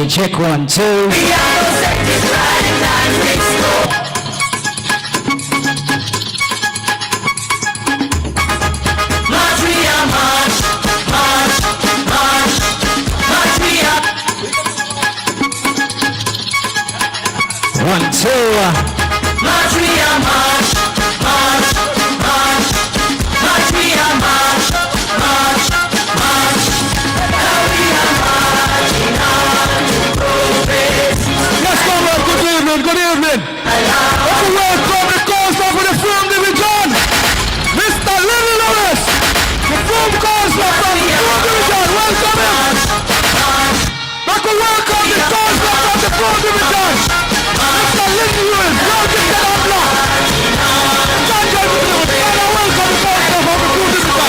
check 1, 2. We are protected right and restored. March, we are march, march, march, march, we are. 1, 2. March, we are march, march, march, march, we are march, march, march. Now we are marching on to progress. Let's go, man. Good evening, good evening. Let's welcome the counselor for the Frome Division, Mr. Little Lewis. The Frome counselor from the Frome Division. Welcome him. Let's welcome the counselor from the Frome Division, Mr. Little Lewis. Welcome to the block. Welcome the counselor from the Frome Division.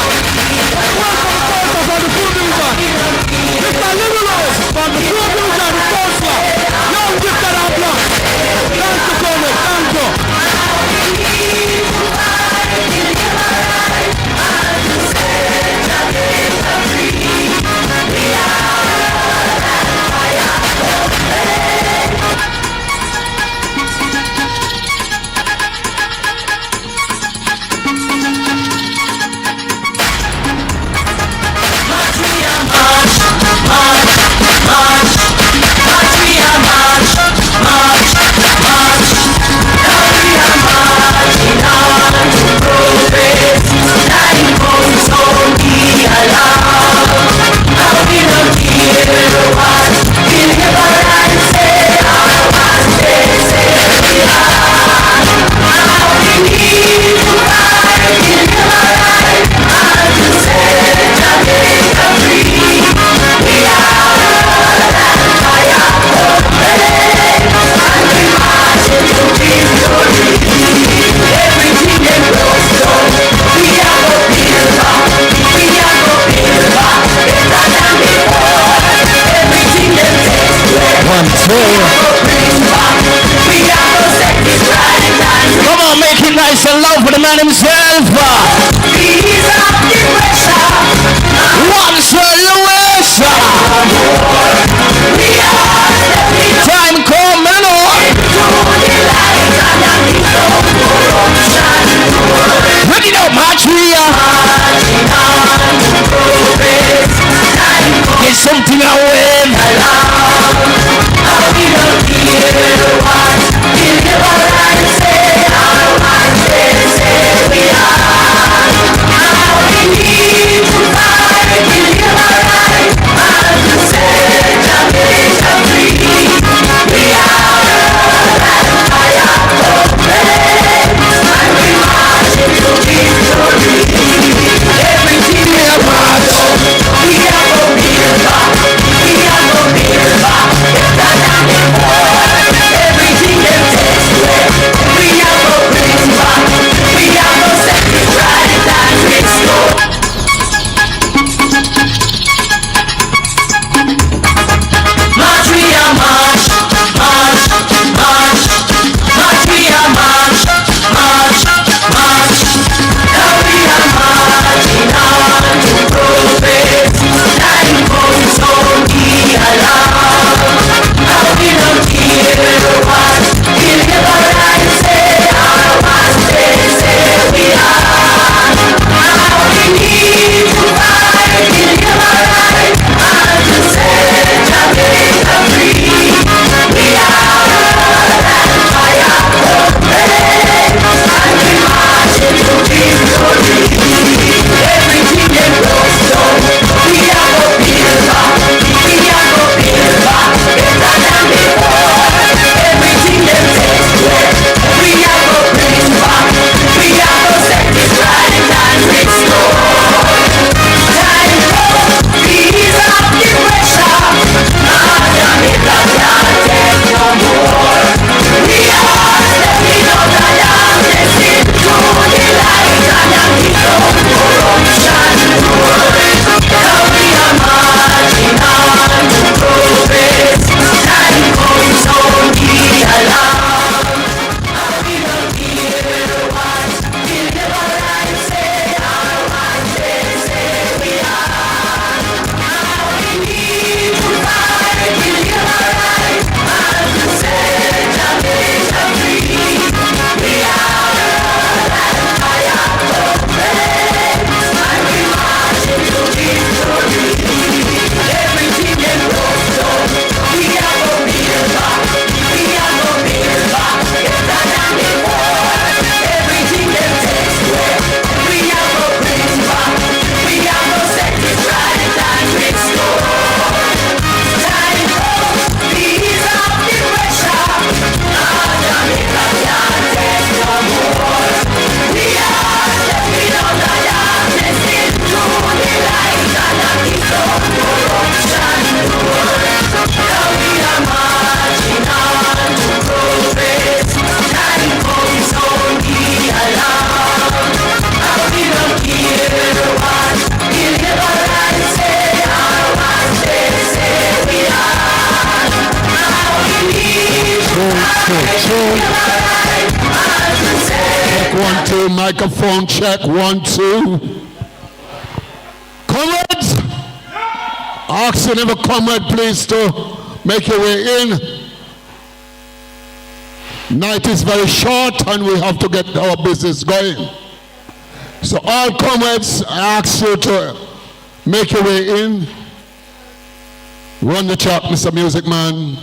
Welcome the counselor from the Frome Division. Mr. Little Lewis from the Frome Division, the counselor. Young Mr. Block. Thank you, Colonel. Thank you. Come on, make it nice and loud for the man himself. One Sir Lewis. Time coming on. Ready now, march here. Get something away. We are 2, microphone check, 1, 2. Comrades, asking every comrade please to make your way in. Night is very short and we have to get our business going. So all comrades, I ask you to make your way in. Run the track, Mr. Music Man.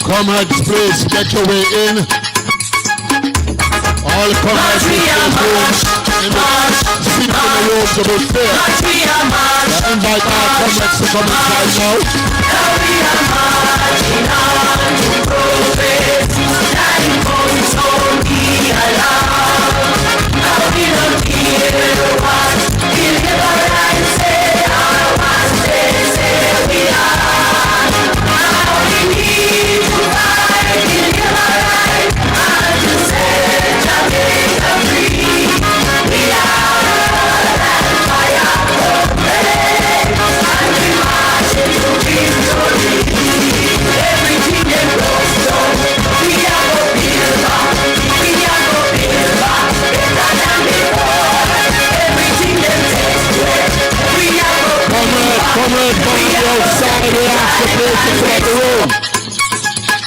Comrades, please get your way in. All comrades, please in the seats in the rooms about there. I invite all comrades to come inside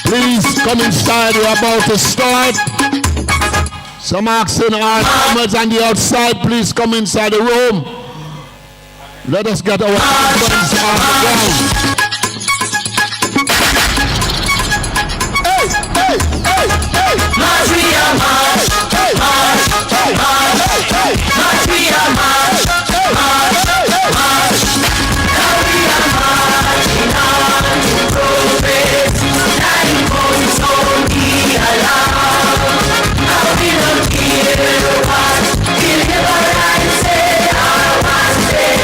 Please come inside, we're about to start. Some asking our comrades on the outside, please come inside the room. Let us get our friends on the ground. Hey, hey, hey, hey! March, we are march! March, march, march, we are march! March, march! Now we are marching on to progress. 9 points on the alarm. Now we don't care what we'll never right say. Our one say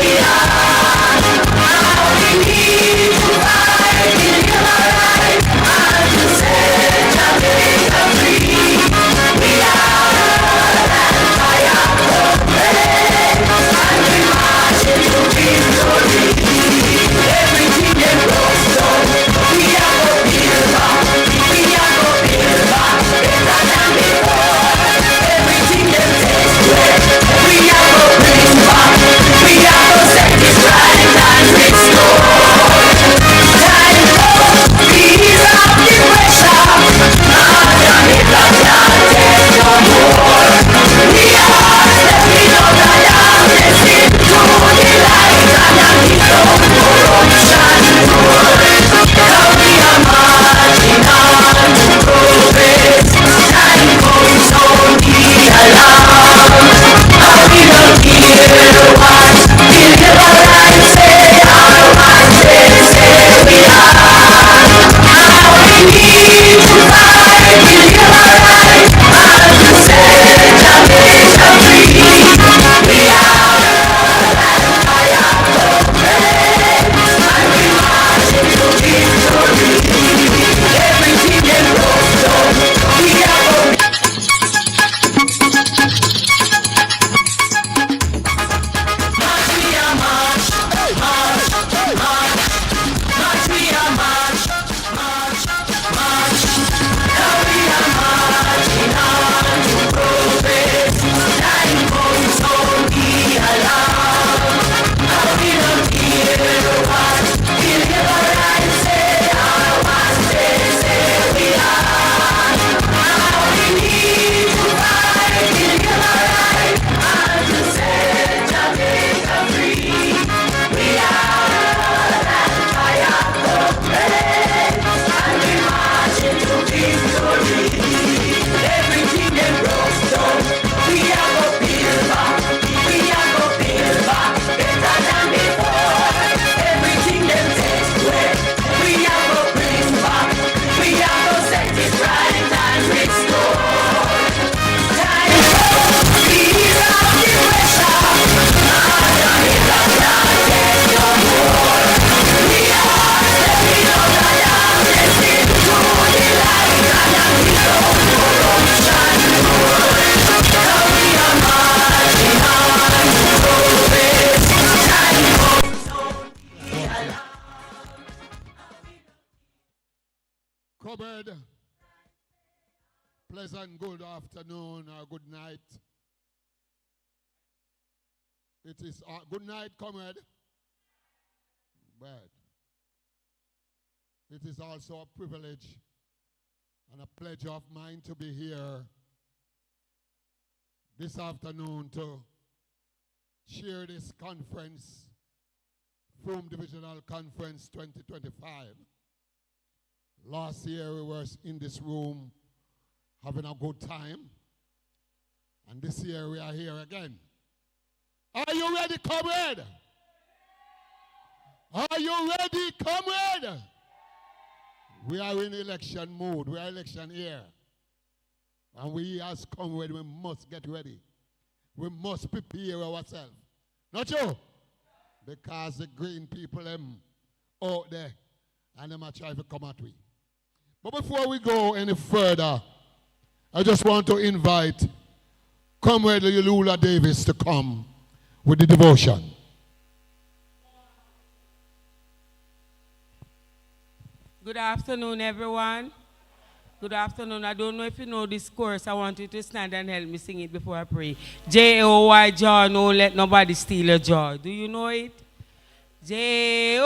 we are. Now we need to fight. We'll never right. And to set Jamaica free. comrade. Pleasant good afternoon or good night. It is good night, comrade. But it is also a privilege and a pleasure of mine to be here this afternoon to share this conference, Frome Divisional Conference 2025. Last year we were in this room having a good time, and this year we are here again. Are you ready, comrade? Are you ready, comrade? We are in election mode. We are election year. And we as comrade, we must get ready. We must prepare ourselves. Not you? Because the green people them out there and them are trying to come at we. But before we go any further, I just want to invite Comrade Lula Davis to come with the devotion. Good afternoon, everyone. Good afternoon. I don't know if you know this chorus. I want you to stand and help me sing it before I pray. J-O-Y, joy, no let nobody steal your joy. Do you know it? J-O-Y,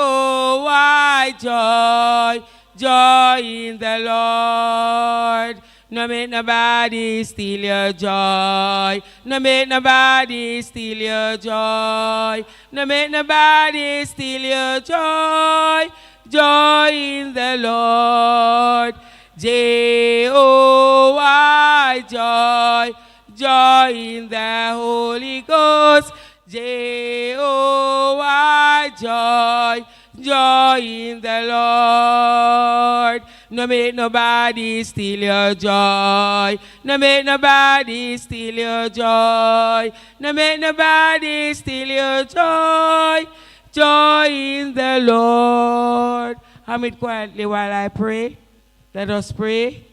joy, joy in the Lord. No make nobody steal your joy. No make nobody steal your joy. No make nobody steal your joy. Joy in the Lord. J-O-Y, joy, joy in the Holy Ghost. J-O-Y, joy, joy in the Lord. No make nobody steal your joy. No make nobody steal your joy. No make nobody steal your joy. Joy in the Lord. Hum it quietly while I pray. Let us pray.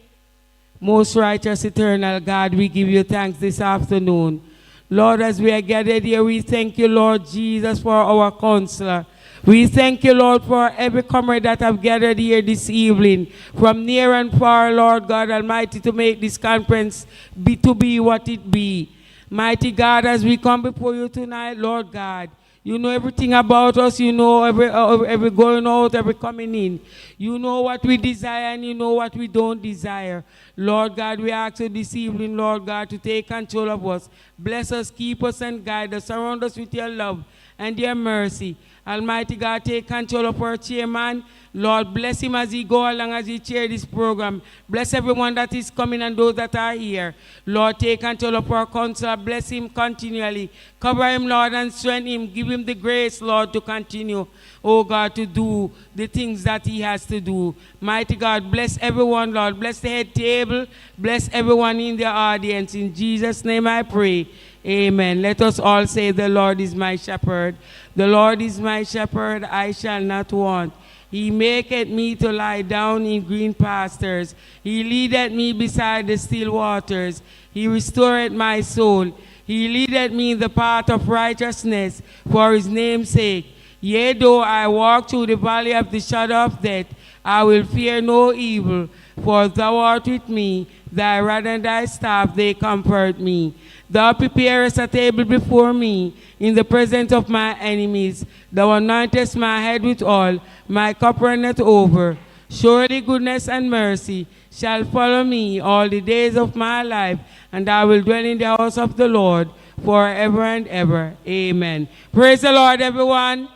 Most righteous, eternal God, we give you thanks this afternoon. Lord, as we are gathered here, we thank you, Lord Jesus, for our counselor. We thank you, Lord, for every comrade that have gathered here this evening, from near and far, Lord God Almighty, to make this conference be what it be. Mighty God, as we come before you tonight, Lord God, you know everything about us. You know every going out, every coming in. You know what we desire and you know what we don't desire. Lord God, we ask you this evening, Lord God, to take control of us. Bless us, keep us, and guide us. Surround us with your love and your mercy. Almighty God, take control of our chairman. Lord, bless him as he go along, as he chair this program. Bless everyone that is coming and those that are here. Lord, take control of our council. Bless him continually. Cover him, Lord, and strengthen him. Give him the grace, Lord, to continue, oh God, to do the things that he has to do. Mighty God, bless everyone, Lord. Bless the head table. Bless everyone in the audience. In Jesus' name I pray. Amen. Let us all say, the Lord is my shepherd. The Lord is my shepherd, I shall not want. He maketh me to lie down in green pastures. He leadeth me beside the still waters. He restoreth my soul. He leadeth me in the path of righteousness for his name's sake. Yea, though I walk through the valley of the shadow of death, I will fear no evil, for thou art with me. Thy rod and thy staff, they comfort me. Thou preparest a table before me in the presence of my enemies. Thou anointest my head with oil, my cup runneth over. Surely goodness and mercy shall follow me all the days of my life, and I will dwell in the house of the Lord forever and ever. Amen. Praise the Lord, everyone.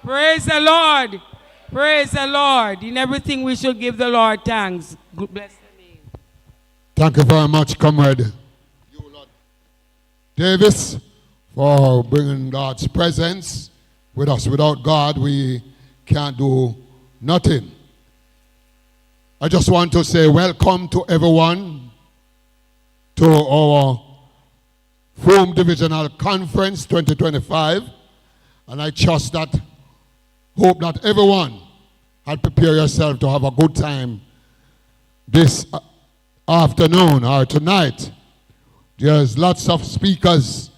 Praise the Lord. Praise the Lord. In everything we should give the Lord thanks. Good bless the name. Thank you very much, comrade Davis, for bringing God's presence with us. Without God, we can't do nothing. I just want to say welcome to everyone to our Frome Divisional Conference 2025. And I trust that, hope that everyone had prepared yourself to have a good time this afternoon or tonight. There's lots of speakers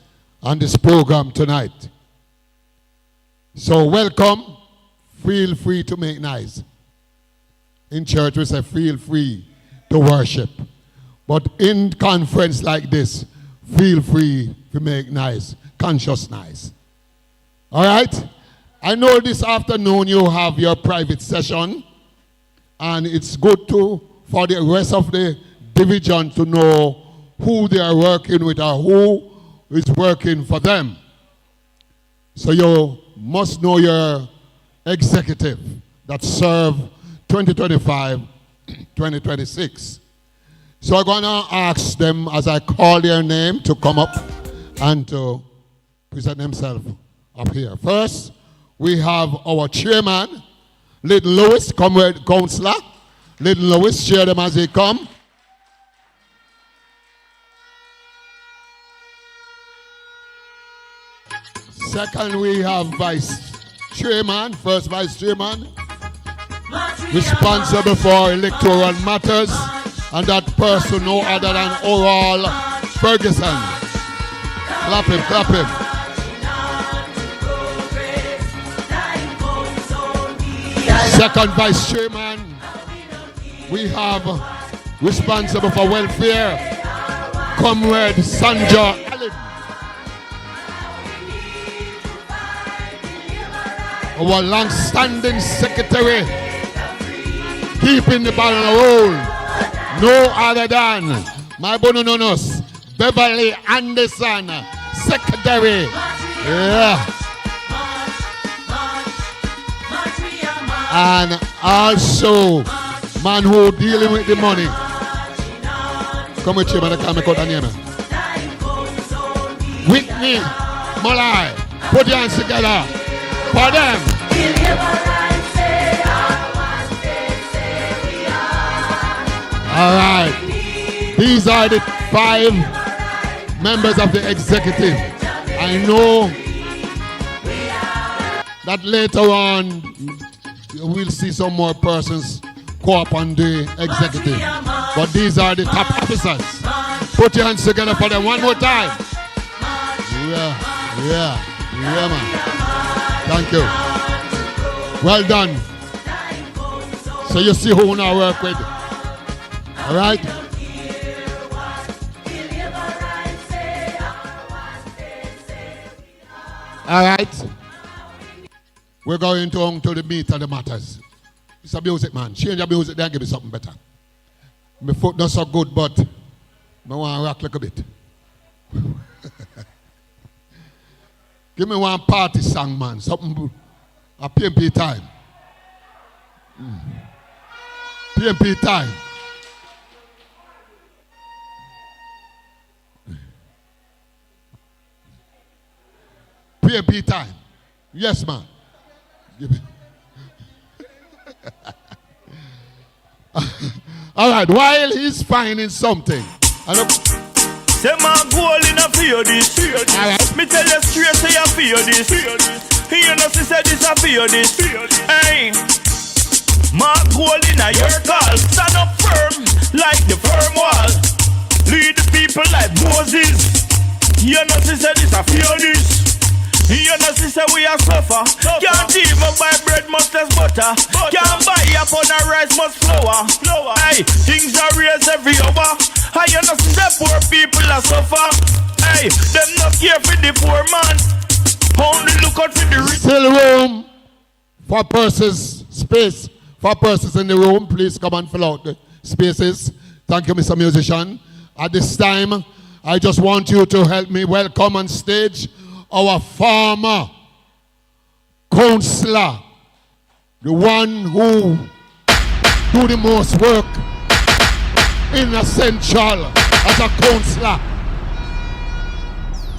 on this program tonight. So welcome. Feel free to make nice. In church, we say, feel free to worship. But in conference like this, feel free to make nice, conscious nice. All right? I know this afternoon you have your private session, and it's good for the rest of the division to know who they are working with or who is working for them. So you must know your executive that serve 2025, 2026. So I'm going to ask them as I call their name to come up and to present themselves up here. First, we have our chairman, Little Lewis, comrade councillor. Little Lewis, share them as they come. Second, we have vice chairman, first vice chairman, responsible for electoral matters, and that person no other than Oral Ferguson. Clap him, clap him. Second vice chairman, we have responsible for welfare, comrade Sanja Allen. Our long-standing secretary, keeping the ball roll, no other than my bonononos, Beverly Anderson, secretary. Yeah. And also, man who dealing with the money. Come with you, man, I can't make out the name. Whitney Malai, put your hands together for them. All right. These are the 5 members of the executive. I know that later on we'll see some more persons go up on the executive. But these are the top officers. Put your hands together for them one more time. Yeah, man. Thank you. Well done. So you see who now work with. All right? All right. We're going to the meat of the matters. It's a music, man. Change the music, then give me something better. My foot not so good, but I want to rock like a bit. Give me one party song, man. Something, a PMP time. PMP time. PMP time. Yes, man. All right, while he's finding something. Say my goal in a fear this. Right. Me tell you straight, say I fear this. You know, she said this, I fear this. Hey, my goal in a your call. Stand up firm like the firm wall. Lead the people like Moses. You know, she said this, I fear this. You know, she said we are suffer. Can't even buy bread, much less butter. Can't buy up on a rice, much flour. Hey, things are raised every hour. I you know, she said poor people are suffer. Hey, them not care for the poor man. Only look out for the rich. Still room for persons, space for persons in the room. Please come and fill out the spaces. Thank you, Mr. Musician. At this time, I just want you to help me welcome on stage our former counselor, the one who do the most work in a central as a counselor,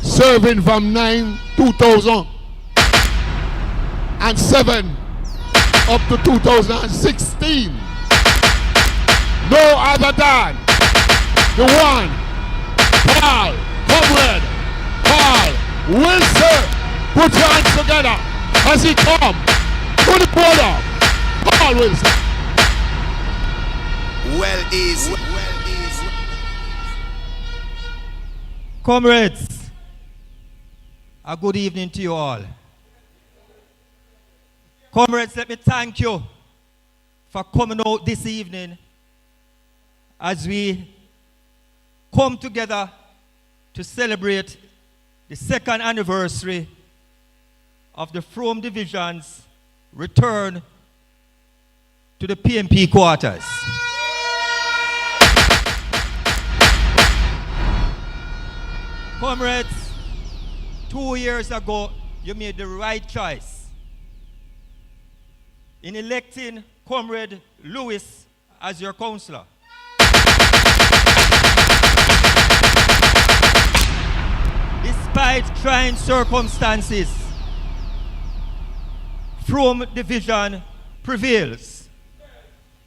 serving from 2007 up to 2016. No other than the one, Paul, comrade, Paul Wilson. Put your hands together as he come to the podium. Paul Wilson. Well easy. Comrades, a good evening to you all. Comrades, let me thank you for coming out this evening as we come together to celebrate the second anniversary of the Frome Division's return to the PMP quarters. Comrades, 2 years ago, you made the right choice in electing Comrade Lewis as your counselor. Despite trying circumstances, Frome Division prevails.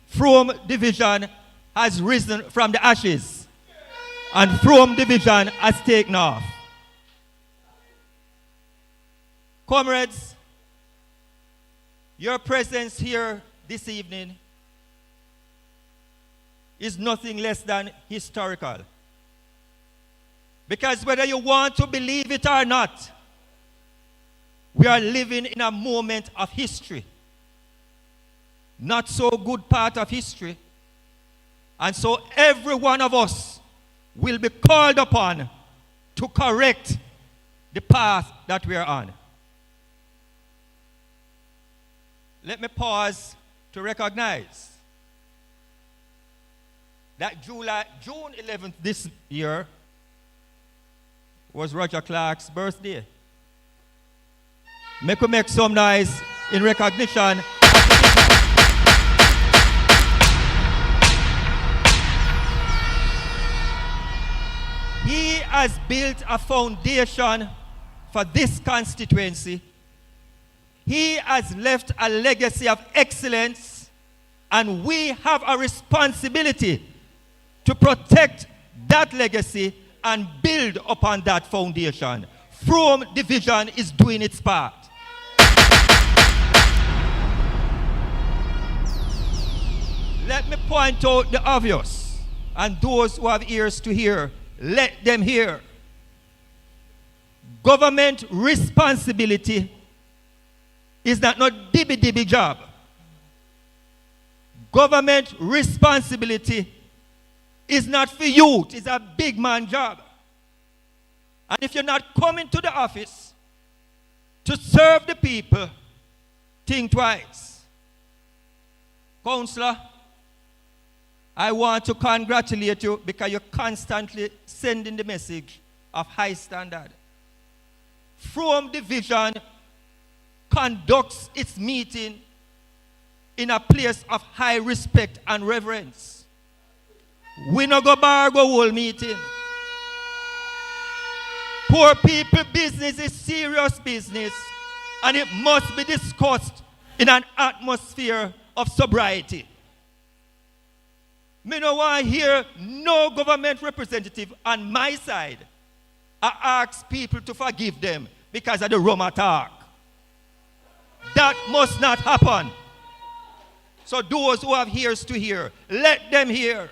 Frome Division has risen from the ashes, and Frome Division has taken off. Comrades, your presence here this evening is nothing less than historical. Because whether you want to believe it or not, we are living in a moment of history. Not so good part of history. And so every one of us will be called upon to correct the path that we are on. Let me pause to recognize that June 11th this year was Roger Clark's birthday. Make some noise in recognition. He has built a foundation for this constituency. He has left a legacy of excellence, and we have a responsibility to protect that legacy and build upon that foundation. Frome Division is doing its part. Let me point out the obvious, and those who have ears to hear, let them hear. Government responsibility is not no dibby job. Government responsibility is not for youth, it's a big man job. And if you're not coming to the office to serve the people, think twice. Councillor, I want to congratulate you because you're constantly sending the message of high standard. Frome Division conducts its meeting in a place of high respect and reverence. We no go bargo whole meeting. Poor people business is serious business, and it must be discussed in an atmosphere of sobriety. Me no want to hear no government representative on my side ask people to forgive them because of the rum attack. That must not happen. So those who have ears to hear, let them hear.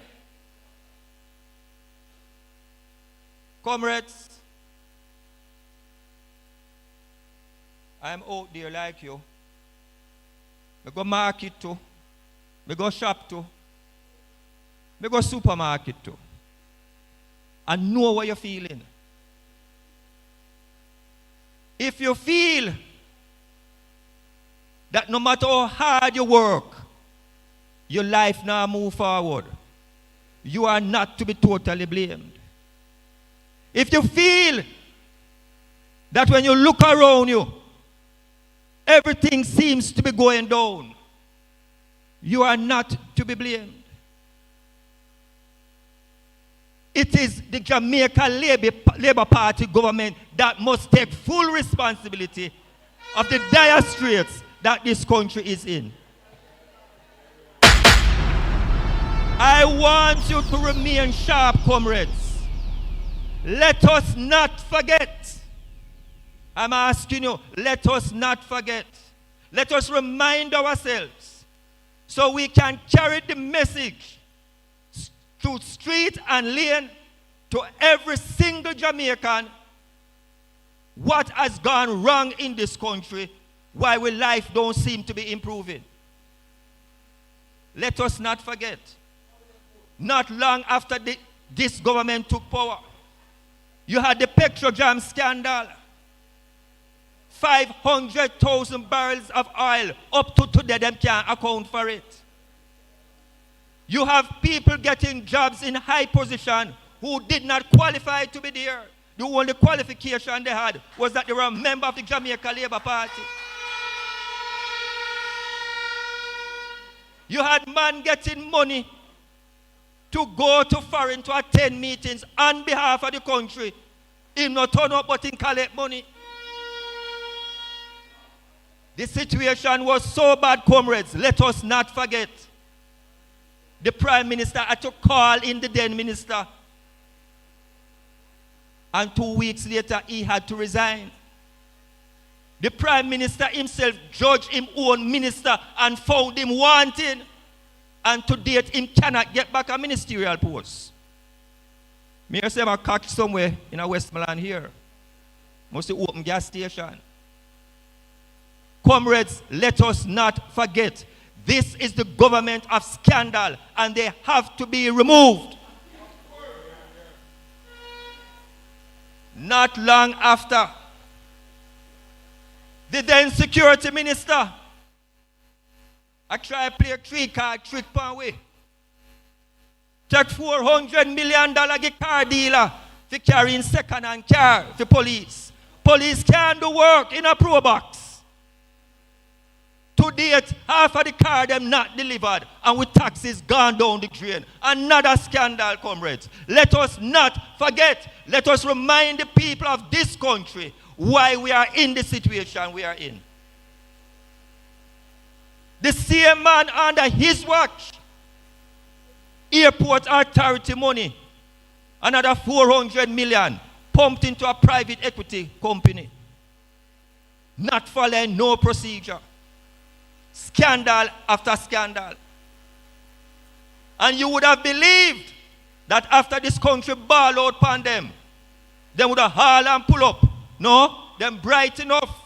Comrades, I'm out there like you. I go market too. I go shop too. I go supermarket too. And know what you're feeling. If you feel that no matter how hard you work, your life now move forward, you are not to be totally blamed. If you feel that when you look around you, everything seems to be going down, you are not to be blamed. It is the Jamaica Labour Party government that must take full responsibility of the dire straits that this country is in. I want you to remain sharp, comrades. Let us not forget. I'm asking you, let us not forget. Let us remind ourselves so we can carry the message to street and lane to every single Jamaican what has gone wrong in this country, why our life don't seem to be improving. let us not forget, not long after this government took power, you had the Petrojam scandal. 500,000 barrels of oil. Up to today, them can't account for it. You have people getting jobs in high position who did not qualify to be there. The only qualification they had was that they were a member of the Jamaica Labour Party. You had man getting money to go to foreign to attend meetings on behalf of the country. He not turn up but he collect money. The situation was so bad, comrades. Let us not forget. The Prime Minister had to call in the then minister. And 2 weeks later, he had to resign. The Prime Minister himself judged him own minister and found him wanting. And to date, him cannot get back a ministerial post. Me say I catch somewhere in a Westmoreland here. Must open gas station. Comrades, let us not forget, this is the government of scandal and they have to be removed. Not long after, the then security minister, I try to play a three-card trick pan way. Take $400 million get car dealer for carrying second-hand car for police. Police can't do work in a pro box. To date, half of the car them not delivered and with taxes gone down the drain. Another scandal, comrades. Let us not forget. Let us remind the people of this country why we are in the situation we are in. The same man under his watch, airport authority money, another 400 million pumped into a private equity company. Not following no procedure. Scandal after scandal. And you would have believed that after this country ball out upon them, they would have haul and pull up. No, them bright enough.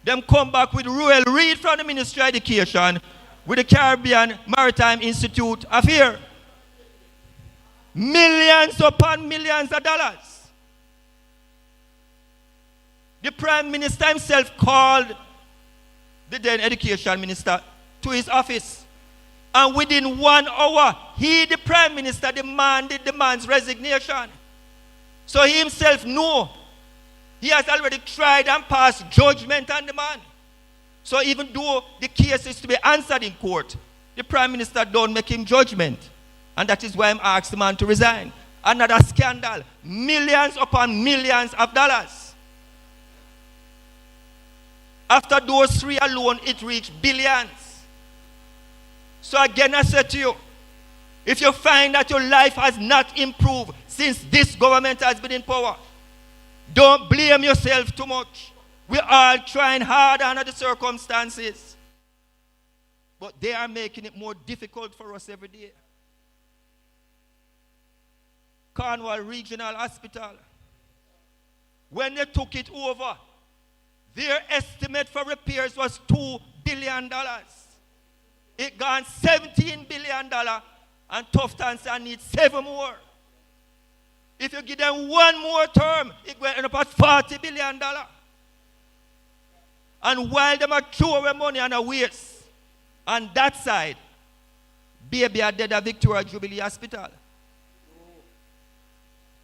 Them come back with Royal Reed from the Ministry of Education with the Caribbean Maritime Institute of here. Millions upon millions of dollars. The Prime Minister himself called the then Education Minister to his office. And within 1 hour, he, the Prime Minister, demanded the man's resignation. So he himself knew he has already tried and passed judgment on the man. So even though the case is to be answered in court, the Prime Minister don't make him judgment. And that is why I'm asked the man to resign. Another scandal. Millions upon millions of dollars. After those three alone, it reached billions. So again, I said to you, if you find that your life has not improved since this government has been in power, don't blame yourself too much. We're all trying hard under the circumstances. But they are making it more difficult for us every day. Cornwall Regional Hospital, when they took it over, their estimate for repairs was $2 billion. It gone $17 billion, and Tufton needs 7 more. If you give them 1 more term, it will end up at $40 billion. And while them are throwing money on a waste, on that side, baby are dead at Victoria Jubilee Hospital.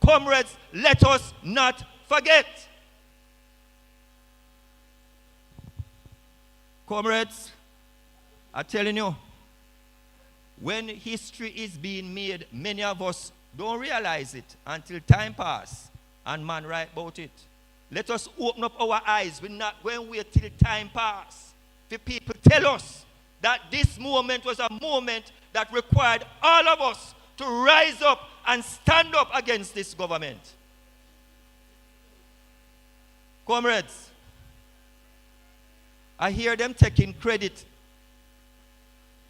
Comrades, let us not forget. Comrades, I'm telling you, when history is being made, many of us don't realize it until time passes and man write about it. Let us open up our eyes. We're not going to wait till time passes for people tell us that this moment was a moment that required all of us to rise up and stand up against this government. Comrades, I hear them taking credit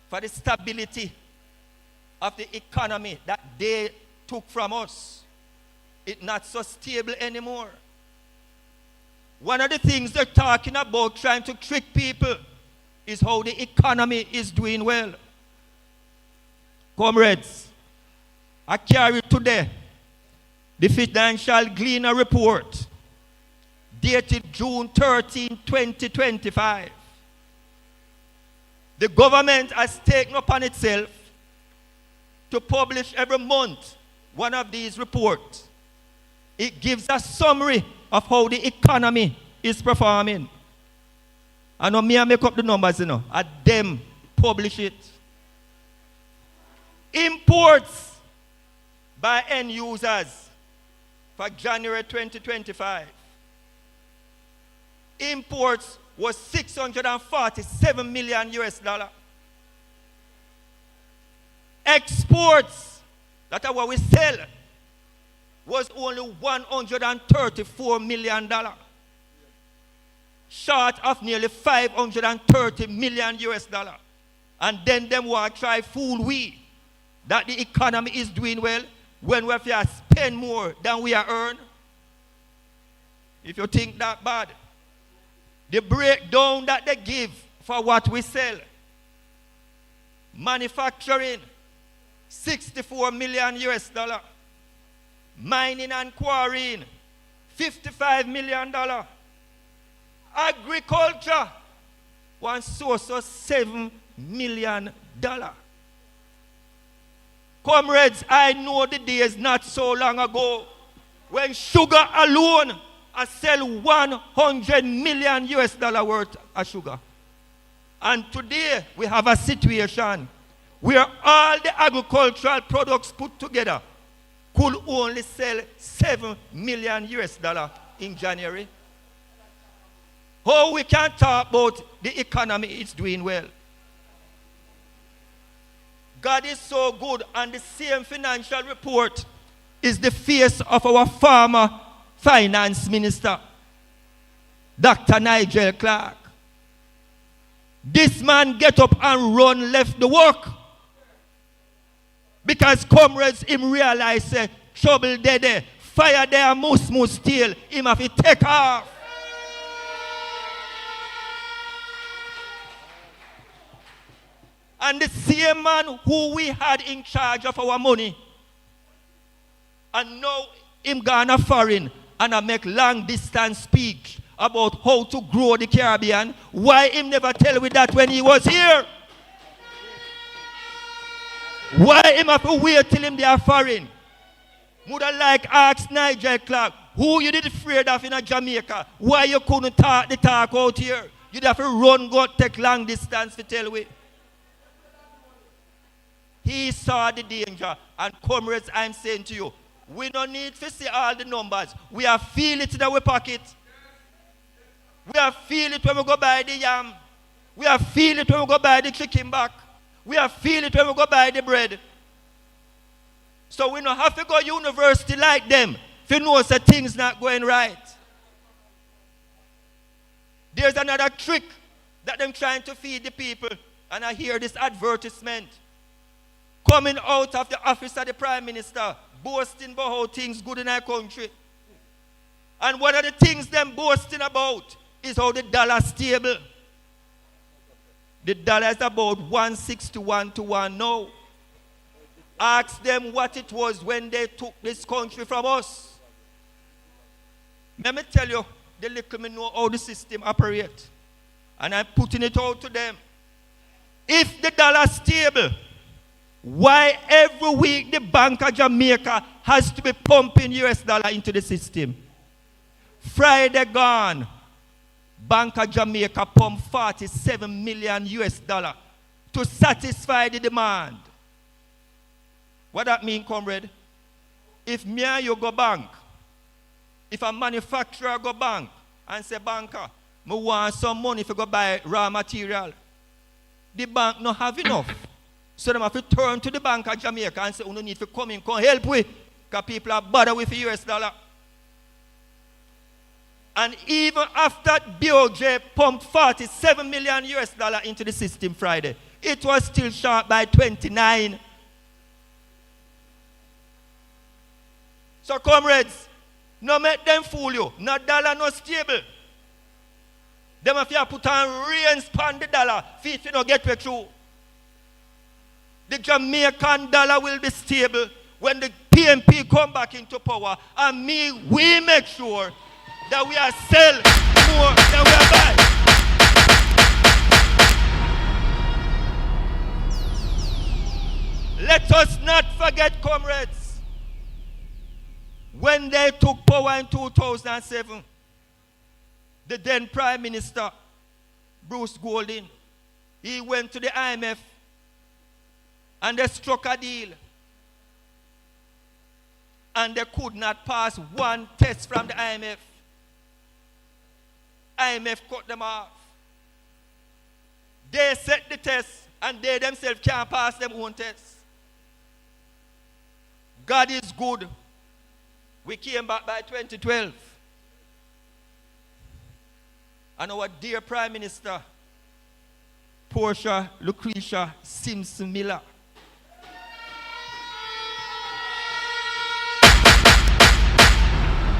for the stability of the economy that they took from us. It's not so stable anymore. One of the things they're talking about, trying to trick people, is how the economy is doing well. Comrades, I carry today the Financial Gleaner report dated June 13, 2025. The government has taken upon itself to publish every month one of these reports. It gives a summary of how the economy is performing. I know me, I make up the numbers, you know. And them publish it. Imports by end users for January 2025. Imports was 647 million US dollar. Exports, that are what we sell, was only 134 million dollar. Short of nearly 530 million US dollar. And then them want to try fool we that the economy is doing well when we have to spend more than we are earn. If you think that bad, the breakdown that they give for what we sell. Manufacturing, 64 million US dollar. Mining and quarrying, 55 million dollar. Agriculture, one source of $7 million. Comrades, I know the days not so long ago when sugar alone I sell 100 million US dollar worth of sugar. And today we have a situation where all the agricultural products put together could only sell 7 million US dollar in January. How we can talk about the economy is doing well. God is so good, and the same financial report is the face of our former finance minister, Dr. Nigel Clark. This man get up and run left the work. Because comrades him realize trouble there, fire there must steal, him have to take off. And the same man who we had in charge of our money, and now him gone foreign and I make long distance speech about how to grow the Caribbean. Why him never tell me that when he was here? Why him have to wait till him there foreign? Would I like ask Nigel Clark, who you did afraid of in Jamaica? Why you couldn't talk the talk out here? You'd have to run, go take long distance to tell me. He saw the danger, and comrades, I'm saying to you, we don't need to see all the numbers. We have feel it in our pocket. We have feel it when we go buy the yam. We have feel it when we go buy the chicken back. We have feel it when we go buy the bread. So we don't have to go university like them if you know that things not going right. There's another trick that them trying to feed the people, and I hear this advertisement coming out of the office of the Prime Minister, boasting about how things good in our country. And one of the things them boasting about is how the dollar stable. The dollar is about 161 to 1 now. Ask them what it was when they took this country from us. Let me tell you, the little me know how the system operates. And I'm putting it out to them. If the dollar is stable, why every week the Bank of Jamaica has to be pumping US dollar into the system? Friday gone, Bank of Jamaica pumped 47 million US dollar to satisfy the demand. What that mean, comrade? If me and you go bank, if a manufacturer go bank and say, banker, I want some money to go buy raw material, the bank not have enough. So they have to turn to the Bank of Jamaica and say, you need to come in, come help with, because people are bothered with the US dollar. And even after BOJ pumped 47 million US dollar into the system Friday, it was still short by 29. So comrades, no make them fool you. No dollar, no stable. Them have to put on reins on the dollar, feet you no get way through. the Jamaican dollar will be stable when the PNP come back into power, and we make sure that we are sell more than we are buy. Let us not forget, comrades, when they took power in 2007, the then Prime Minister, Bruce Golding, he went to the IMF and they struck a deal. And they could not pass one test from the IMF. IMF cut them off. They set the test and they themselves can't pass their own test. God is good. We came back by 2012. And our dear Prime Minister, Portia Lucretia Simpson Miller,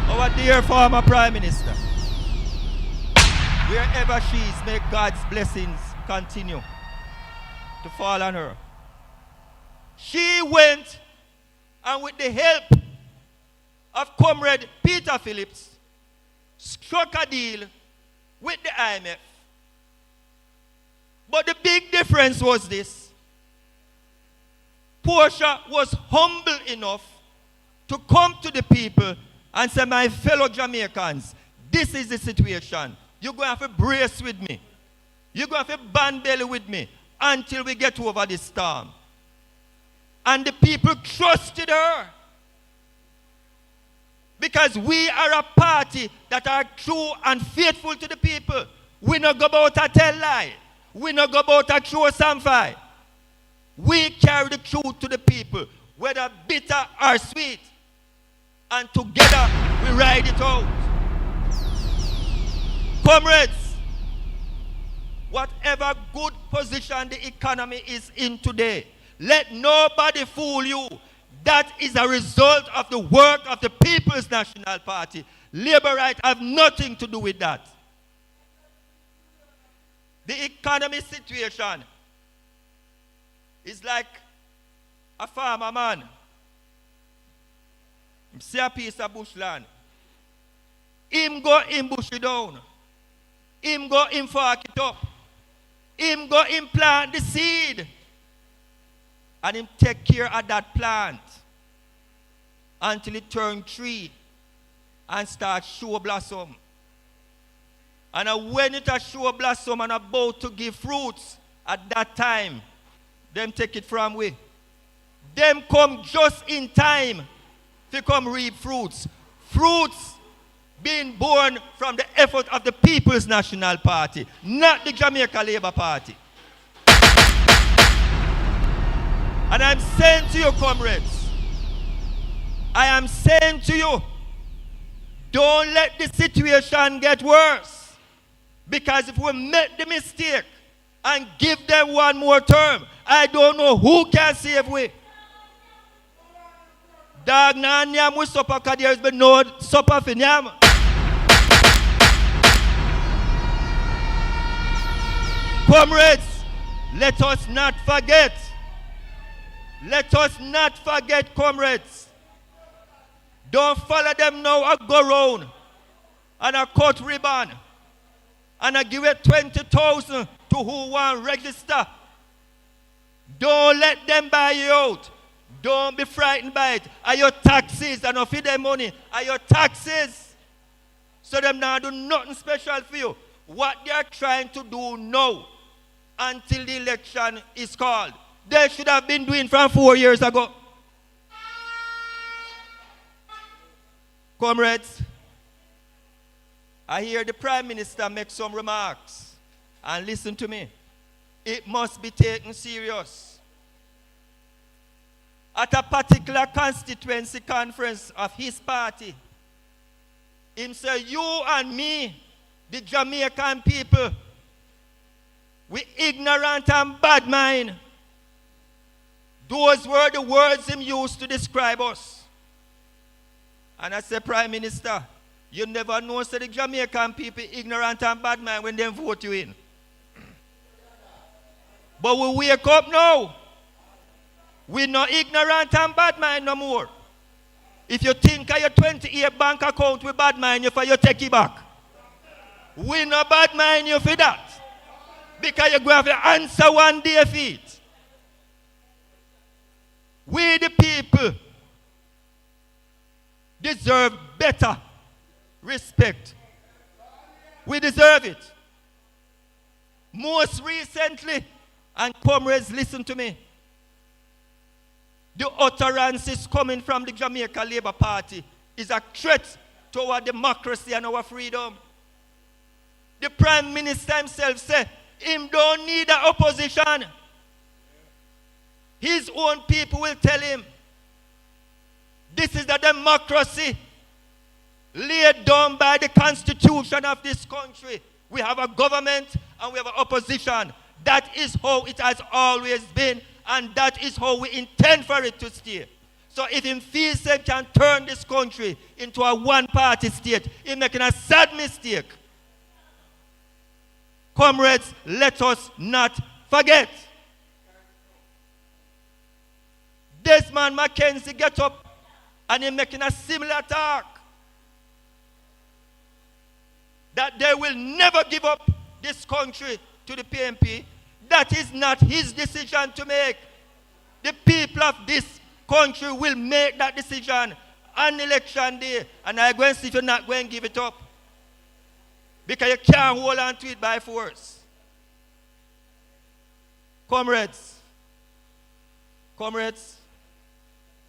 our dear former Prime Minister, wherever she is, may God's blessings continue to fall on her. She went and with the help of Comrade Peter Phillips, struck a deal with the IMF. But the big difference was this. Portia was humble enough to come to the people and say, my fellow Jamaicans, this is the situation. You're going to have to brace with me. You're going to have to band belly with me until we get over this storm. And the people trusted her. Because we are a party that are true and faithful to the people. We not go about a tell lie. We not go about a true samphire. We carry the truth to the people, whether bitter or sweet. And together we ride it out. Comrades, whatever good position the economy is in today, let nobody fool you. That is a result of the work of the People's National Party. Labor rights have nothing to do with that. The economy situation is like a farmer man. Him see a piece of bushland. Him go him bush it down. Him go him fork it up. Him go him plant the seed. And him take care of that plant until it turn tree and start show blossom. And when it a show blossom and about to give fruits, at that time, them take it from we. Them come just in time to come reap fruits. Fruits being born from the effort of the People's National Party, not the Jamaica Labour Party. And I'm saying to you, comrades, I am saying to you, don't let the situation get worse. Because if we make the mistake and give them one more term, I don't know who can save we. Dog na nyam we supper because there has been no supper for nyam. Comrades, let us not forget. Let us not forget, comrades. Don't follow them now and go round and a cut ribbon and I give it 20,000 to who want register. Don't let them buy you out. Don't be frightened by it. Are your taxes and feed them money? Are your taxes? So them now do nothing special for you. What they are trying to do now until the election is called, they should have been doing from 4 years ago. Comrades, I hear the Prime Minister make some remarks. And listen to me. It must be taken serious. At a particular constituency conference of his party, him say, you and me, the Jamaican people, we ignorant and bad mind. Those were the words him used to describe us. And I say, Prime Minister, you never know so the Jamaican people ignorant and bad mind when they vote you in. But we wake up now. We not ignorant and bad mind no more. If you think of your 20-year bank account with bad mind you for you take it back. We not bad mind you for that. Because you're going to have to answer one day for it. We the people deserve better respect. We deserve it. Most recently, and comrades, listen to me. The utterances coming from the Jamaica Labour Party is a threat to our democracy and our freedom. The Prime Minister himself said, him don't need an opposition. His own people will tell him, this is the democracy laid down by the Constitution of this country. We have a government and we have an opposition. That is how it has always been, and that is how we intend for it to stay. So if he feels he can turn this country into a one-party state, he's making a sad mistake. Comrades, let us not forget. Desmond Mackenzie get up and he's making a similar talk. That they will never give up this country to the PNP. That is not his decision to make. The people of this country will make that decision on election day. And I'm going to see if you're not going to give it up. Because you can't hold on to it by force. Comrades,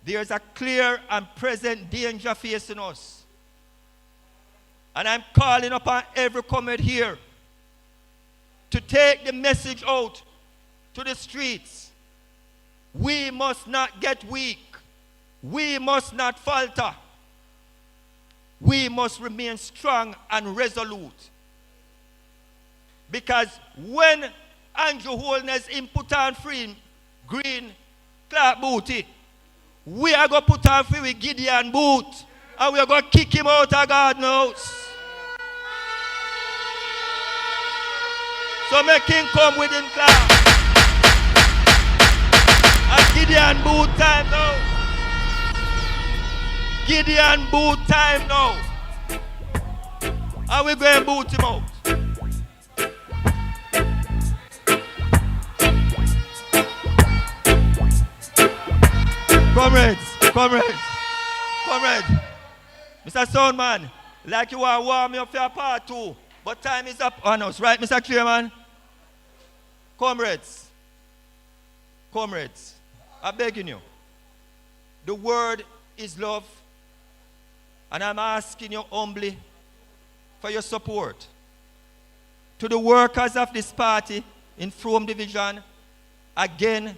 there's a clear and present danger facing us. And I'm calling upon every comrade here to take the message out to the streets. We must not get weak. We must not falter. We must remain strong and resolute. Because when Andrew Holness put on free green Clark booty, we are going to put on free with Gideon boot. And we are going to kick him out of God knows. So make him come with him Clark. And Gideon boot time now. Gideon boot time now. And we're going to boot him out. Comrades. Mr. Soundman, like you are warming up for your part 2, but time is up on us, right, Mr. Chairman? Comrades, I'm begging you. The word is love, and I'm asking you humbly for your support. To the workers of this party in Frome Division, again,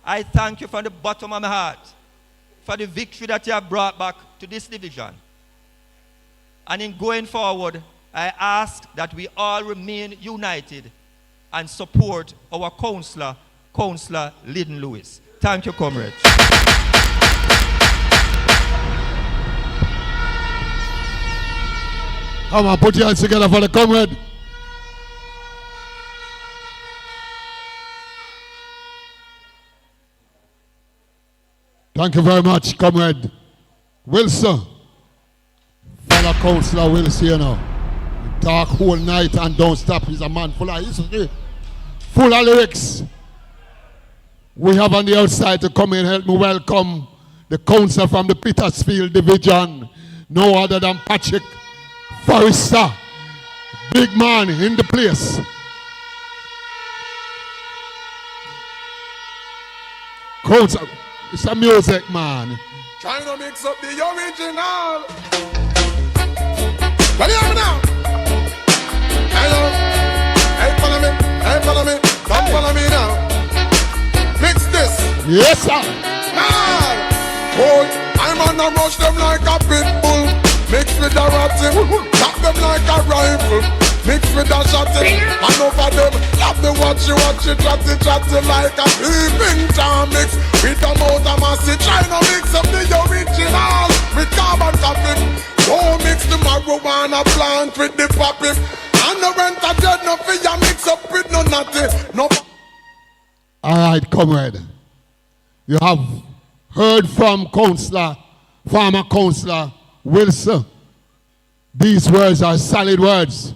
I thank you from the bottom of my heart for the victory that you have brought back to this division. And in going forward, I ask that we all remain united and support our Councillor Lyndon Lewis. Thank you, comrades. Come on, put your hands together for the comrade. Thank you very much, Comrade Wilson. Fellow Councillor Wilson, you know. Talk whole night and don't stop. He's a man full of history, full of lyrics. We have on the outside to come and help me welcome the councillor from the Petersfield Division, no other than Patrick Forrester. Big man in the place. Councillor. It's a music, man. Trying to mix up the original. Let me have it now. Hello. Hey, follow me. Come follow me now. Mix this. Yes, sir. Man. Boy, I'm on a rush them like a pit bull. Mix with a ratty. Tap them like a rifle. Mix with a shotty. And over them, love me watch you, chatty like a peeping Tom mix. With a mouth of massy, trying to mix up the original with carbon copy. Don't mix the marijuana plant with the poppy. And no rent a dead, no fear mix up with no natty. No. All right, comrade. You have heard from former Councillor Wilson. These words are solid words.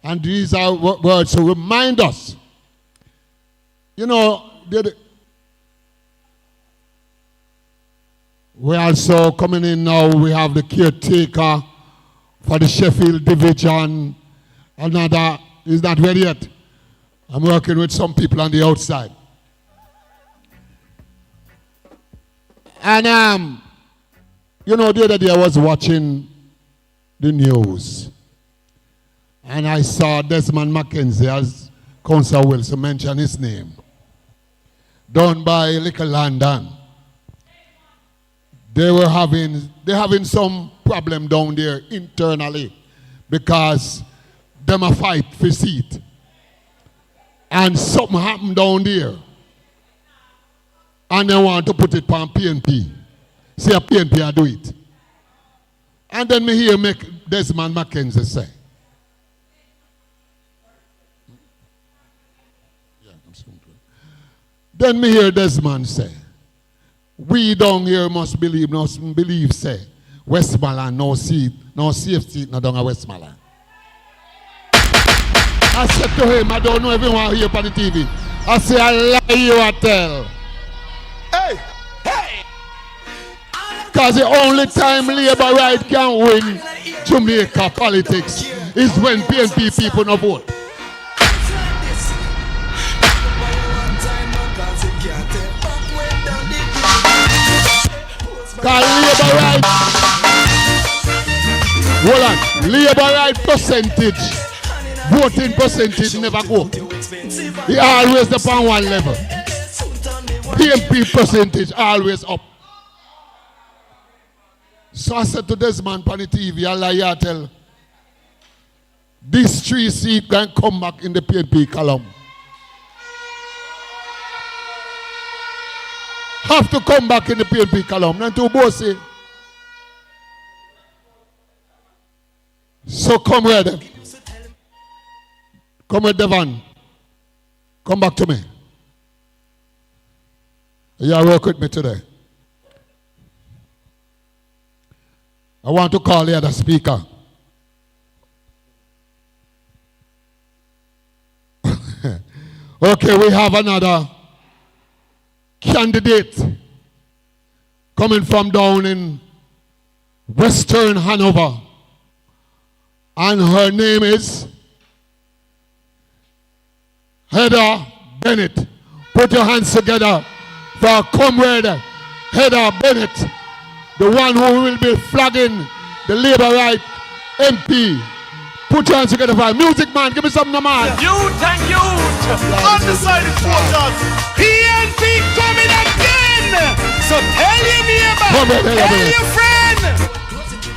And these are words to remind us. You know, we're also coming in now, we have the caretaker for the Sheffield Division. Another is not ready yet. I'm working with some people on the outside. And, you know, the other day I was watching the news. And I saw Desmond Mackenzie, as Councillor Wilson mentioned his name, down by Little London. They're having some problem down there internally because them a fight for seat. And something happened down there. And they want to put it on PNP. Say a PNP and do it. And then me hear Desmond Mackenzie say. Then me hear Desmond say, we down here must believe, say, Westmoreland, no safe seat, no down at Westmoreland. I said to him, I don't know everyone here on the TV. I say, I lie you, I tell. Hey! Because the only time Labour right can win Jamaica politics is when PNP people no vote. Because Labour right, hold on, Labour right percentage, voting percentage never go. He always upon one level. PNP percentage always up. So I said to this man on the TV, I tell, this 3 seat can come back in the PNP column. Have to come back in the PNP column. Then to bossy. So come here. Come with Devon. Come back to me. You work with me today. I want to call the other speaker. Okay, we have another candidate coming from down in Western Hanover. And her name is Heather Bennett. Put your hands together for our comrade Heather Bennett, the one who will be flagging the Labour right MP. Put your hands together for our music man. Give me some man. Youth and youth, undecided voters, PNP coming again. So tell your neighbor, tell your friend.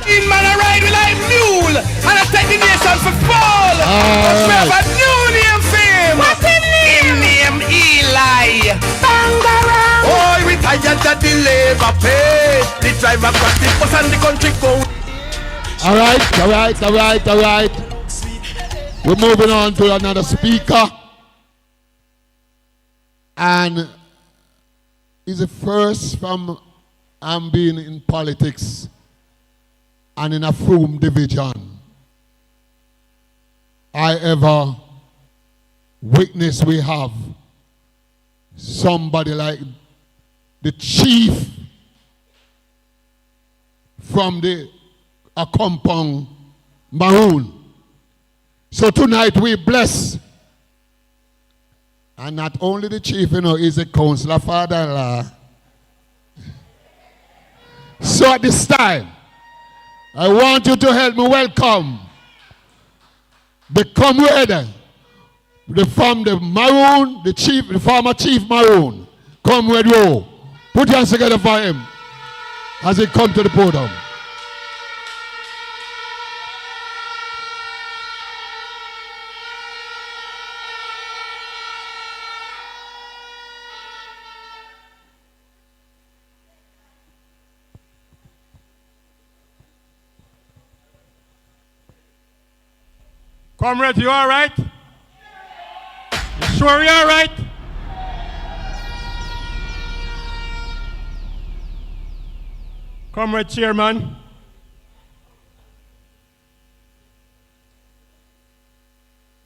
In man I ride with like mule, and I take the nation for fall. But we have a new name for him. What's his name? His name Eli. Bangarang. Oh, we tired that the Labour pay. The driver got the bus and the country go. All right. We're moving on to another speaker. And he's the first from being in politics and in a Frome division I ever witnessed. We have somebody like the chief from a compound Maroon. So tonight we bless. And not only the chief, is a councillor father-in-law. So at this time, I want you to help me welcome the comrade from the Maroon, the former chief Maroon, Comrade Rowe. Put your hands together for him as he comes to the podium. Comrade, you all right? You sure you're all right? Comrade Chairman,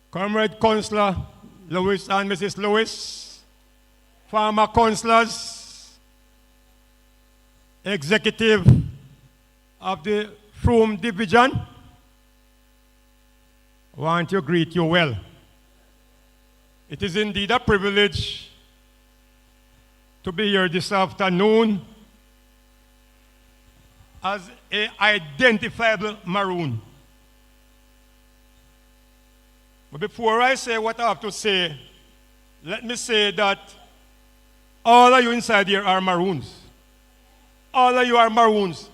Comrade Councillor Lewis and Mrs. Lewis, former councillors, executive of the Frome Division, I want to greet you well. It is indeed a privilege to be here this afternoon as an identifiable Maroon. But before I say what I have to say, let me say that all of you inside here are Maroons. All of you are Maroons.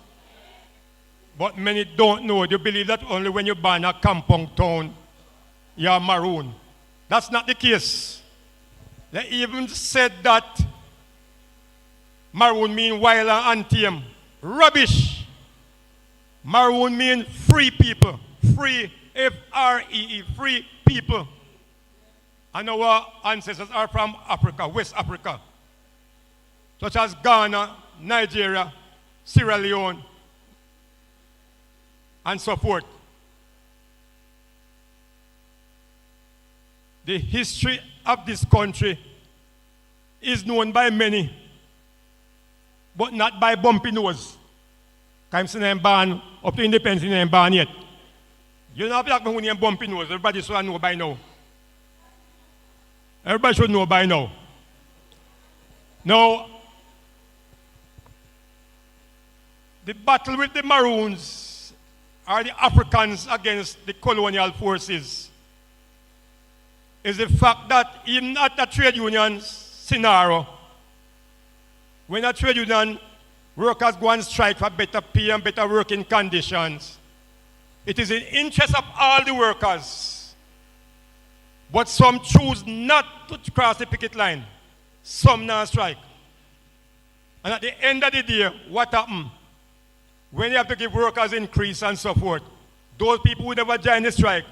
But many don't know. You believe that only when you're born in a compound town, you're Maroon. That's not the case. They even said that Maroon mean wild and untamed. Rubbish. Maroon mean free people. Free, F-R-E-E, free people. And our ancestors are from Africa, West Africa, such as Ghana, Nigeria, Sierra Leone, and so forth. The history of this country is known by many, but not by bumpy nose. I'm saying I'm born up to independence, I'm born yet. You don't have to ask me who name bumpy nose. Everybody should know by now. Everybody should know by now. Now, the battle with the Maroons are the Africans against the colonial forces is the fact that even at a trade union scenario, when a trade union workers go and strike for better pay and better working conditions, it is in the interest of all the workers. But some choose not to cross the picket line. Some not strike. And at the end of the day, what happens? When you have to give workers increase and so forth, those people who never join the strike,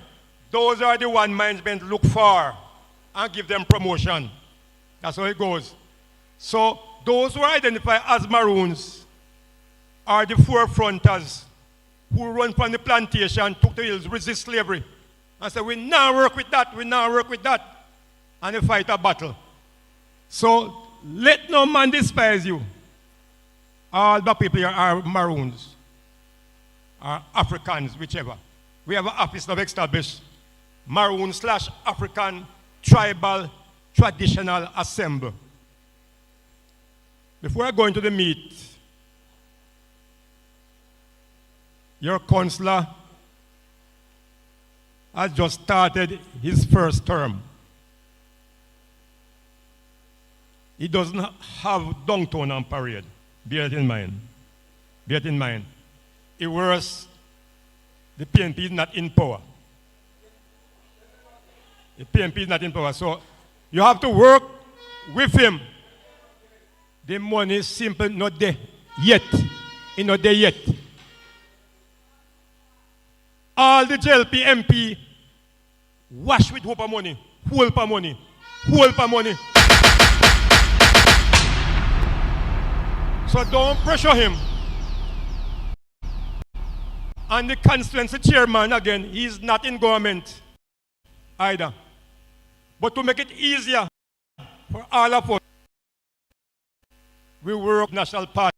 those are the one management look for and give them promotion. That's how it goes. So those who are identified as Maroons are the forefronters who run from the plantation, took the hills, resist slavery, and say, we now work with that, we now work with that, and they fight a battle. So let no man despise you. All the people here are Maroons, are Africans, whichever. We have an office of established Maroon/African Tribal Traditional Assembly. Before I go into the meat, your councillor has just started his first term. He doesn't have downtown and parade. Bear it in mind. Bear it in mind. It was the PNP is not in power. The PNP is not in power. So you have to work with him. The money is simply not there yet. It's not there yet. All the JLP MP wash with hope of money, whole for money, whole for money. So don't pressure him. And the constituency chairman, again, he's not in government either. But to make it easier for all of us, we work National Party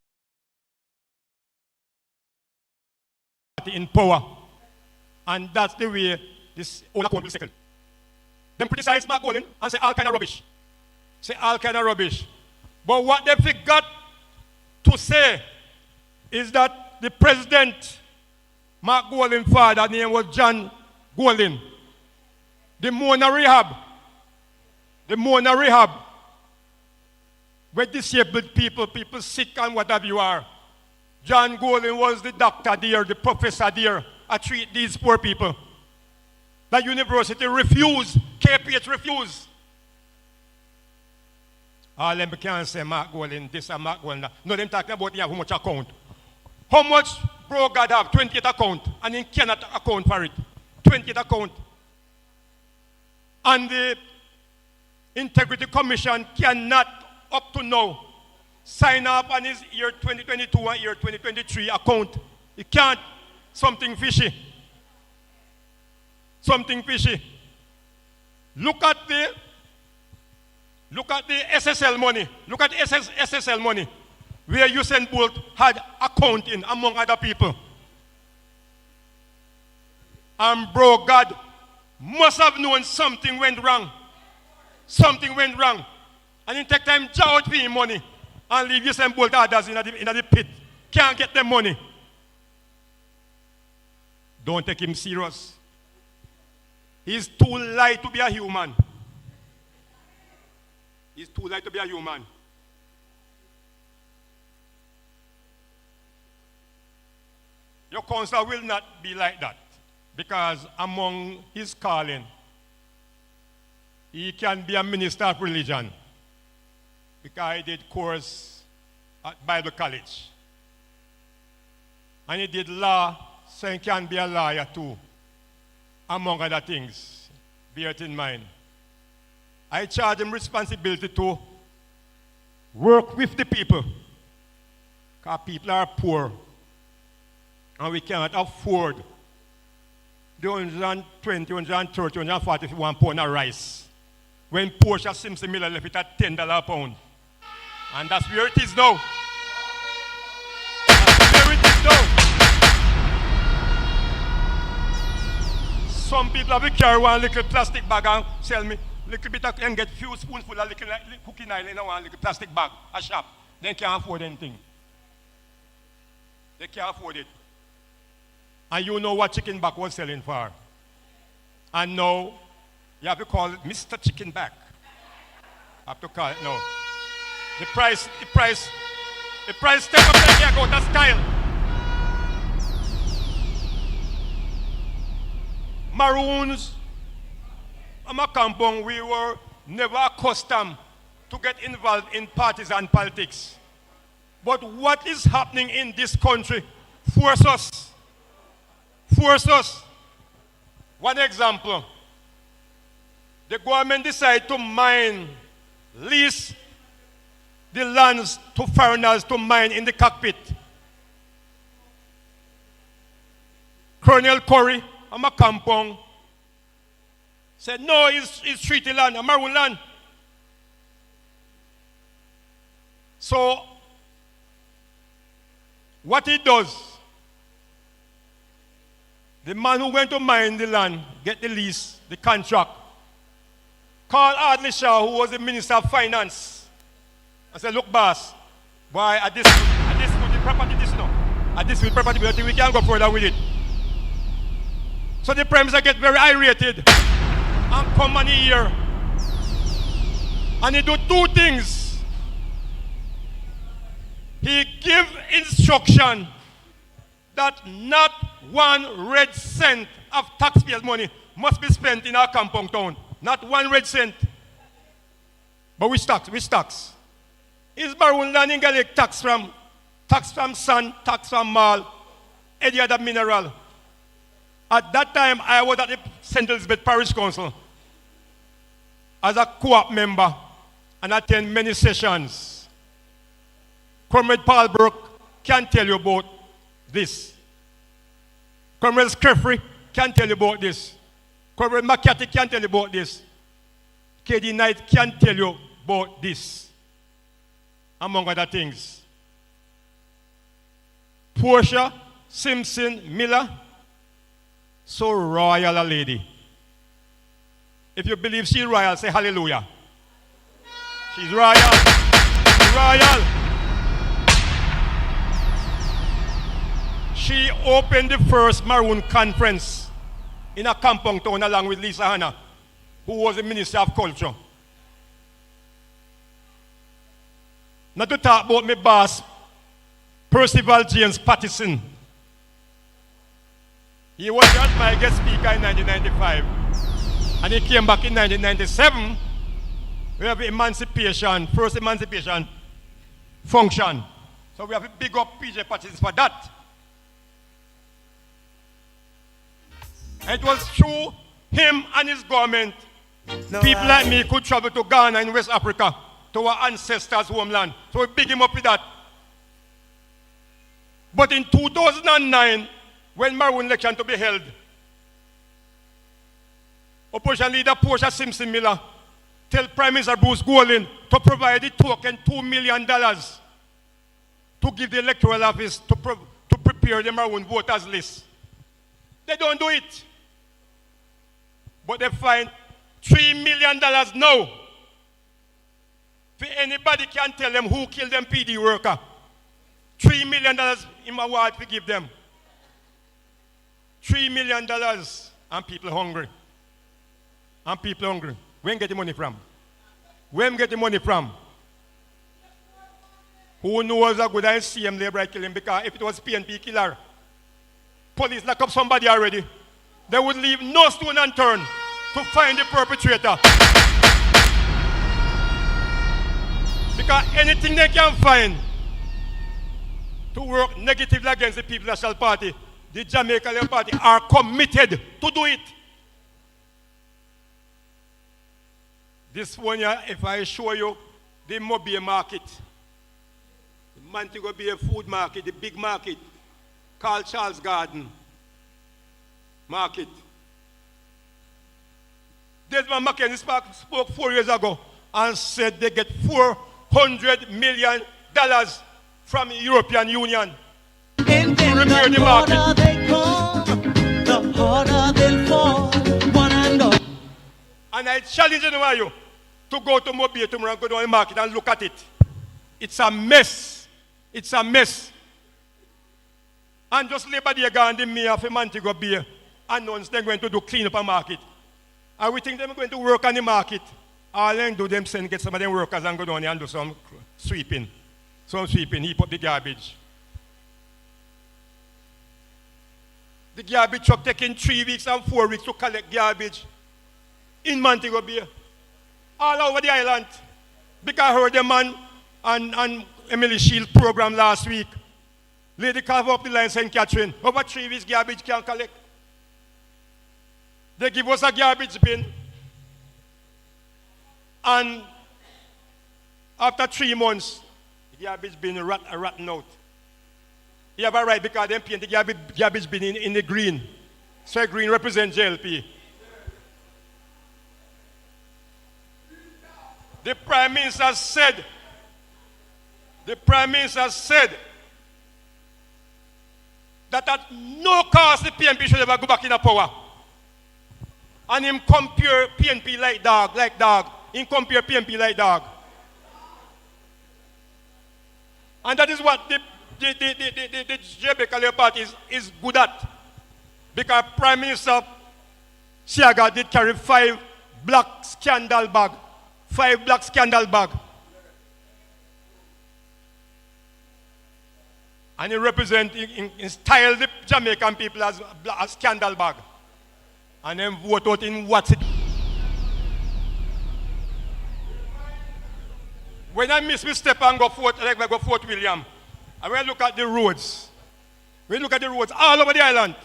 in power. And that's the way this whole account will settle. Them criticize Mark Golden and say all kind of rubbish. Say all kind of rubbish. But what they forgot to say is that the president, Mark Golden's father, name was John Golden. The Mona Rehab, where disabled people, people sick and whatever you are. John Golden was the doctor there, the professor there, I treat these poor people. The university refused, KPH refused. All them can't say Mark Golden, this and Mark Golden that. No, them talking about how much account. How much bro God have? 28 account, and he cannot account for it. 28 account. And the Integrity Commission cannot, up to now, sign up on his year 2022 and year 2023 account. He can't. Something fishy. Something fishy. Look at the SSL money. Look at the SSL money, where Usain Bolt had accounting among other people. And bro, God must have known something went wrong. Something went wrong. And in take time, jaw out for him money and leave Usain Bolt others in the pit. Can't get them money. Don't take him serious. He's too light to be a human. He's too light to be a human. Your counselor will not be like that, because among his calling, he can be a minister of religion, because he did course at Bible College. And he did law, so he can be a lawyer too, among other things. Bear it in mind. I charge him responsibility to work with the people, because people are poor and we cannot afford the 120, 130, 141 pound of rice when Portia Simpson Miller left it at $10 a pound. And that's where it is now. That's where it is now. Some people have to carry one little plastic bag and sell me little bit of, and get few spoonfuls of little cooking oil in one little plastic bag, a shop. They can't afford anything. They can't afford it. And you know what chicken back was selling for. And now, you have to call it Mr. Chicken Back. I have to call it now. The price step up like you go, that style. Maroons, I'm a compound, we were never accustomed to get involved in partisan politics. But what is happening in this country forces us. One example, the government decided to lease the lands to foreigners to mine in the cockpit. Colonel Curry, I'm a compound, said, no, it's treaty land, a maroon land. So, what he does, the man who went to mine the land, get the lease, the contract, called Ardley Shaw, who was the Minister of Finance, and said, look, boss, boy, at this the property this now. At this property, we can't go further with it. So the Prime Minister get very irritated and come on here. And he do two things. He give instruction that not 1 red cent of taxpayers' money must be spent in our compound town. Not 1 red cent. But which tax? Is Maroon land in Gaelic tax from sand, tax from mall, any other mineral? At that time, I was at the St. Elizabeth Parish Council as a co-op member and attend many sessions. Comrade Paul Burke can tell you about this. Comrade Screffrey can tell you about this. Comrade McCarthy can tell you about this. KD Knight can tell you about this, among other things. Portia Simpson Miller, so royal a lady. If you believe she's royal, say hallelujah. She's royal. She's royal. She opened the first Maroon conference in a compound town along with Lisa Hanna, who was the Minister of Culture. Not to talk about my boss, Percival James Pattison. He was just my guest speaker in 1995. And he came back in 1997. We have emancipation, first emancipation function. So we have to big up PJ Pattison for that. And it was through him and his government, people like me could travel to Ghana in West Africa to our ancestors' homeland. So we big him up with that. But in 2009, when Maroon election to be held, opposition leader Portia Simpson Miller tell Prime Minister Bruce Golding to provide the token $2 million to give the electoral office to prepare the Maroon voters list. They don't do it. But they find $3 million now. If anybody can tell them who killed them PD worker, $3 million in my ward to give them. $3 million and people hungry. And people hungry. Where get the money from? Where get the money from? Who knows a good CM labor killing? Because if it was PNP killer, police lock up somebody already. They would leave no stone unturned to find the perpetrator. Because anything they can find to work negatively against the People's National Party, the Jamaica Labour Party are committed to do it. This one here, if I show you the Mobile market, the Montego Bay food market, the big market, called Charles Garden Market. Desmond McKenzie spoke 4 years ago and said they get $400 million from the European Union to repair the market. They come, the harder they'll fall, one and all. And I challenge you to go to Mobile tomorrow and go down the market and look at it. It's a mess. It's a mess. And just Labor Day gone, the mayor of Montego Bay announced they're going to do clean up a market. And we think they're going to work on the market. All they do them send get some of them workers and go down there and do some sweeping. Some sweeping, heap up the garbage. The garbage truck taking 3 weeks and 4 weeks to collect garbage in Montego Bay. All over the island. Because I heard the man and Emily Shield program last week. Lady carve up the line St. Catherine. Over 3 weeks garbage can't collect. They give us a garbage bin. And after 3 months, the garbage bin rotten out. You have a right because they paint the garbage bin in the green. So green represents JLP. The Prime Minister said that at no cost the PNP should ever go back in a power. And him compare PNP like dog. Him compare PNP like dog. And that is what the Jamaica Party is good at. Because Prime Minister Siaga did carry 5 black scandal bag. 5 black scandal bag. And he represent in style the Jamaican people as a scandal bag. And then vote out in what's it. When I miss my step and go Fort William, and when I look at the roads, all over the island,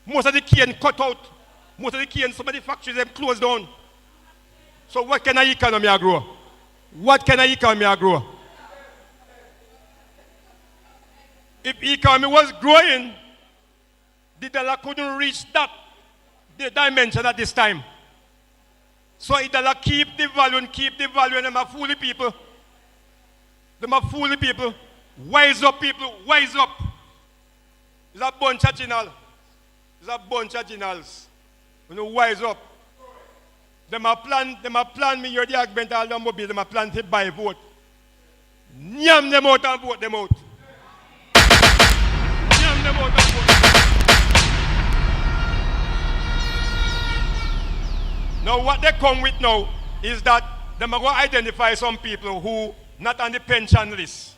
most of the cane cut out, most of the cane, some of the factories have closed down. So what kind of economy I grow? What kind of economy I grow? If economy was growing, the dollar couldn't reach the dimension at this time. So the dollar keep the value, and them are fooling people. Them are fooling people. Wise up, people, wise up. It's a bunch of generals. It's a bunch of generals. You know, wise up. Them a plan me here the argument all them mobile, them a plan to buy vote. Nyam them out and vote them out. Nyam them out and vote them out. Now what they come with now is that they are going to identify some people who not on the pension list,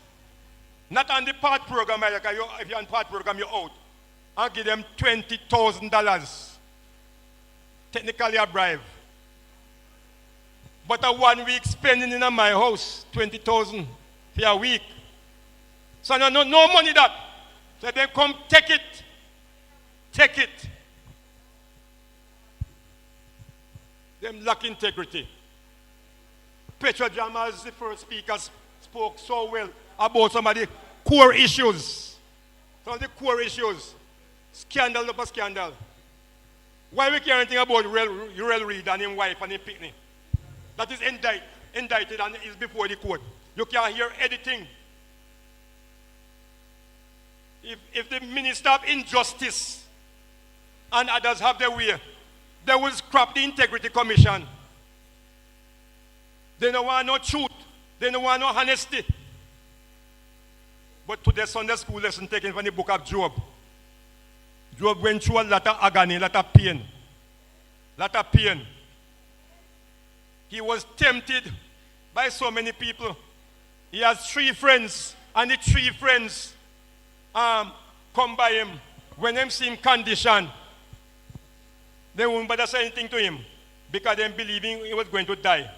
not on the part program, if you're on part program, you're out. I'll give them $20,000. Technically a bribe. But a 1 week spending in my house, 20,000 for a week. So no money that. So they come take it. Take it. Them lack integrity. Petro Jamal, the first speaker, spoke so well about some of the core issues. Some of the core issues. Scandal upon scandal. Why we care anything about Uriel Reid and his wife and his picnic? That is indicted and is before the court. You can't hear anything. If the Minister of Injustice and others have their way, they will scrap the Integrity Commission. They don't want no truth. They don't want no honesty. But today's Sunday school lesson taken from the book of Job. Job went through a lot of agony, a lot of pain. Lot of pain. He was tempted by so many people. He has 3 friends, and the 3 friends come by him. When them see him condition, they won't bother say anything to him because they believing he was going to die.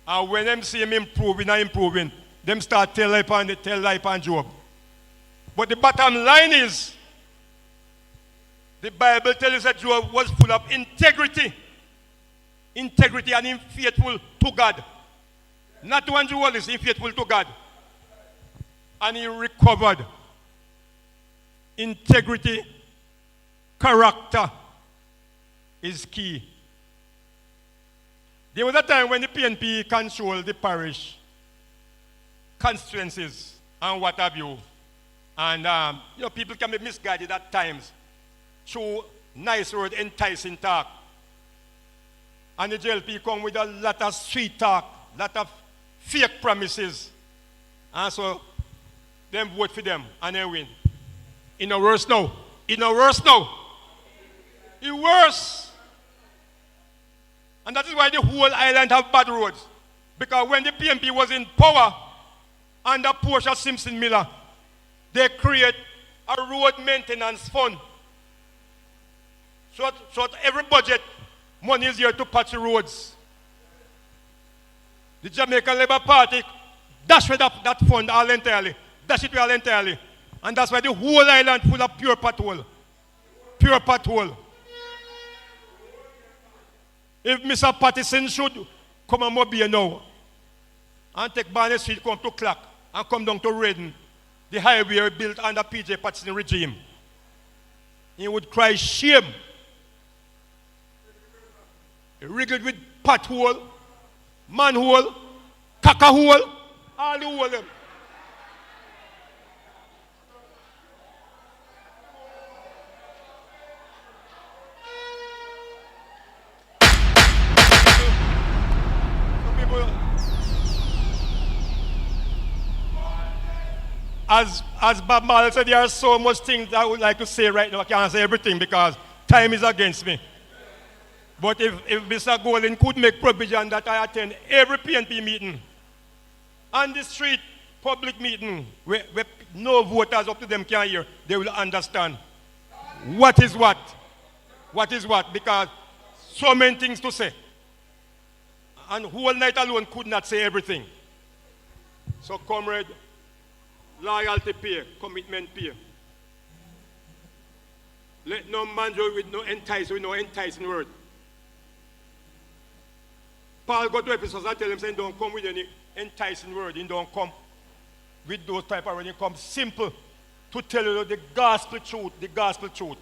And when them see him improving, them start tell life on Job. But the bottom line is, the Bible tells us that Job was full of integrity. Integrity and him faithful to God. Not to Andrew Wallace, him faithful to God. And he recovered. Integrity, character is key. There was a time when the PNP controlled the parish, constituencies, and what have you. And people can be misguided at times through nice word, enticing talk. And the JLP come with a lot of sweet talk, lot of fake promises. And so, them vote for them and they win. It's no worse now. It's no worse now. It's worse. And that is why the whole island have bad roads. Because when the PNP was in power, under Portia Simpson Miller, they create a road maintenance fund. So that every budget, money is here to patch the roads. The Jamaican Labour Party dash with that fund all entirely. Dash it all entirely. And that's why the whole island full of pure pothole. Pure pothole. If Mr. Pattison should come and Mobile now and take Barney Street, come to Clark and come down to Redden, the highway built under PJ Pattison regime, he would cry shame. Rigged with pothole, manhole, cackahole, all the hole them. Some people, as Bob Marley said, there are so much things I would like to say right now. I can't say everything because time is against me. But if Mr. Golden could make provision that I attend every PNP meeting, on the street, public meeting, where no voters up to them can hear, they will understand what is what. What is what, because so many things to say. And whole night alone could not say everything. So, comrade, loyalty pay, commitment pay. Let no man join with no enticing word. Paul got to Ephesus and tell him, saying, don't come with any enticing word. He don't come with those type of words. He comes simple to tell you the gospel truth, the gospel truth.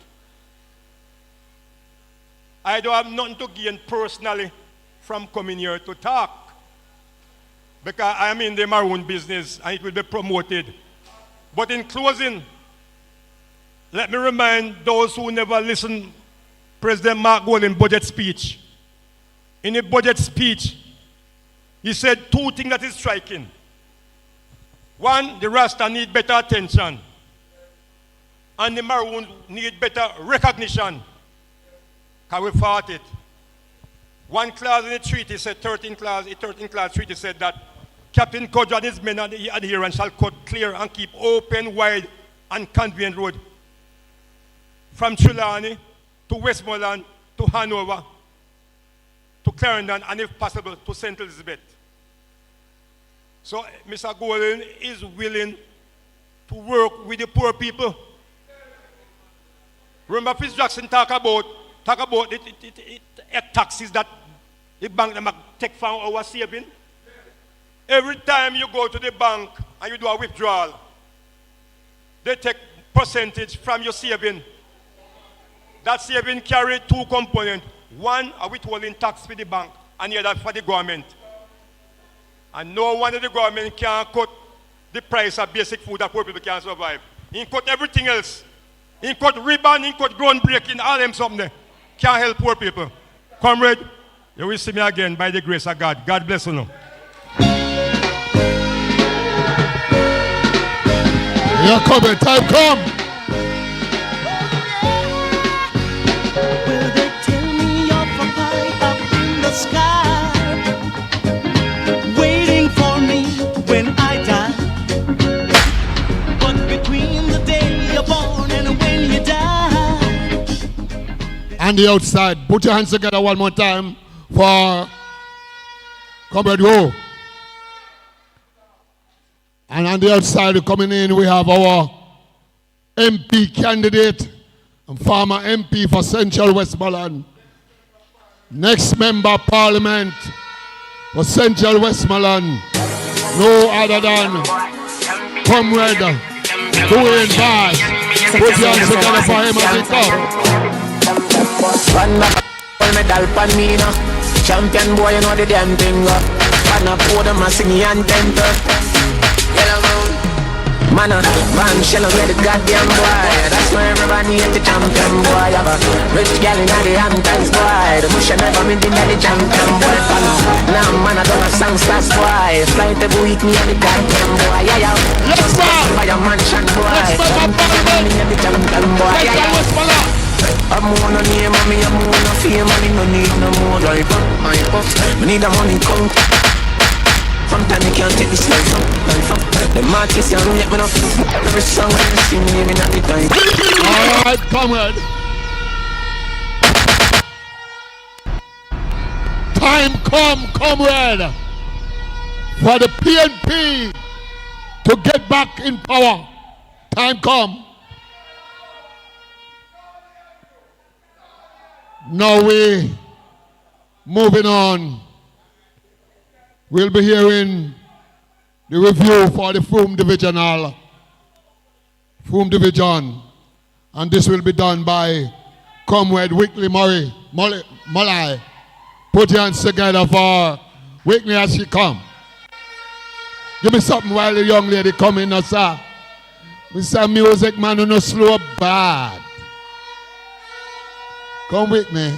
I don't have nothing to gain personally from coming here to talk. Because I am in the maroon business and it will be promoted. But in closing, let me remind those who never listened President Mark Golden's budget speech. In a budget speech, he said 2 things that is striking. One, the Rasta need better attention. And the Maroon need better recognition. Because we fought it. One clause in the treaty said, 13th clause treaty said that Captain Kodjo and his men and the adherents shall cut clear and keep open, wide, and convenient road from Trelawney to Westmoreland to Hanover to Clarendon, and if possible, to St. Elizabeth. So Mr. Golden is willing to work with the poor people. Remember Fitz Jackson talk about the taxes that the bank them take from our saving. Every time you go to the bank and you do a withdrawal, they take percentage from your saving. That saving carry two components. One, a withholding tax for the bank, and the other for the government. And no one of the government can cut the price of basic food that poor people can survive. He cut everything else. He cut ribbon, he cut groundbreaking, all them something there. Can't help poor people. Comrade, you will see me again by the grace of God. God bless you. You're coming, time come. Will they tell me of a pie up in the sky, waiting for me when I die? But between the day you're born and when you die. On the outside, put your hands together one more time for Comrade Wo. And on the outside coming in, we have our MP candidate and former MP for Central Westmoreland. Next member of Parliament for Central Westmoreland, no other than Comrade Dwayne Bass. Put your hands together for him as he comes. Medal pan me now. Champion boy, you know the damn thing. Pan up for them, I sing and temper. Man, man, shell on the goddamn boy. That's why everybody hate the champion boy. Have a rich gal in the Hamptons boy. The bush never been in the champion boy. Now man, I don't have songs fast boy. Fly the week me and the goddamn boy. Yeah, yeah. Let's go. By a mansion boy. Let's go. The champion boy. Yeah, yeah. I'm on a name, mommy, I'm on a fame, money, no need no more life. My box, we need a money come. Sometimes you can't take this life up. The marches, you don't let me know. Every song you see me, me not the time. All right, comrade. Time come, comrade, for the PNP to get back in power. Time come. Now we moving on. We'll be hearing the review for the Frome Divisional. Frome Division. And this will be done by Comrade Wickley Molly. Put your hands together for Wickley as she come. Give me something while the young lady come in, sir. We say music man who no slow bad. Come with me.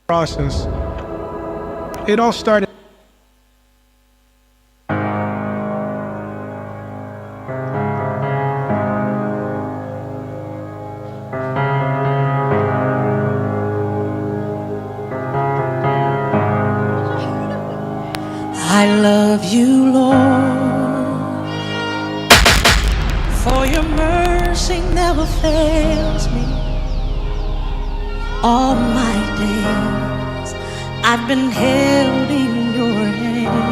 Process. It all started. I love you, Lord, for your mercy never fails me. All my days I've been held in your hand.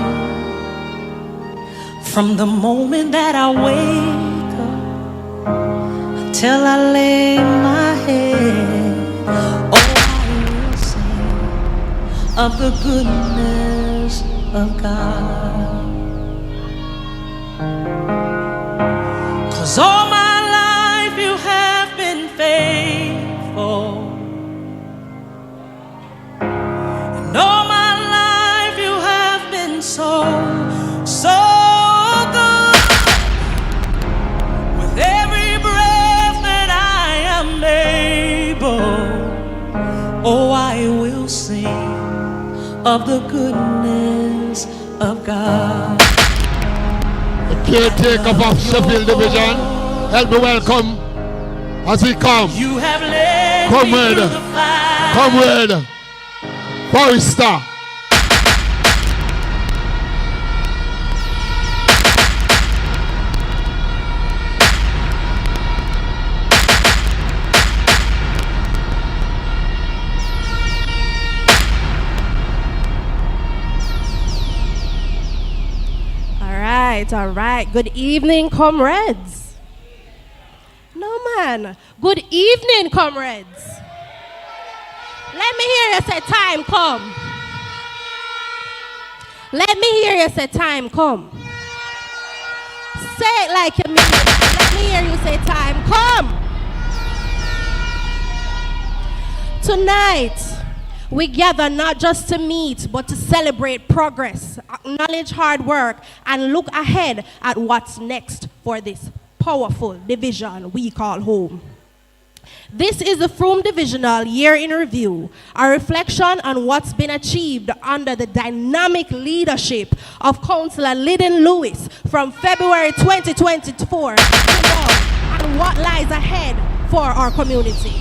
From the moment that I wake up till I lay my head, oh, I will sing of the goodness of God. 'Cause all my life you have been faithful. All my life you have been so, so good. With every breath that I am able, oh, I will sing of the goodness of God. The caretaker of Sheffield Division, help me welcome as he come. You have led me through the fire. Comrade Forrester. right. Good evening, comrades. No, man. Good evening, comrades. Let me hear you say time come. Let me hear you say time come. Say it like you mean it. Let me hear you say time come. Tonight, we gather not just to meet, but to celebrate progress, acknowledge hard work, and look ahead at what's next for this powerful division we call home. This is the Frome Divisional Year in Review, a reflection on what's been achieved under the dynamic leadership of Councillor Lyndon Lewis from February 2024 to now, and what lies ahead for our community.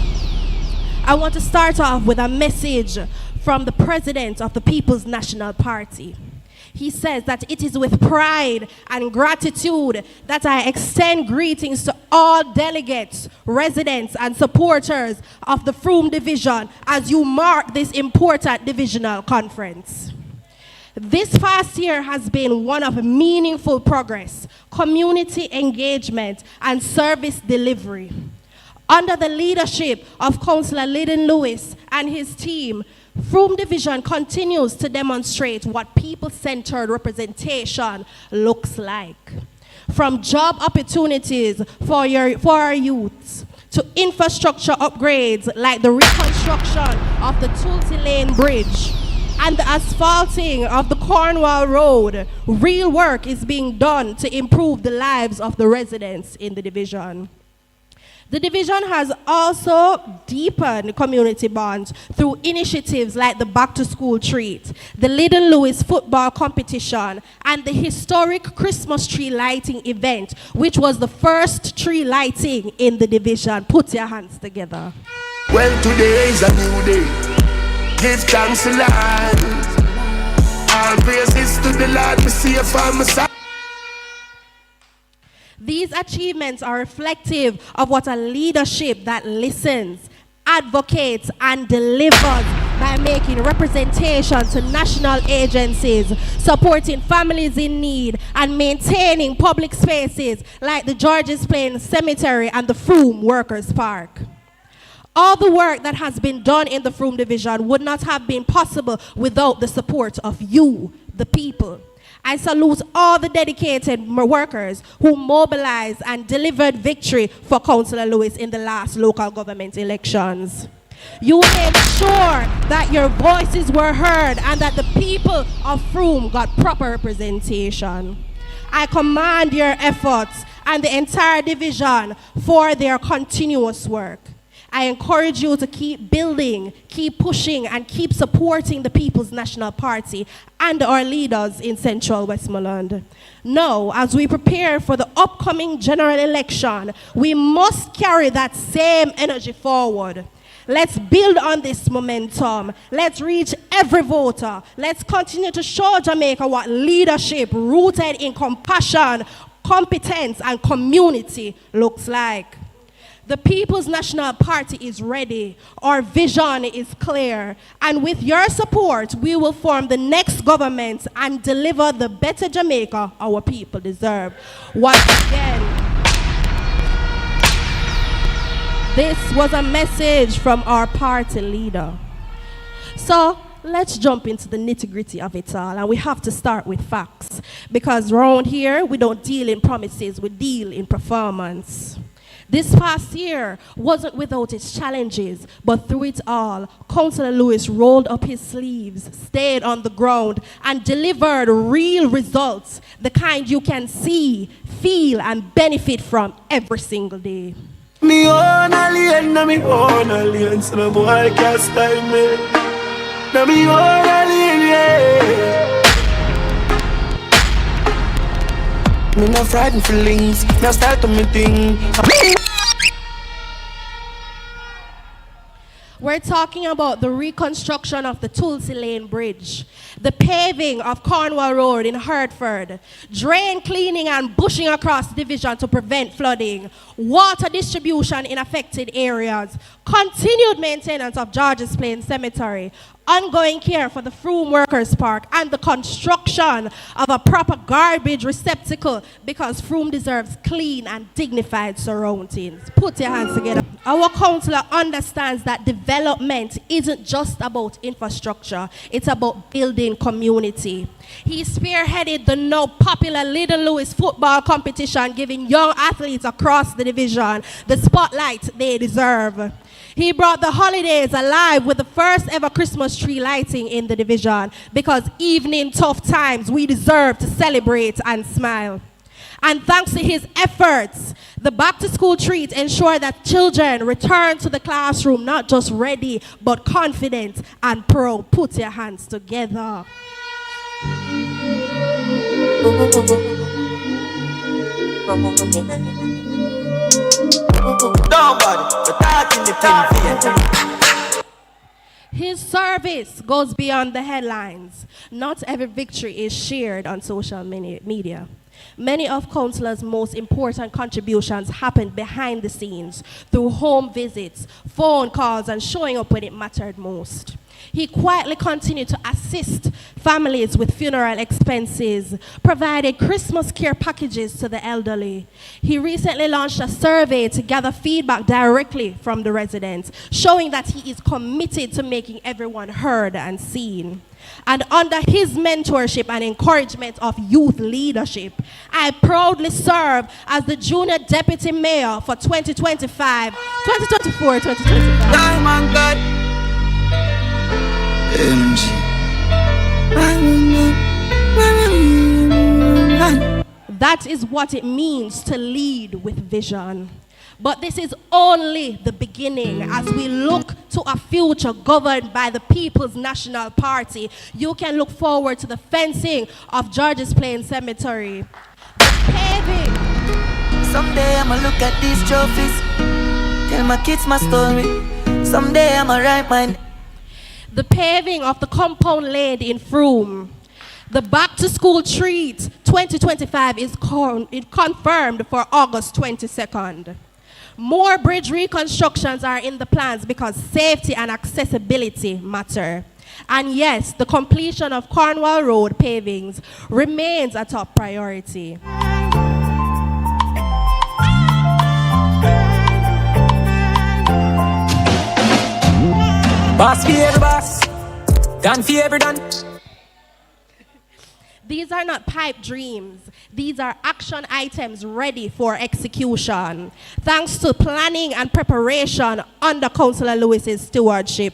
I want to start off with a message from the President of the People's National Party. He says that it is with pride and gratitude that I extend greetings to all delegates, residents, and supporters of the Frome Division as you mark this important divisional conference. This past year has been one of meaningful progress, community engagement, and service delivery. Under the leadership of Councillor Lyndon Lewis and his team, Frome Division continues to demonstrate what people-centered representation looks like. From job opportunities for our youths, to infrastructure upgrades like the reconstruction of the Tulsi Lane Bridge and the asphalting of the Cornwall Road, real work is being done to improve the lives of the residents in the division. The division has also deepened community bonds through initiatives like the Back to School Treat, the Lyndon Lewis football competition, and the historic Christmas tree lighting event, which was the first tree lighting in the division. Put your hands together. Well, today is a new day. Give thanks to Lord. All praises to the Lord. Me see a farmer. These achievements are reflective of what a leadership that listens, advocates, and delivers by making representation to national agencies, supporting families in need, and maintaining public spaces like the Georges Plain Cemetery and the Frome Workers' Park. All the work that has been done in the Frome Division would not have been possible without the support of you, the people. I salute all the dedicated workers who mobilized and delivered victory for Councillor Lewis in the last local government elections. You made sure that your voices were heard and that the people of Frome got proper representation. I commend your efforts and the entire division for their continuous work. I encourage you to keep building, keep pushing, and keep supporting the People's National Party and our leaders in Central Westmoreland. Now, as we prepare for the upcoming general election, we must carry that same energy forward. Let's build on this momentum. Let's reach every voter. Let's continue to show Jamaica what leadership rooted in compassion, competence, and community looks like. The People's National Party is ready. Our vision is clear. And with your support, we will form the next government and deliver the better Jamaica our people deserve. Once again, this was a message from our party leader. So let's jump into the nitty-gritty of it all. And we have to start with facts. Because around here, we don't deal in promises, we deal in performance. This past year wasn't without its challenges, but through it all, Councillor Lewis rolled up his sleeves, stayed on the ground, and delivered real results, the kind you can see, feel, and benefit from every single day. Me own alien, na me own alien, so no boy can't style me. Na me own alien, yeah. Me no frightened feelings, me start to me thing. We're talking about the reconstruction of the Tulsi Lane Bridge. The paving of Cornwall Road in Hertford, drain cleaning and bushing across Division to prevent flooding, water distribution in affected areas, continued maintenance of Georges Plain Cemetery, ongoing care for the Frome Workers' Park, and the construction of a proper garbage receptacle because Frome deserves clean and dignified surroundings. Put your hands together. Our councillor understands that development isn't just about infrastructure, it's about building community. He spearheaded the now popular Little Louis football competition, giving young athletes across the division the spotlight they deserve. He brought the holidays alive with the first ever Christmas tree lighting in the division because even in tough times, we deserve to celebrate and smile. And thanks to his efforts, the back-to-school treat ensure that children return to the classroom not just ready, but confident and proud. Put your hands together. His service goes beyond the headlines. Not every victory is shared on social media. Many of Councillor's most important contributions happen behind the scenes through home visits, phone calls, and showing up when it mattered most. He quietly continued to assist families with funeral expenses, provided Christmas care packages to the elderly. He recently launched a survey to gather feedback directly from the residents, showing that he is committed to making everyone heard and seen. And under his mentorship and encouragement of youth leadership, I proudly serve as the junior deputy mayor for 2024, 2025. Diamond God. That is what it means to lead with vision. But this is only the beginning. As we look to a future governed by the People's National Party, you can look forward to the fencing of Georges Plain Cemetery, the paving. Someday I'ma look at these trophies, tell my kids my story. Someday I'ma write my The paving of the compound laid in Frome. The back-to-school treat 2025 is confirmed for August 22nd. More bridge reconstructions are in the plans because safety and accessibility matter. And yes, the completion of Cornwall Road pavings remains a top priority. boss for every boss, done for every done. These are not pipe dreams. These are action items ready for execution, thanks to planning and preparation under Councillor Lewis's stewardship.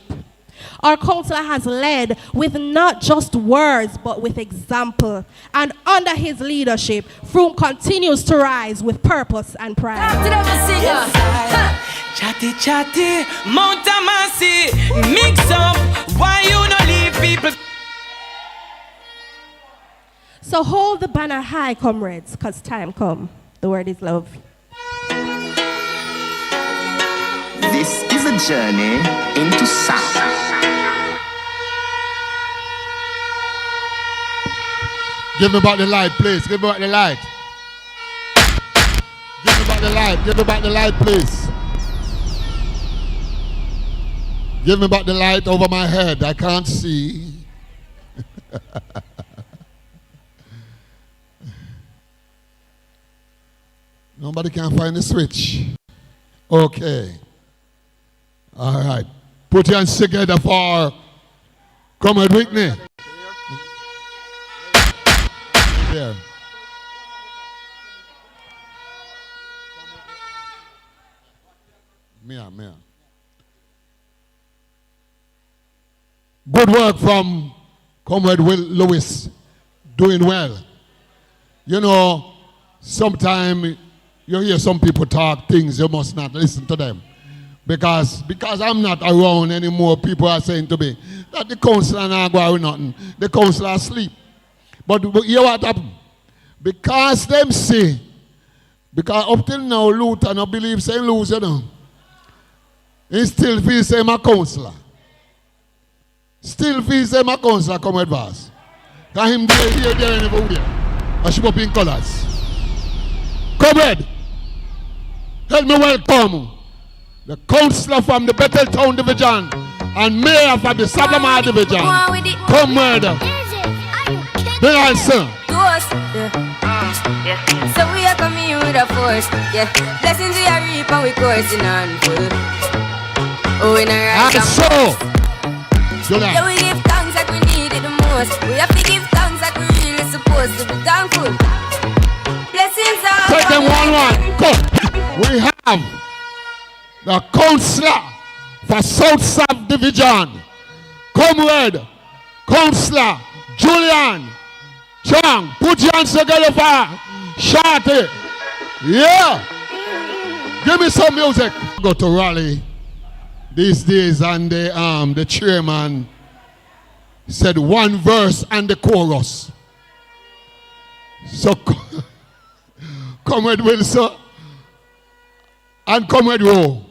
Our councillor has led with not just words, but with example. And under his leadership, Frome continues to rise with purpose and pride. Chatty, chatty, Mount Amasi, mix up, why you not leave people? So hold the banner high, comrades, because time come. The word is love. This is a journey into sound. Give me back the light, please. Give me back the light. Give me back the light. Give me back the light, please. Give me back the light over my head. I can't see. Nobody can find the switch. Okay. All right. Put your hands together for Comrade Whitney. There. Mia. Good work from Comrade Lewis. Doing well. You know, sometimes you hear some people talk things, you must not listen to them. Because I'm not around anymore, people are saying to me that the councillor not going with nothing. The councillor asleep. But hear what happened? Because them say, because up till now, Luther no believe St. Louis, you know. He still feels say my councillor. Still feels say my councillor, come advance. Cause him there and everywhere. I should up in colors. Comrade, help me welcome the councillor from the Betheltown Division and mayor from the Sablamar Division. Comrade, the answer. So we are coming with a force, yeah. Blessings we are reaping, we coursing on full. Oh, in a right yeah, we give thanks that we need it the most. We have to give thanks that we really supposed to be thankful. Blessings are take them one. Come. We have the councillor for South Division. Comrade, Councillor Julian Chang. Put your hands together for Shorty. Yeah. Give me some music. Go to rally these days and the chairman said one verse and the chorus. So Comrade Wilson and Comrade Rowe,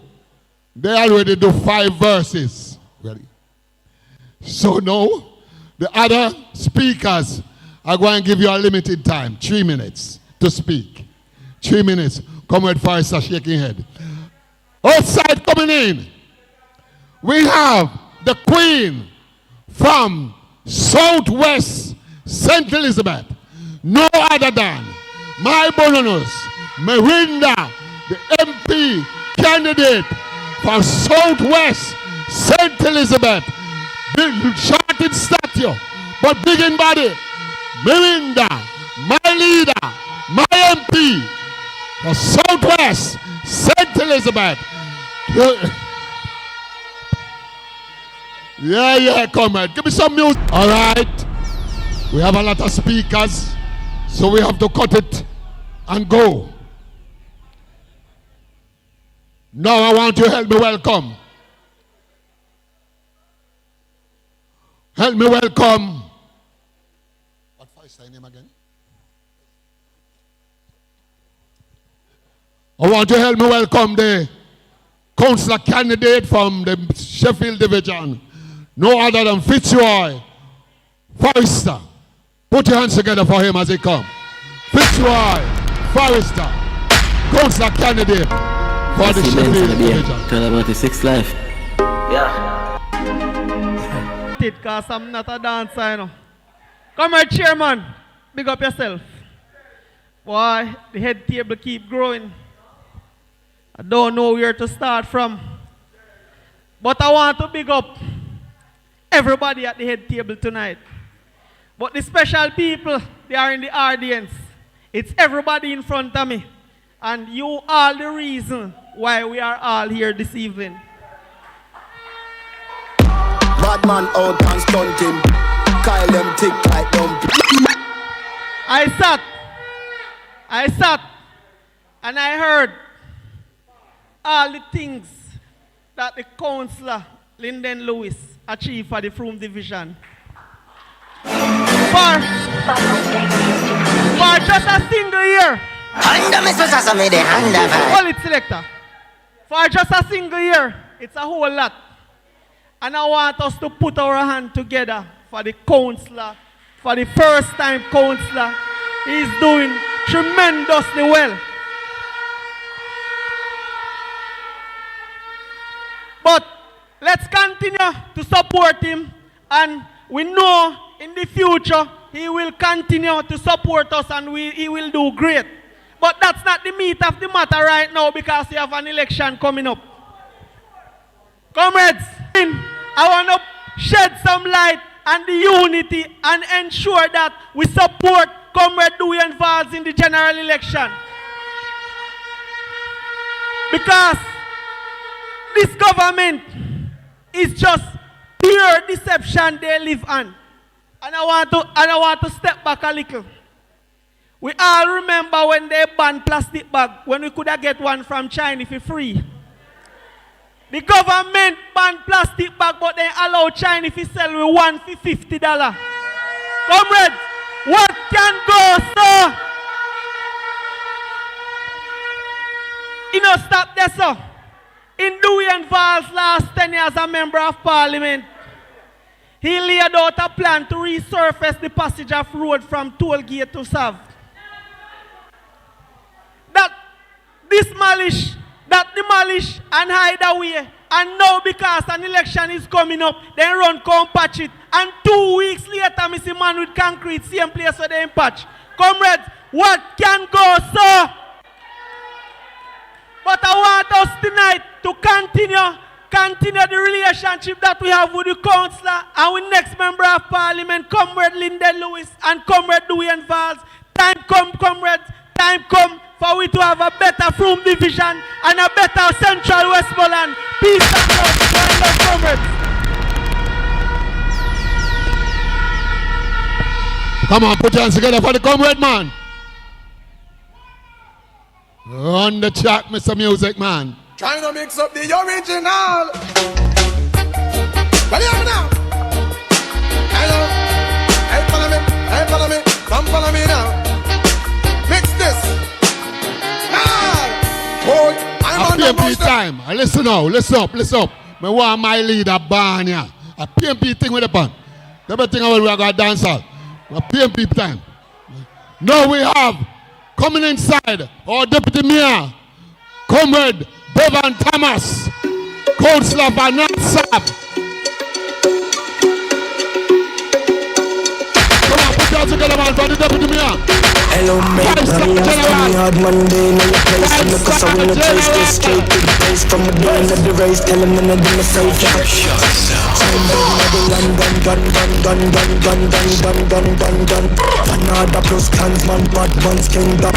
they already do 5 verses. Ready? So now the other speakers are going to give you a limited time, 3 minutes to speak. 3 minutes. Comrade Forrester shaking head. Outside coming in, we have the Queen from Southwest St. Elizabeth. No other than my bonus, Merinda, the MP candidate for Southwest St. Elizabeth. Big, short in stature, but big in body. Merinda, my leader, my MP for Southwest St. Elizabeth. Yeah, comrade. Give me some music. All right. We have a lot of speakers, so we have to cut it and go. Now I want you to help me welcome. Help me welcome. What is your name again? I want you to help me welcome the councillor candidate from the Sheffield Division. No other than Fitzroy Forrester. Put your hands together for him as he comes. Fitzroy Forrester, councillor candidate for the Sheffield Division. Tell about the 6th life. Yeah. Because I'm not a dancer, you know. Come here, chairman. Big up yourself. Boy, the head table keep growing. I don't know where to start from. But I want to big up everybody at the head table tonight. But the special people, they are in the audience. It's everybody in front of me. And you are the reason why we are all here this evening. Bad man out and stunting. Kyle them tick like dumpy. I sat, and I heard all the things that the councillor, Lyndon Lewis, achieved for the Frome Division. For just a single year. Hold it, selector. For just a single year, it's a whole lot. And I want us to put our hand together for the councillor, for the first time councillor. He's doing tremendously well. But let's continue to support him, and we know in the future he will continue to support us and he will do great. But that's not the meat of the matter right now because we have an election coming up. Comrades, I want to shed some light on the unity and ensure that we support Comrade Dewey and Vaz in the general election. Because this government is just pure deception they live on. And I want to step back a little. We all remember when they banned plastic bag, when we could have get one from China for free. The government banned plastic bag, but they allow China to sell with one for $50. Comrades, what can go, sir? You know, stop there, sir. In Dewey and Val's last 10 years as a member of parliament, he laid out a plan to resurface the passage of road from Tollgate to Sav. That demolish and hide away. And now because an election is coming up, they run come patch it. And 2 weeks later, me see man with concrete, same place where they patch. Comrades, what can go, sir? But I want us tonight to continue the relationship that we have with the councillor and with next member of parliament, Comrade Lyndon Lewis and Comrade Dwayne Valls. Time come, comrades, time come for we to have a better Frome division and a better Central Westmoreland. Peace and love, comrades. Come on, put your hands together for the comrade, man. Run the track, Mr. Music, man. Trying to mix up the original. Well, hear me now. Hello. Hey, follow me. Come follow me now. Mix this. Boy, I'm on the PMP time. Listen now, listen up. I want my leader, Barnia. A PMP thing with the band. The better thing I will we are going to dance out. A PMP time. Now we have coming inside our deputy mayor, Comrade Bevan Thomas, Councillor Van Sab. Come on, put your together, man, for the deputy mayor. Hello, mate. I'm hard Monday in the place. And the cause I win the place. Go straight to the place. From the beginning of the race. Tell them in the safe. Gun. Another plus clansman. Bad ones kingdom.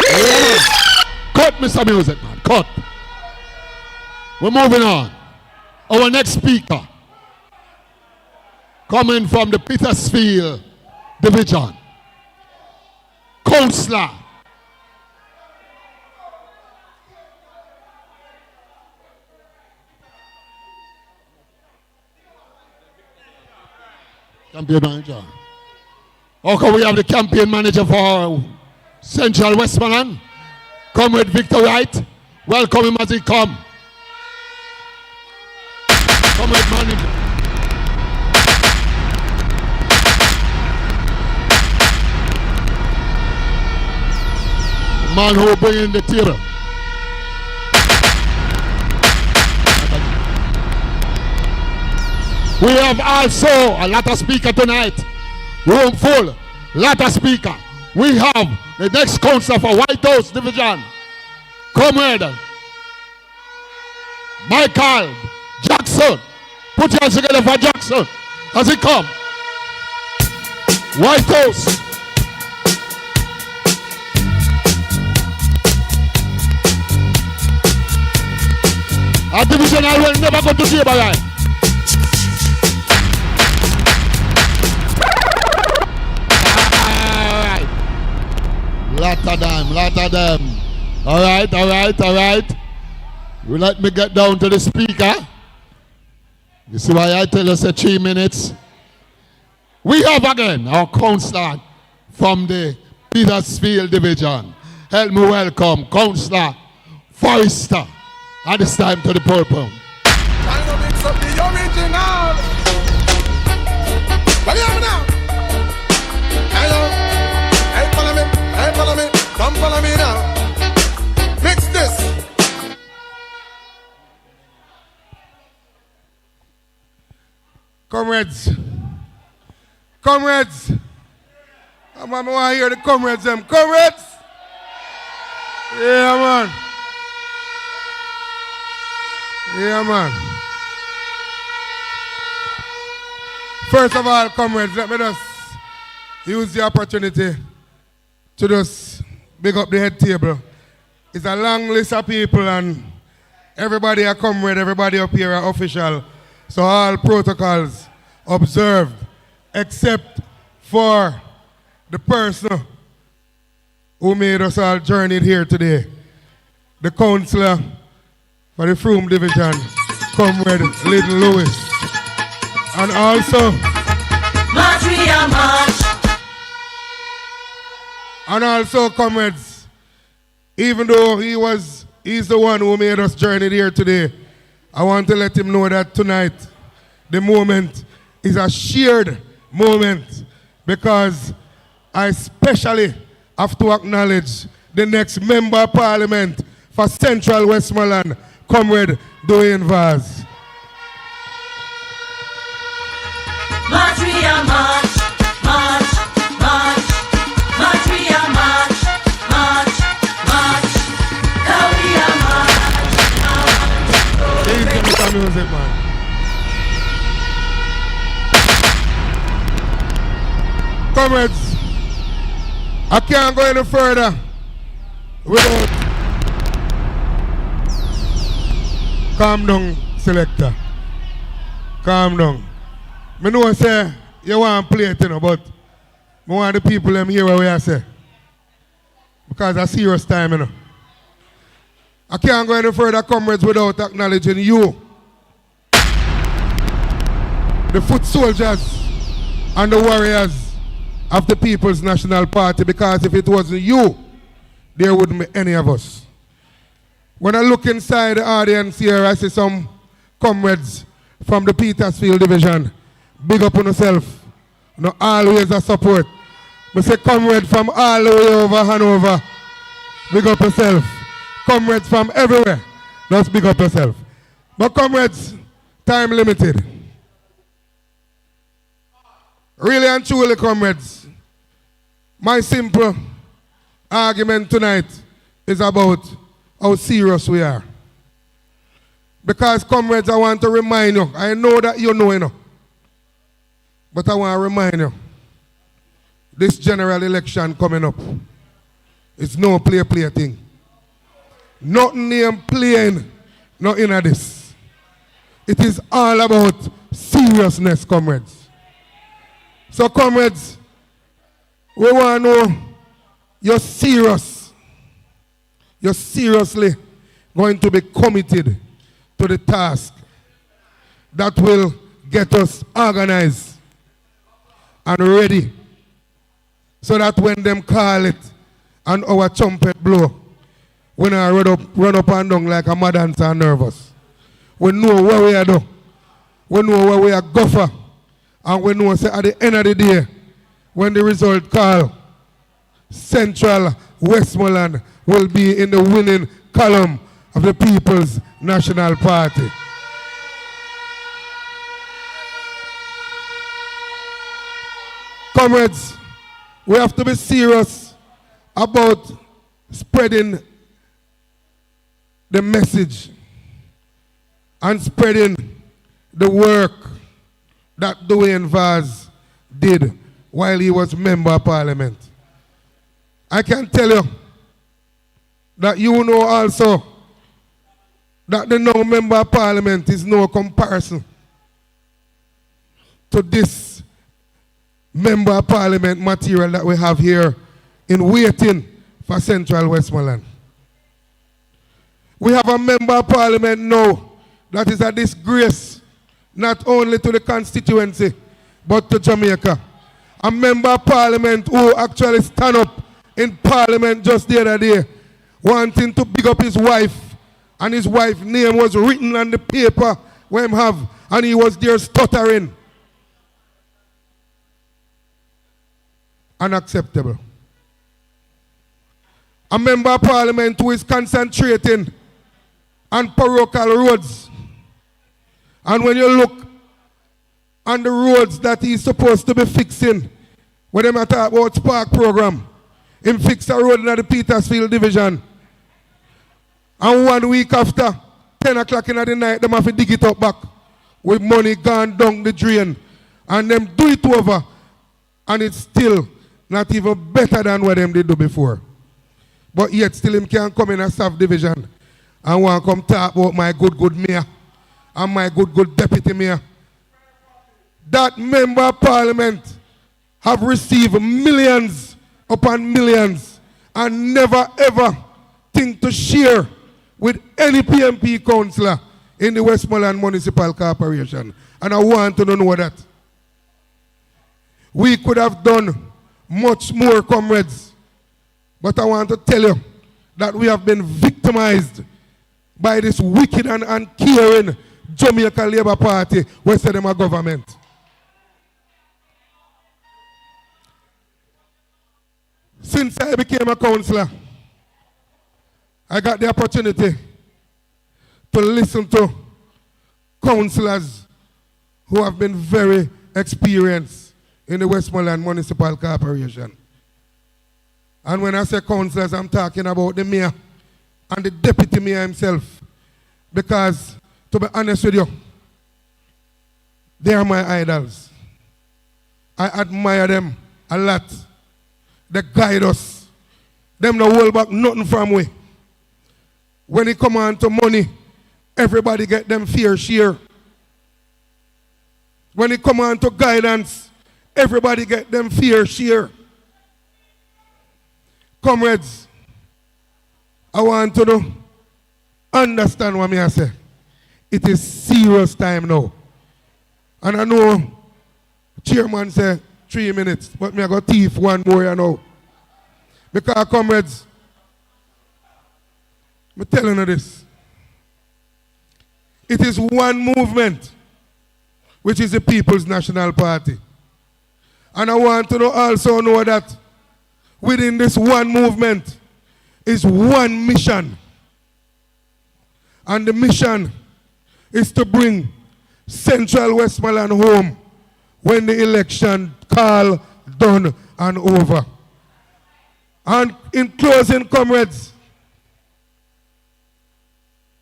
Cut, Mr. Music, man. Cut. We're moving on. Our next speaker, coming from the Petersfield Division, Councillor campaign manager. Okay, we have the campaign manager for Central Westmoreland, Comrade Victor Wright. Welcome him as he come. Comrade manager. Man who bring in the table. We have also a lot of speaker tonight. Room full. Lot of speaker. We have the next councillor for White House Division, Comrade Michael Jackson. Put your hands together for Jackson as he come. White House. A divisional will never go to jail, right? Lot of them. All right. You let me get down to the speaker. You see why I tell us 3 minutes? We have again our councillor from the Petersfield Division. Help me welcome Councillor Forrester. And it's time to the purple. Trying to mix up the original. Well, hear me now. Hello. Hey, follow me. Come follow me now. Mix this. Comrades. I want to hear the comrades them. Comrades. Yeah, man. First of all, comrades, let me just use the opportunity to just big up the head table. It's a long list of people and everybody a comrade, everybody up here are official. So all protocols observed except for the person who made us all journey here today. The councillor for the Frome Division, Comrade Lyndon Lewis. And also and also, comrades, even though he's the one who made us journey here today, I want to let him know that tonight, the moment is a shared moment because I especially have to acknowledge the next Member of Parliament for Central Westmoreland, Comrade Dwayne Vaz. March, we are march, march, march, march, we are march, march, march, now we are march. Please give me some music, man. Comrades, I can't go any further without calm down, selector. Calm down. I know I say you want to play it, you know, but I want the people to hear what I say. Because it's a serious time, you know. I can't go any further, comrades, without acknowledging you. The foot soldiers and the warriors of the People's National Party, because if it wasn't you, there wouldn't be any of us. When I look inside the audience here, I see some comrades from the Petersfield Division. Big up on yourself. No, always a support. I say comrade from all the way over Hanover. Big up yourself. Comrades from everywhere. Just big up yourself. But comrades, time limited. Really and truly, comrades, my simple argument tonight is about how serious we are. Because, comrades, I want to remind you, I know that you know, but I want to remind you, this general election coming up, it's no play thing. Nothing name playing, nothing of this. It is all about seriousness, comrades. So, comrades, we want to know you're serious. You're seriously going to be committed to the task that will get us organized and ready so that when them call it and our trumpet blow, we not run up and down like a mad ants and nervous. We know where we are do. We know where we are go for. And we know say at the end of the day, when the result call, Central Westmoreland will be in the winning column of the People's National Party. Comrades, we have to be serious about spreading the message and spreading the work that Dwayne Vaz did while he was Member of Parliament. I can tell you that you know also that the now Member of Parliament is no comparison to this Member of Parliament material that we have here in waiting for Central Westmoreland. We have a Member of Parliament now that is a disgrace not only to the constituency but to Jamaica. A Member of Parliament who actually stand up in Parliament just the other day wanting to big up his wife, and his wife's name was written on the paper where him have, and he was there stuttering. Unacceptable. A Member of Parliament who is concentrating on parochial roads. And when you look on the roads that he's supposed to be fixing, when they talk about Spark program, him fix a road in the Petersfield Division. And 1 week after, 10 o'clock in the night, them have to dig it up back with money gone down the drain. And them do it over, and it's still not even better than what them did do before. But yet still him can come in a South Division and want to come talk about my good mayor and my good deputy mayor. That Member of Parliament have received millions upon millions and never ever think to share with any PMP councillor in the Westmoreland Municipal Corporation. And I want to know that. We could have done much more, comrades, but I want to tell you that we have been victimized by this wicked and uncaring Jamaica Labour Party, who said them a government. Since I became a councillor, I got the opportunity to listen to councillors who have been very experienced in the Westmoreland Municipal Corporation. And when I say councillors, I'm talking about the mayor and the deputy mayor himself. Because, to be honest with you, they are my idols. I admire them a lot. They guide us. Them no hold back nothing from we. When it come on to money, everybody get them fair share. When it come on to guidance, everybody get them fair share. Comrades, I want to understand what I say. It is serious time now. And I know chairman said 3 minutes, but me I got thief one more you know. Because comrades, I'm telling you this. It is one movement, which is the People's National Party. And I want to also know that within this one movement is one mission. And the mission is to bring Central Westmoreland home when the election call done and over. And in closing, comrades,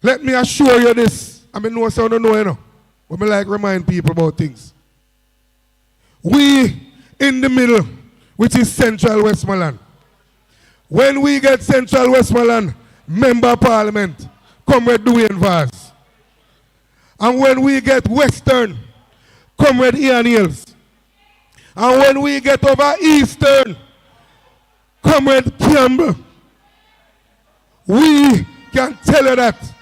let me assure you this. I mean, no sound no, you know, but I like remind people about things. We in the middle, which is Central Westmoreland. When we get Central Westmoreland Member of Parliament, Comrade Dwayne Vaz. And when we get Western, Comrade Ian Hills. And when we get over Eastern, Comrade Campbell, we can tell you that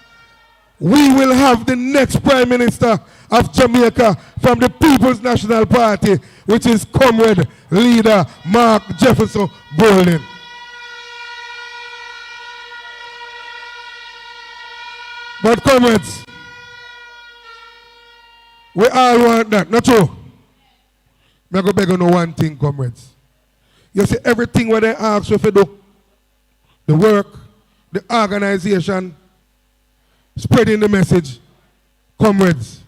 we will have the next Prime Minister of Jamaica from the People's National Party, which is Comrade Leader Mark Jefferson Bolden. But comrades, we all want that, not true? I'm going to beg you know one thing, comrades. You see, everything what they ask you to do, the work, the organization, spreading the message, comrades,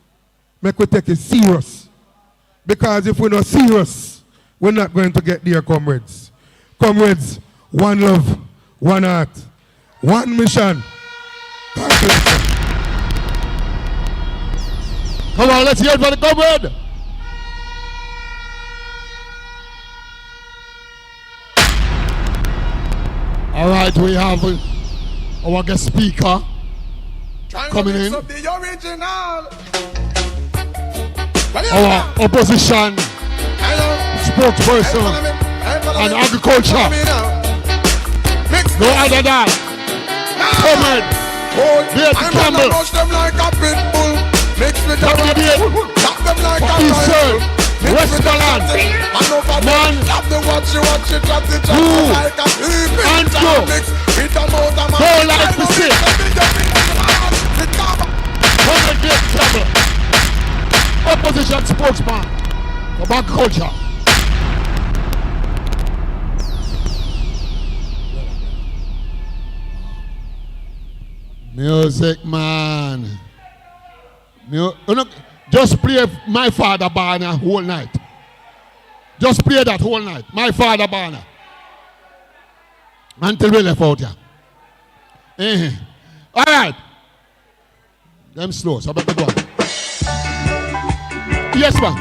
make we take it serious. Because if we're not serious, we're not going to get there, comrades. Comrades, one love, one heart, one mission. Come on, let's hear it for the comrade. All right, we have our guest speaker coming in. Our opposition spokesperson and agriculture. No other than comrade David Campbell. Eastern Westmoreland man who and go don't like to see Comrade David Campbell, opposition spokesman for agriculture. Music man. Just play My Father Banner whole night. Just play that whole night. My Father Banner. Until we left out here. All right. Them slow, so better go on. Yes, man.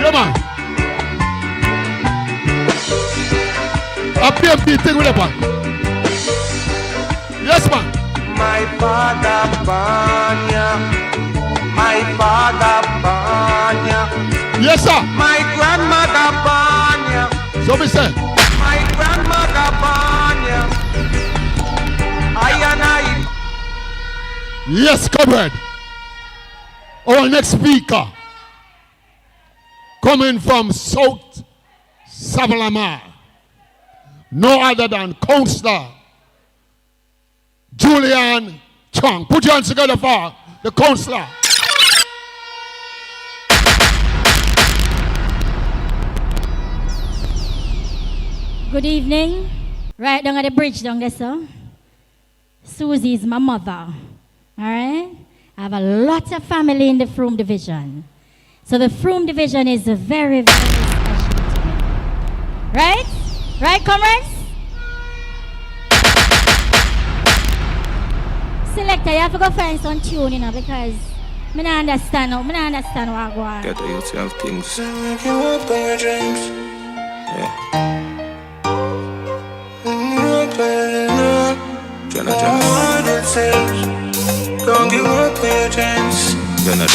Yeah, man. A PMP thing with the pan. Yes, man. My father Banya, my father Banya. Yes, sir. My grandmother Banya. So me say. My grandmother Banya. I. Yes, comrade. Our next speaker, coming from South Savalama, no other than Councillor Julian Chong. Put your hands together for the councillor. Good evening. Right down at the bridge down there, sir. Susie is my mother. Alright? I have a lot of family in the Frome division. So the Frome division is very, very special to me. Right? Right, comrades? Selector, you have to go find some tune, you know, because I don't understand what I go on. Get the youth to have things. Make you walk by your dreams. Yeah. Jenna. Don't give up on your dreams. Jenna.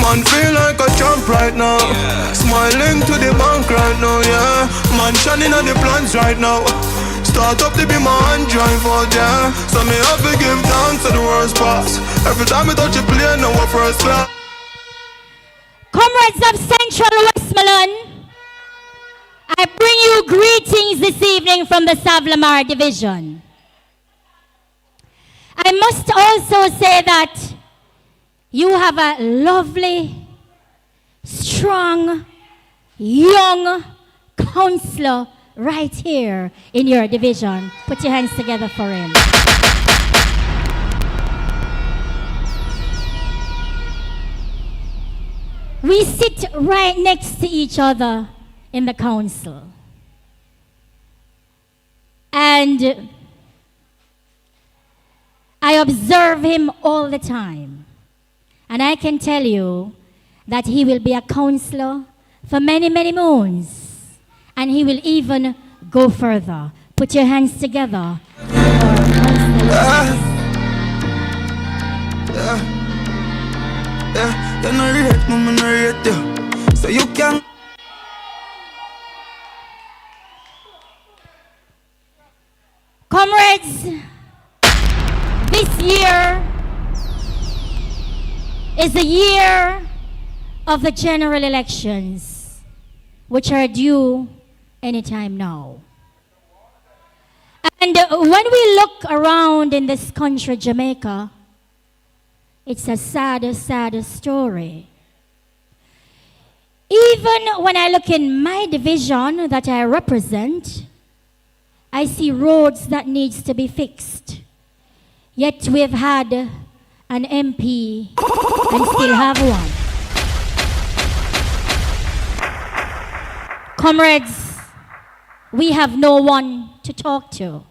Man feel like a champ right now. Yeah. Smiling to the bank right now, yeah. Man shining on the plans right now. Start up to be my hand drive out, yeah. So me have to give thanks to the worst pass. Every time I touch a plane, now we're first class. Comrades of Central Westmoreland, I bring you greetings this evening from the Savlamar Division. I must also say that you have a lovely, strong, young counselor right here in your division. Put your hands together for him. We sit right next to each other in the council. And I observe him all the time. And I can tell you that he will be a counselor for many, many moons. And he will even go further. Put your hands together. You're not rate, mama, not rate you. So you can. Comrades, this year is the year of the general elections, which are due anytime now. And when we look around in this country, Jamaica, it's a sad, sad story. Even when I look in my division that I represent, I see roads that needs to be fixed. Yet we've had an MP and still have one. Comrades, we have no one to talk to.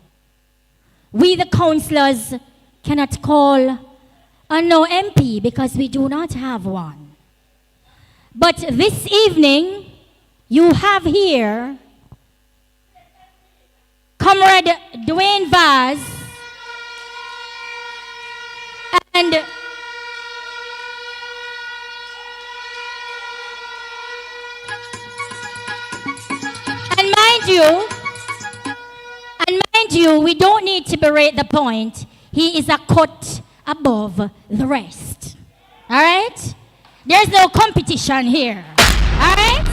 We the councillors cannot call on no MP because we do not have one. But this evening, you have here Comrade Dwayne Vaz and mind you, we don't need to berate the point. He is a cut above the rest. All right? There's no competition here. All right?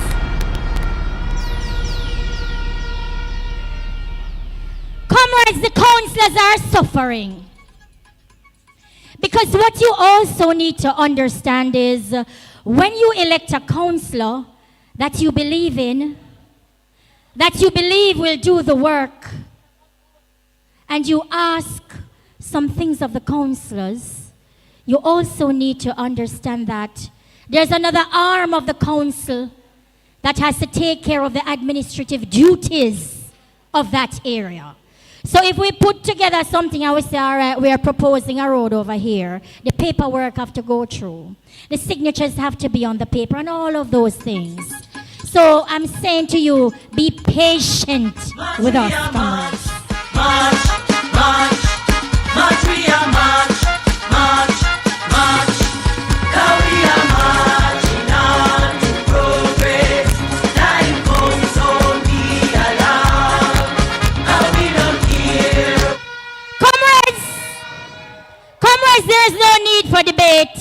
Comrades, the councillors are suffering. Because what you also need to understand is when you elect a councillor that you believe in, that you believe will do the work, and you ask some things of the councillors, you also need to understand that there's another arm of the council that has to take care of the administrative duties of that area. So if we put together something and we say, all right, we are proposing a road over here, the paperwork have to go through, the signatures have to be on the paper and all of those things. So I'm saying to you, be patient with us, comrades. March, march, march, we are march, march, march. Now we are marching on to progress. Time comes, so be alarmed. Now we don't care. Comrades, there is no need for debate.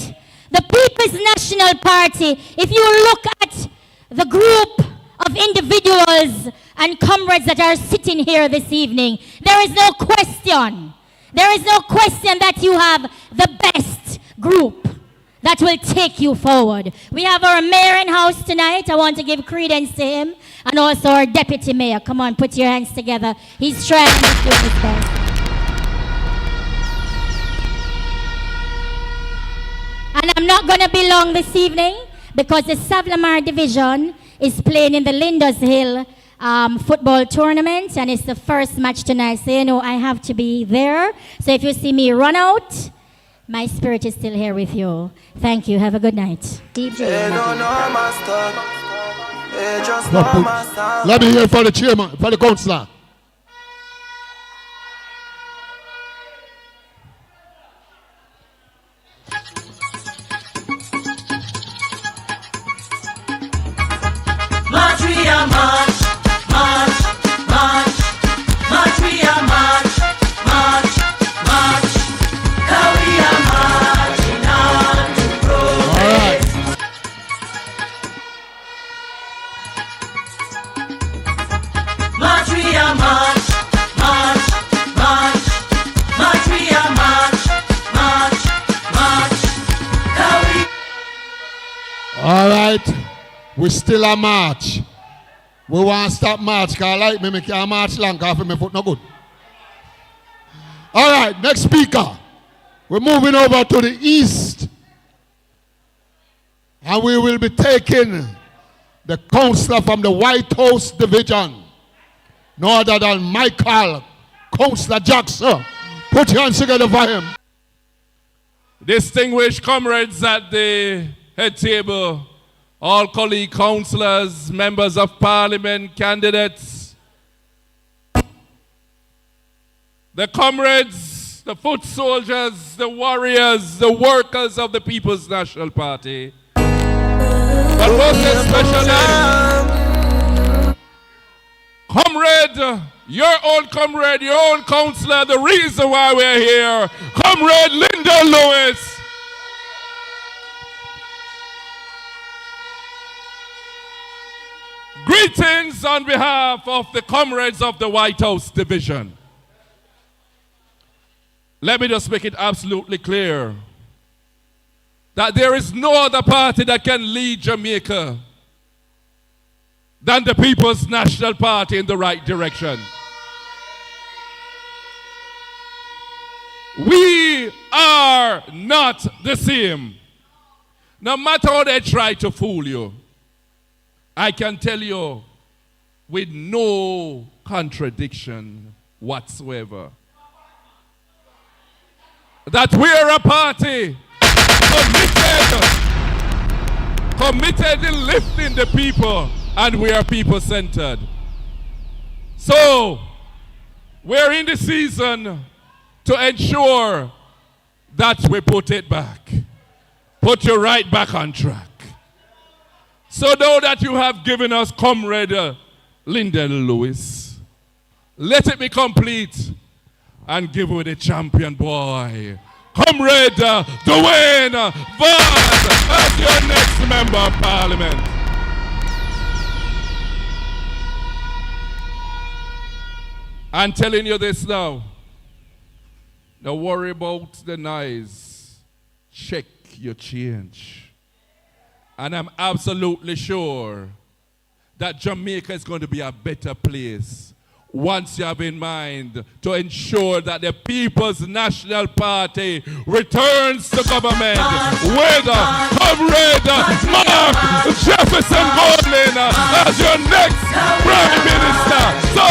The People's National Party, if you look at the group of individuals and comrades that are sitting here this evening, there is no question. There is no question that you have the best group that will take you forward. We have our mayor in house tonight. I want to give credence to him, and also our deputy mayor. Come on, put your hands together. He's trying to do his best. And I'm not going to be long this evening because the Savlamar division is playing in the Linders Hill football tournament, and it's the first match tonight. So you know I have to be there. So if you see me run out, my spirit is still here with you. Thank you. Have a good night. Let me hear for the chairman, for the councillor. March, we are march, march, march, march, we are march, march, march, now we are marching on to progress. March, we are march, march, march, march, we are march, march, march, now we. All right. We still a march. We want to stop march because like me can't march long because my foot no good. All right, next speaker. We're moving over to the east. And we will be taking the councillor from the White House Division. No other than Michael, Councillor Jackson. Put your hands together for him. Distinguished comrades at the head table, all colleague councillors, members of parliament, candidates, the comrades, the foot soldiers, the warriors, the workers of the People's National Party, but most especially, comrade, your own comrade, your own councillor, the reason why we're here, Comrade Linda Lewis. Greetings on behalf of the comrades of the White House Division. Let me just make it absolutely clear that there is no other party that can lead Jamaica than the People's National Party in the right direction. We are not the same. No matter how they try to fool you, I can tell you with no contradiction whatsoever that we're a party committed in lifting the people, and we are people-centered. So, we're in the season to ensure that we put it back. Put you right back on track. So now that you have given us Comrade Lyndon Lewis, let it be complete and give with the champion boy, Comrade Dwayne Vaz, as your next member of parliament. I'm telling you this now. Don't worry about the noise. Check your change. And I'm absolutely sure that Jamaica is going to be a better place once you have in mind to ensure that the People's National Party returns to government with Comrade Mark Jefferson Golding as your next Prime Minister. So,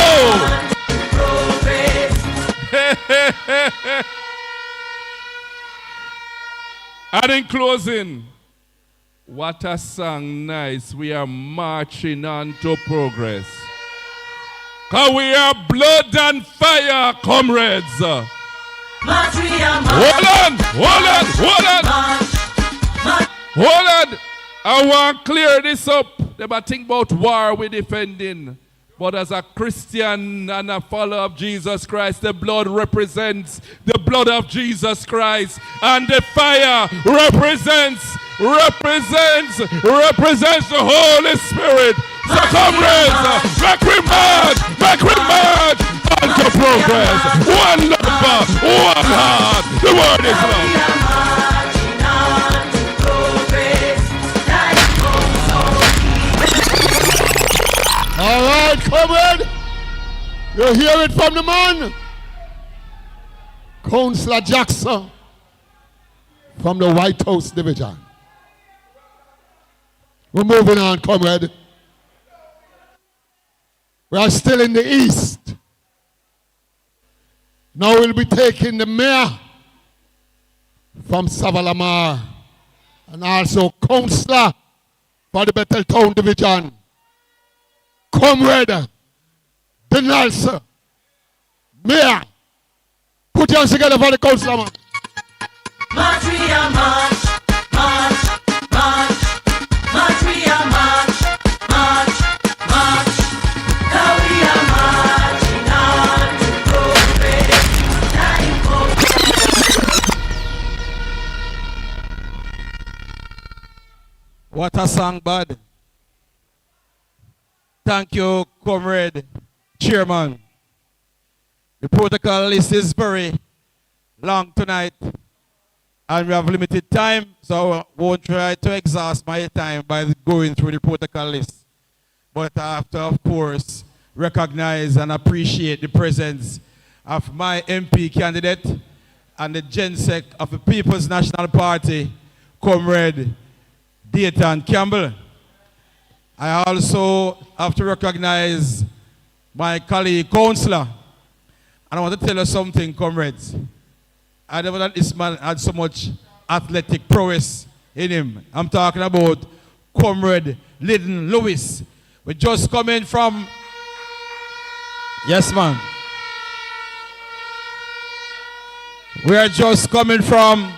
and in closing, what a song, nice. We are marching on to progress. Because we are blood and fire, comrades. March, we are march. Hold on. I want to clear this up. They might think about war we're defending. But as a Christian and a follower of Jesus Christ, the blood represents the blood of Jesus Christ. And the fire represents the Holy Spirit. So comrades, make we march on to progress. One love, one heart. The word is love. You hear it from the man? Councillor Jackson from the White House Division. We're moving on, comrade. We are still in the east. Now we'll be taking the mayor from Savalamar and also councillor for the Betheltown Division, comrade Denalsa. Mayor, put your hands together for the councillor, man. March, we are march, march, march, march, we are march, march, march. Now we are marching on to progress. Time for. What a song, bud. Thank you, comrade, chairman. The protocol list is very long tonight, and we have limited time, so I won't try to exhaust my time by going through the protocol list. But I have to, of course, recognize and appreciate the presence of my MP candidate and the GenSec of the People's National Party, comrade Dayton Campbell. I also have to recognize my colleague councillor. And I want to tell you something, comrades. I never thought this man had so much athletic prowess in him. I'm talking about comrade Lyndon Lewis. We just coming from... Yes, man. We are just coming from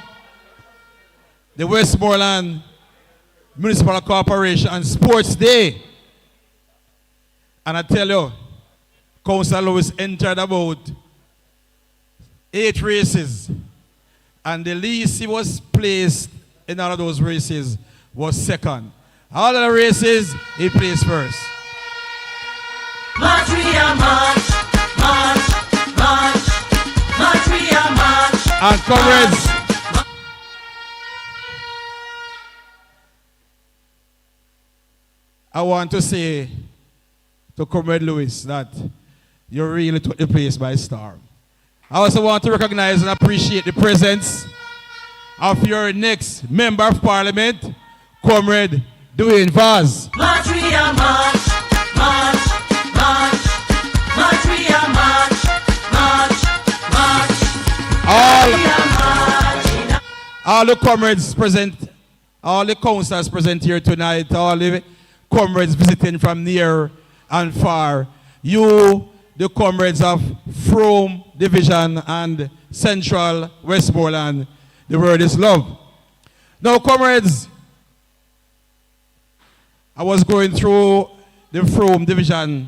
the Westmoreland Municipal Corporation Sports Day. And I tell you, Councillor Lewis entered about 8 races. And the least he was placed in all of those races was second. All of the races, he placed first. March, we are march, march, march, march, we are march. And comrades, I want to say to Comrade Lewis that you really took the place by storm. I also want to recognize and appreciate the presence of your next Member of Parliament, Comrade Dwayne Vaz. March, we are march, march, march, march, we are march, march, march. All the comrades present, all the councillors present here tonight, all the comrades visiting from near and far, you, the comrades of Frome Division and Central Westmoreland, the word is love. Now, comrades, I was going through the Frome Divisional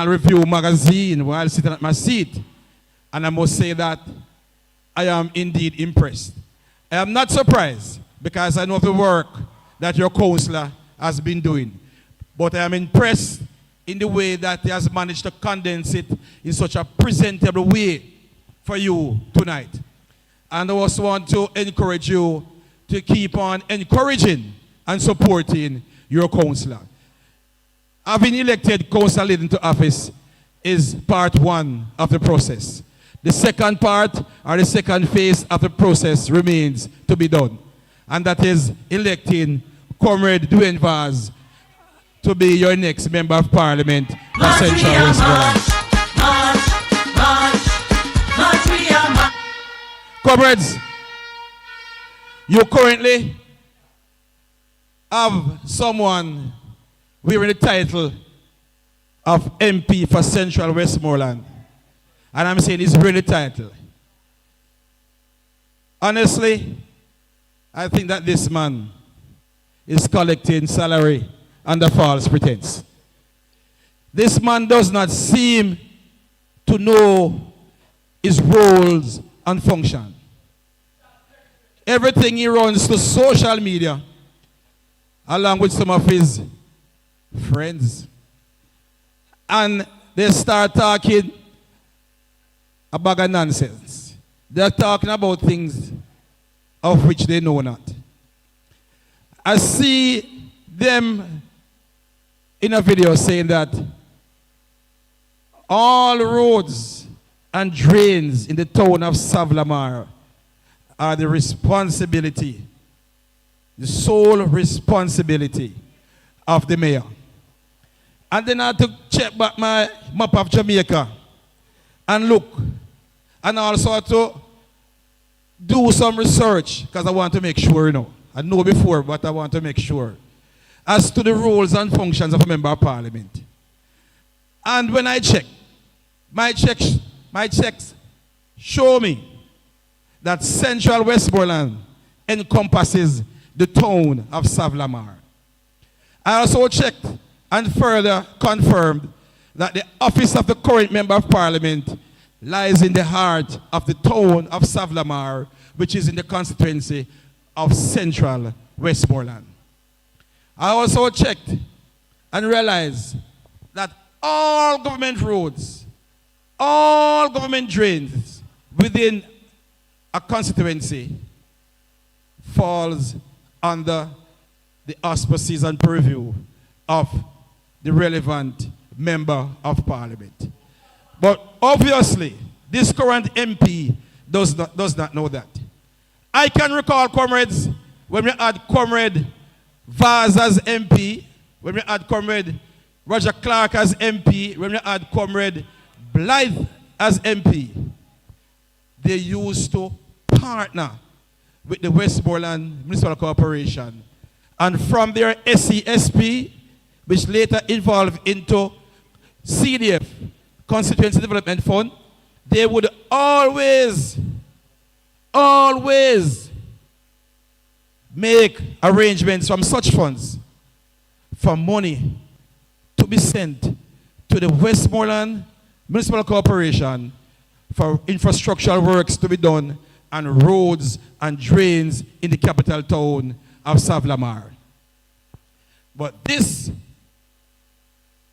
Review magazine while sitting at my seat, and I must say that I am indeed impressed. I am not surprised because I know the work that your councillor has been doing, but I am impressed in the way that he has managed to condense it in such a presentable way for you tonight. And I also want to encourage you to keep on encouraging and supporting your councillor. Having elected Councillor Lyndon to office is part one of the process. The second part, or the second phase of the process, remains to be done. And that is electing Comrade Dwayne Vaz to be your next Member of Parliament for Central Westmoreland. Comrades, you currently have someone wearing the title of MP for Central Westmoreland. And I'm saying it's really title. Honestly, I think that this man is collecting salary under false pretense. This man does not seem to know his roles and function. Everything he runs to social media, along with some of his friends. And they start talking a bag of nonsense. They're talking about things of which they know not. I see them in a video saying that all roads and drains in the town of Savlamar are the responsibility, the sole responsibility of the mayor. And then I had to check back my map of Jamaica and look, and also had to do some research because I want to make sure, I know before, but I want to make sure as to the roles and functions of a member of parliament. And when I check, my checks show me that Central Westmoreland encompasses the town of Savlamar. I also checked and further confirmed that the office of the current member of parliament lies in the heart of the town of Savlamar, which is in the constituency of Central Westmoreland. I also checked and realized that all government roads, all government drains within a constituency falls under the auspices and purview of the relevant member of parliament. But obviously, this current MP does not know that. I can recall, comrades, when we had Comrade Vaz as MP, when we had Comrade Roger Clark as MP, when we had Comrade Blythe as MP, they used to partner with the Westmoreland Municipal Corporation. And from their SCSP, which later evolved into CDF, Constituency Development Fund, they would always make arrangements from such funds for money to be sent to the Westmoreland Municipal Corporation for infrastructural works to be done and roads and drains in the capital town of Savlamar. But this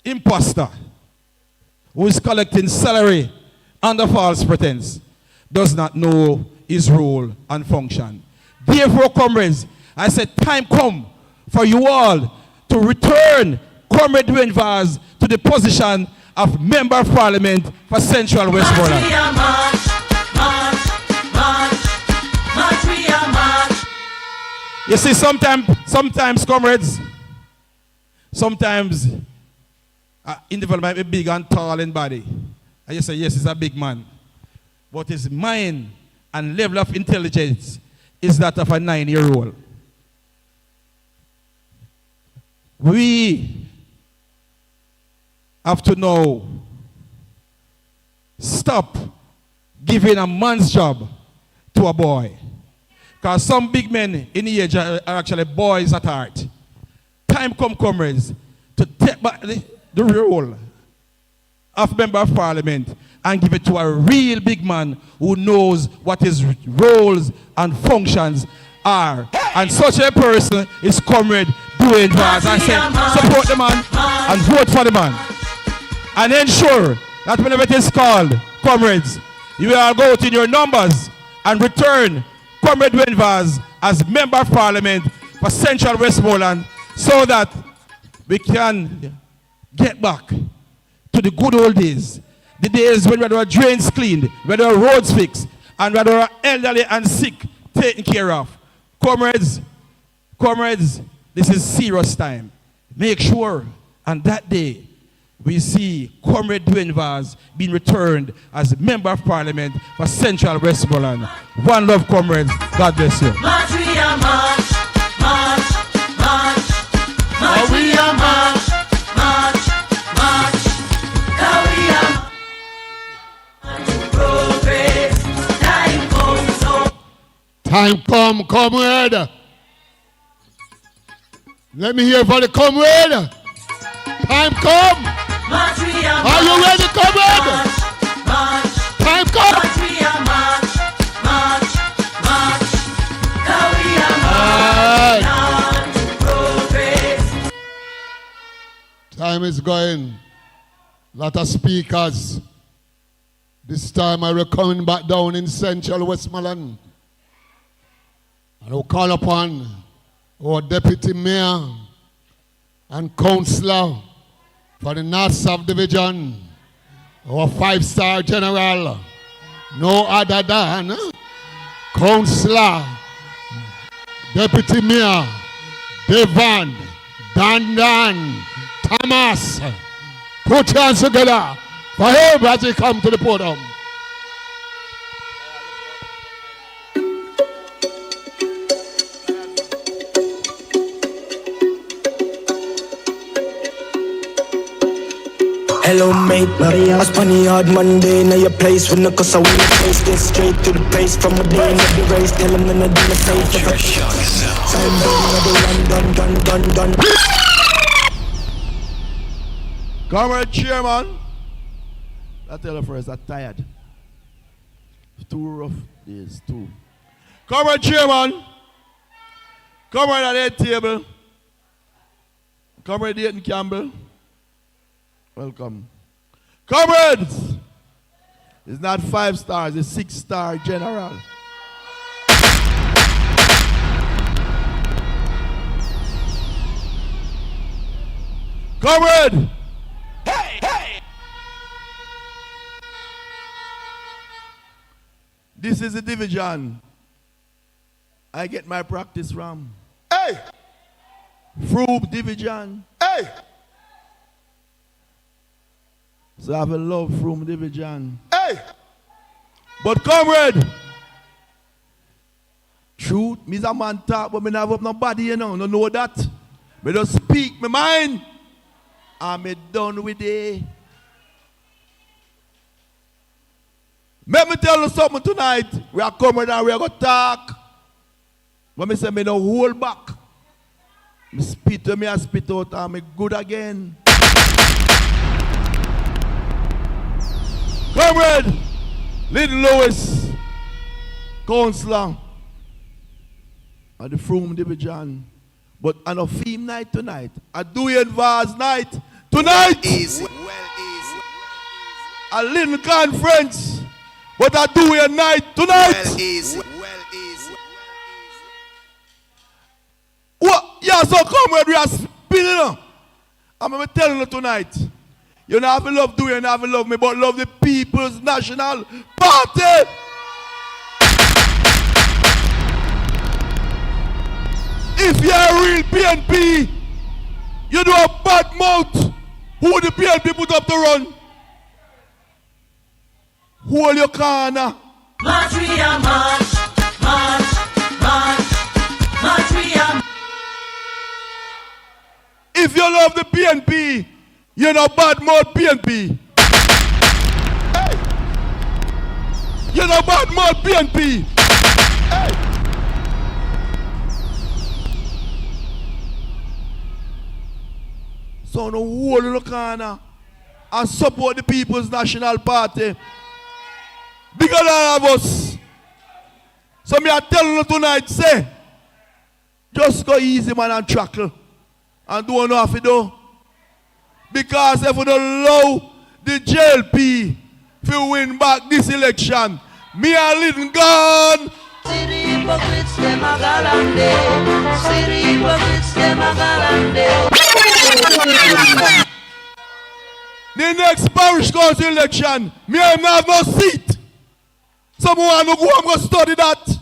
imposter who is collecting salary under false pretense does not know his role and function. Therefore, comrades, I said time come for you all to return Comrade Dwayne Vaz to the position of Member of Parliament for Central Westmoreland. You see, sometimes comrades, sometimes individual might be big and tall in body. I just say, yes, he's a big man. But his mind and level of intelligence is that of a 9-year-old. We have to now stop giving a man's job to a boy. Because some big men in the age are actually boys at heart. Time come, comrades, to take back the role of Member of Parliament and give it to a real big man who knows what his roles and functions are. And such a person is Comrade Dwayne Vaz. I say, support the man and vote for the man. And ensure that whenever it is called, comrades, you will go out in your numbers and return Comrade Dwayne Vaz as Member of Parliament for Central Westmoreland so that we can get back to the good old days. The days when there were drains cleaned, when there were roads fixed, and when there were elderly and sick taken care of. Comrades, this is serious time. Make sure on that day we see Comrade Dwayne Vaz being returned as Member of Parliament for Central Westmoreland. One love, comrades. God bless you. March, we are march, march, march. March, we are march, march, march. Now we are progress. Time comes, so. Time come, comrade. Let me hear for the comrade. Time come. March, we are Are you ready, comrade? march, march. Time come. March, we are march, march, march. Now we are marching on to progress. Time is going. Lot of speakers. This time I will coming back down in Central Westmoreland. And I will call upon our Deputy Mayor and Councillor for the North South Division, our 5-star general, no other than Councillor, Deputy Mayor, Devon, Dan, Thomas. Put your hands together for him as he come to the podium. Hello mate, I spun the hard Monday. Now your place with no cause I wanna chase this straight to the base. From a day in the race, tell them that I do the safe. Done. Comrade Chairman, I tell you first, I'm tired. It's too rough days, too. Comrade Chairman, Comrade at the head table, Comrade Dayton Campbell, welcome. Comrades, it's not 5 stars, it's 6-star general. Comrade, hey! This is the division I get my practice from. Hey! Frome division. Hey! So I have a love Frome division. Hey! But comrade, truth, me's a man talk, but me never have nobody, you know that. Me just speak my mind. I'm done with it. Let me tell you something tonight. We are coming and we are going to talk. When me say me no hold back. Me spit to me and spit out and me good again. Comrade, Little Lewis, Councillor at the Frome Division. But on a theme night tonight, a doing Vars night tonight. Easy. A little conference. But I do a night tonight. Well easy. What? Yeah, so comrade, we are spinning up. I'm telling you tonight. You don't have to love you don't have to love me, but love the People's National Party. If you're a real PNP, you do a bad mouth. Who the PNP put up to run? Hold your corner. March, we are march, we are. If you love the PNP, you're not bad mouth PNP. Hey. You're not bad mouth PNP. Hey. So no hold in the corner and support the People's National Party. Bigger than all of us. So me I tell you tonight, say, just go easy man and truckle. And do what you have to do. Because if we don't allow the JLP to win back this election, me and Little gone. City hypocrites, them a galande. City hypocrites, them a galande. The next parish council election, me and have no seat. Someone who go, I'm going to study that.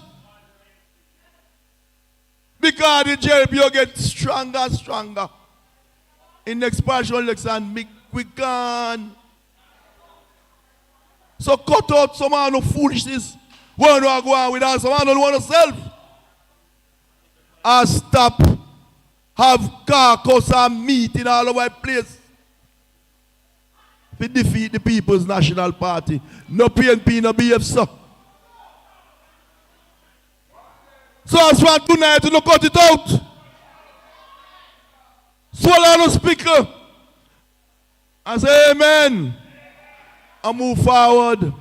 Because the JLP will get stronger and stronger. In next parish election, we gone. So cut out some of the foolishness. One who go on with us, someone who want to self. And stop. Have caucus and meeting all over the place. To defeat the People's National Party. No PNP, no BF, so. So as for tonight, you cut it out. Swallow the speaker. And say amen. And move forward.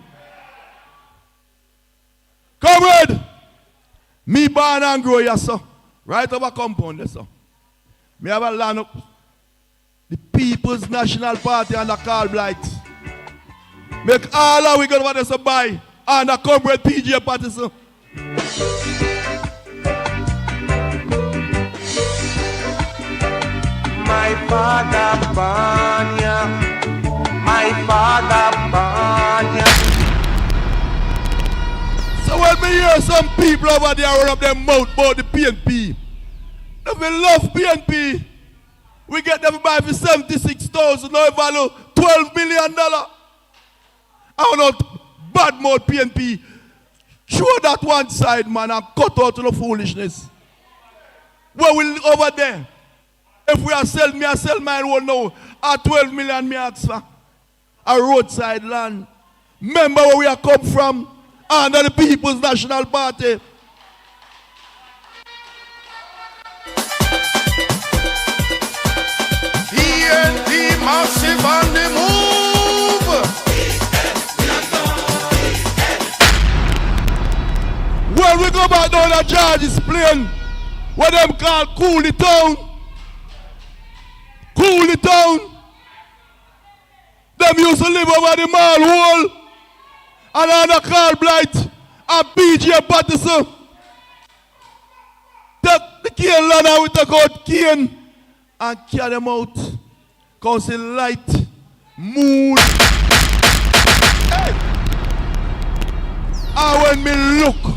Comrade, me born and grow here, sir. Right over compound, yes, sir. Me have a land up. The People's National Party and the Carl Blight. Make all of we go over there to buy. And the comrade PJ party, sir. My father born ya. My my father born ya. So when me hear some people over there run up their mouth about the PNP, if we love PNP, we get them buy for 76,000, now value $12 million. I don't know, bad mouth PNP. Show that one side, man, and cut out the foolishness. Where we over there? If we are sell, me I sell mine one now. At 12 million me ask for a roadside land. Remember where we are come from? Under the People's National Party. PNP massive on the move. When we go back down to George's Plain, what them call Cool It Town. Cool It Town. Them used to live over the mall wall. And on the Carl Blight and BJ Patterson. Take the cane land and we take out cane and carry them out. Council light, moon. Hey! And when me look,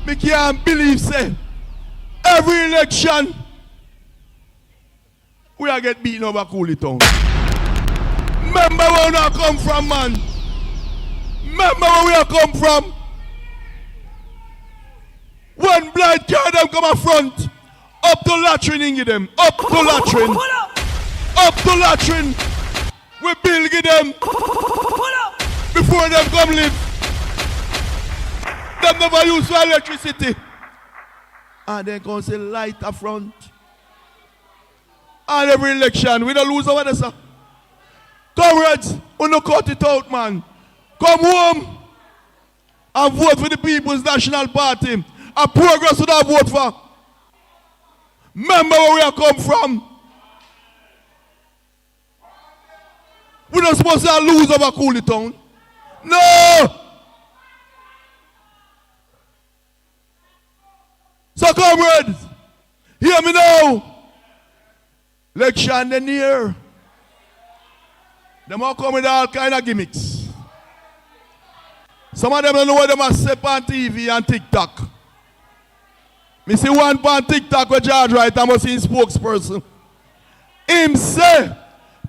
me can't believe say every election we are get beaten over Cooley Town. Remember where we are come from, man. Remember where we are come from. When blind carry them come up front, up to latrine in them, up to latrine, up to latrine. We build them before them come live. Them never use for electricity. And then come say light up front. And every election, we don't lose over there, sir. Comrades, we don't cut it out, man. Come home and vote for the People's National Party. A progress would have vote for. Remember where we are come from. We're not supposed to lose over Cooley Town. No! So comrades, hear me now. Election the near. Them all come with all kind of gimmicks. Some of them don't know what they must say on TV and TikTok. Me see one on TikTok where George Wright, I must see his spokesperson. Him say,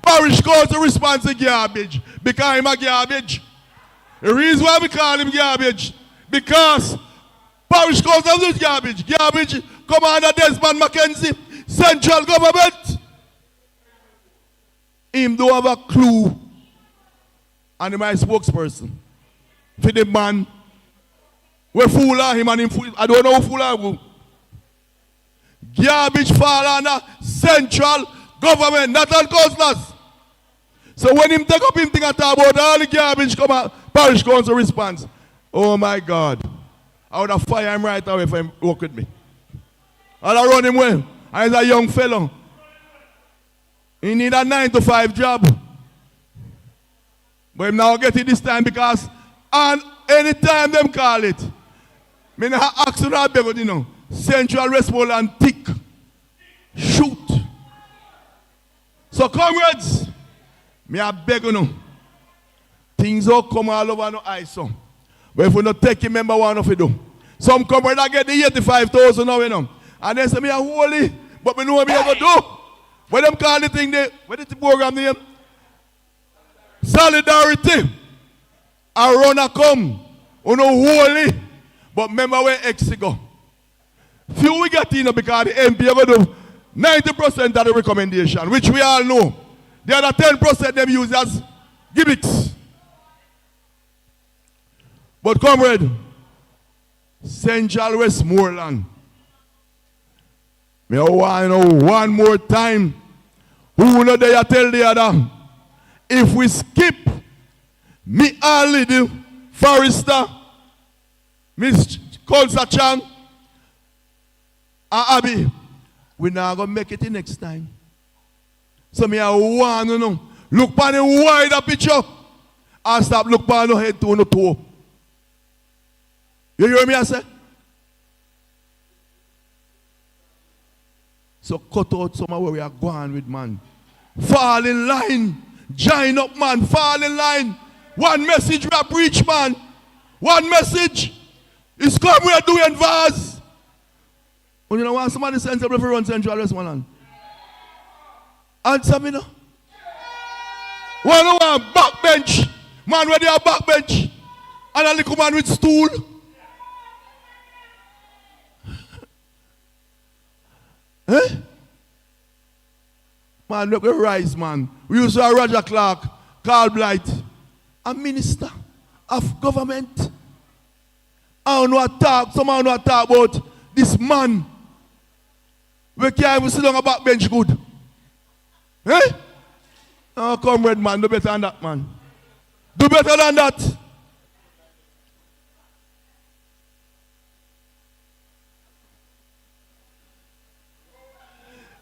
parish council responds to garbage because him a garbage. The reason why we call him garbage, because parish council is garbage. Garbage come under Desmond McKenzie, central government. Him don't have a clue. And him my spokesperson. For the man, we fool him and him fool. I don't know who fool him. Garbage fall under central government, not on councillors. So when him take up him think about all the garbage come out, parish council response. Oh my God. I would have fire him right away if he work with me. I'll run him well. And he's a young fellow. He need a 9-to-5 job. But him now get it this time because and anytime them call it, me not ask you not beg you know. Central Westmoreland and tick. Shoot. So comrades, me I beg you know. Things all come all over no eyes so. But if we not take it, remember one of it do. Some comrades get the 85,000 now you know. And they say me are holy, but me know what me ever do. What them call the thing there? What is the program name? Solidarity. I run a come. You know holy. But remember where X go. Few we get in because the MP ever do 90% of the recommendation, which we all know. The other 10% them use as gimmicks. But comrade, Central Westmoreland. Me want to know one more time. Who know they tell the other? If we skip me early the Forrester, Miss Colsa Chang, and Abby, we not gonna make it the next time. So me I want to know. Look for the wider picture and stop look for the head to no toe. You hear me I say? So cut out some of where we are going with man. Fall in line. Join up, man. Fall in line. One message we are preach, man. One message is comrade doing vase. When you don't want somebody sensible for run Central Westmoreland. Answer me now. One who want backbench. Man where they are backbench. And a little man with stool. Eh? Man, look at rise, man. We used to have Roger Clark, Carl Blight, a minister of government. I don't know what talk, someone know what talk about this man. We can't even sit on a backbench good. Eh? Oh, comrade, man, do better than that, man. Do better than that.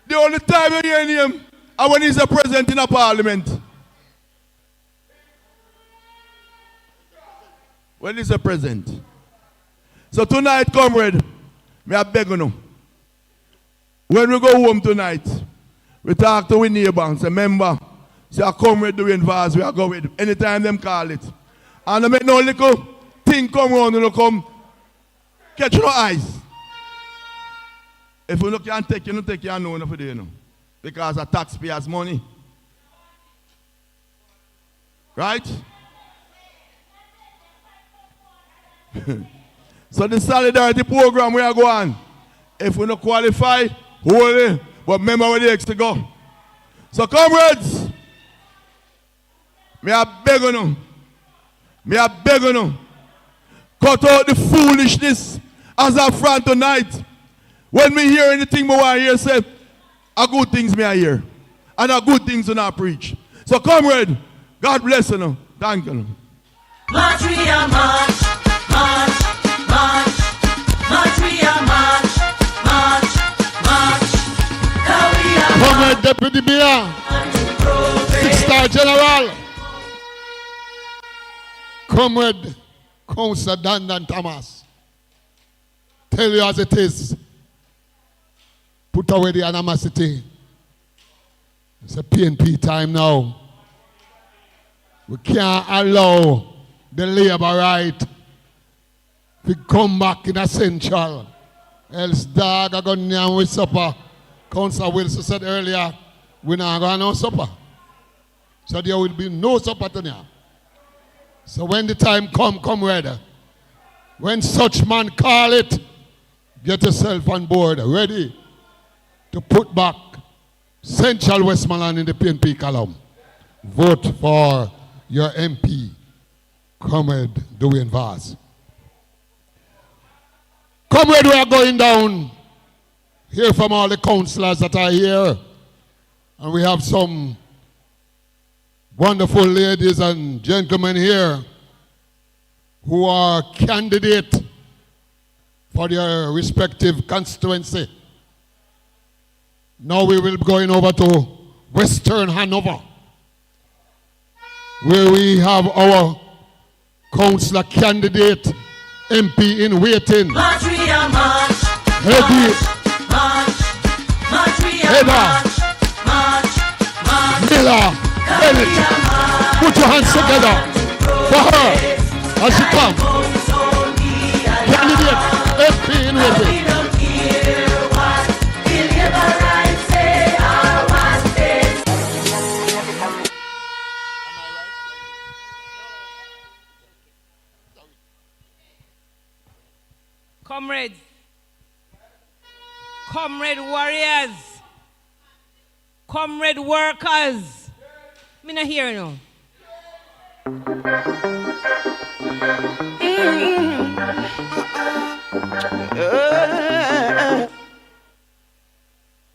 The only time you hear him is when he's a president in a parliament. When he's a president. So tonight, comrade, me I beg you. When we go home tonight, we talk to our neighbor and say, remember, see a comrade doing vase, we are going anytime them call it. And I make no little thing come around and come catch your eyes. If you can't take, you don't take your own for the, you know. Because of taxpayers' money. Right? So the solidarity program we are going. If we don't qualify, hold it. But remember where the next to go. So comrades, me I beg you. Me I beg you. Cut out the foolishness as a front tonight. When me hear anything more I hear, say, a good things me I hear. And a good things do not preach. So comrade, God bless you. Thank you. March, we are march, march, march, march, we are march, march, march. Now we are Comrade Deputy Mayor, 6-star General, Comrade Councillor Dandan Thomas, tell you as it is. Put away the animosity. It's a PNP time now. We can't allow the labor right to come back in essential. Else dog are going to with supper. Councillor Wilson said earlier, we're not going to no supper. So there will be no supper tonight. So when the time come ready. When such man call it, get yourself on board, ready to put back Central Westmoreland in the PNP column. Vote for your MP, Comrade Dwayne Vaz. Comrade, we are going down. Hear from all the councillors that are here. And we have some wonderful ladies and gentlemen here who are candidates for their respective constituency. Now we will be going over to Western Hanover, where we have our councillor candidate MP in waiting. march, we are march, Eddie march, march, we are Heather march, march, Miller Bennett. Put your hands together for her as she comes. Candidate MP in waiting. Comrades, comrade warriors, comrade workers. Me not hear no.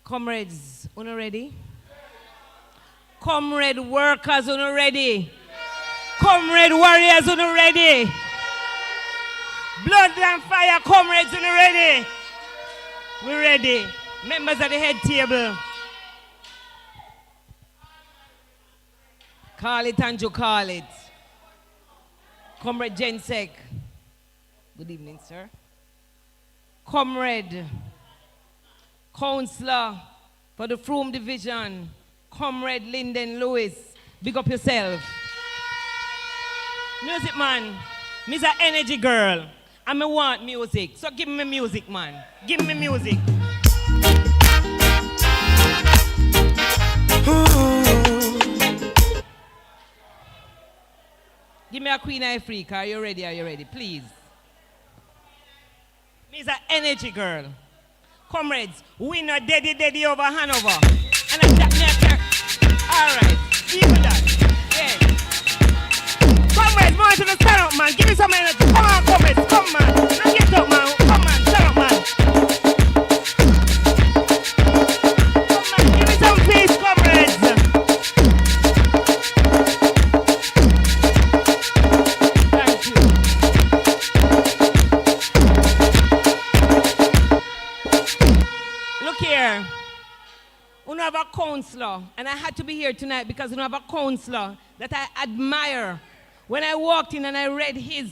Comrades, una ready? Comrade workers, una ready? Comrade warriors, una ready? Blood and fire, comrades, are you ready? We're ready. Members of the head table. Call it and you call it. Comrade Jensek. Good evening, sir. Comrade, Councillor for the Frome Division, Comrade Lyndon Lewis, Big up yourself. Music man, me's an energy girl. And me want music. So give me music, man. Give me music. Give me a Queen Africa. Are you ready? Are you ready? Please. Me's an energy girl. Comrades, we not daddy over Hanover. And I tap me up here. All right. Even that. Yes. Comrades, want to stand up, man. Give me some energy. Come on, comrades. Come, man. Now get up, man. Come on, stand up, man. Come on, give me some peace, comrades. Thank you. Look here. We have a counselor, and I had to be here tonight because we have a counselor that I admire. When I walked in and I read his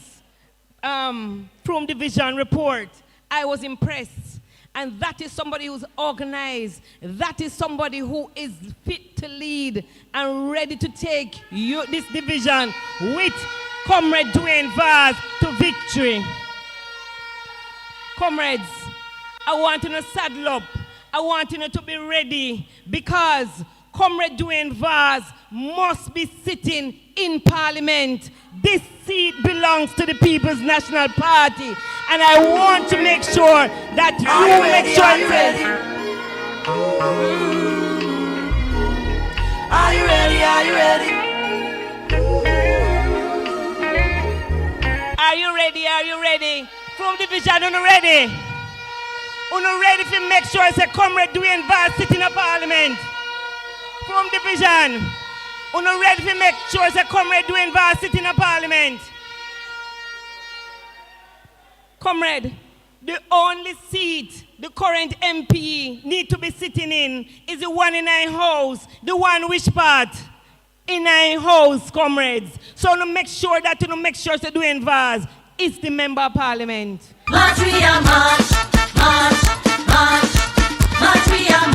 Frome Division report, I was impressed. And that is somebody who's organized. That is somebody who is fit to lead and ready to take this division with Comrade Dwayne Vaz to victory. Comrades, I want you to saddle up. I want you to be ready because Comrade Dwayne Vaz must be sitting in Parliament. This seat belongs to the People's National Party. And I want to make sure that you make choices. Are you ready? Are you ready? Are you ready? Are you ready? From Division, are you ready? Are you ready to make sure it's a Comrade Dwayne Vaz sitting in Parliament? From Division, are you ready to make sure it's a Comrade Dwayne Vaz sitting in Parliament? Comrade, the only seat the current MP need to be sitting in is the one in our house. The one which part? In our house, comrades. So to make sure that you make sure that Dwayne Vaz is the member of Parliament. March, we are march, march, march, march, we are.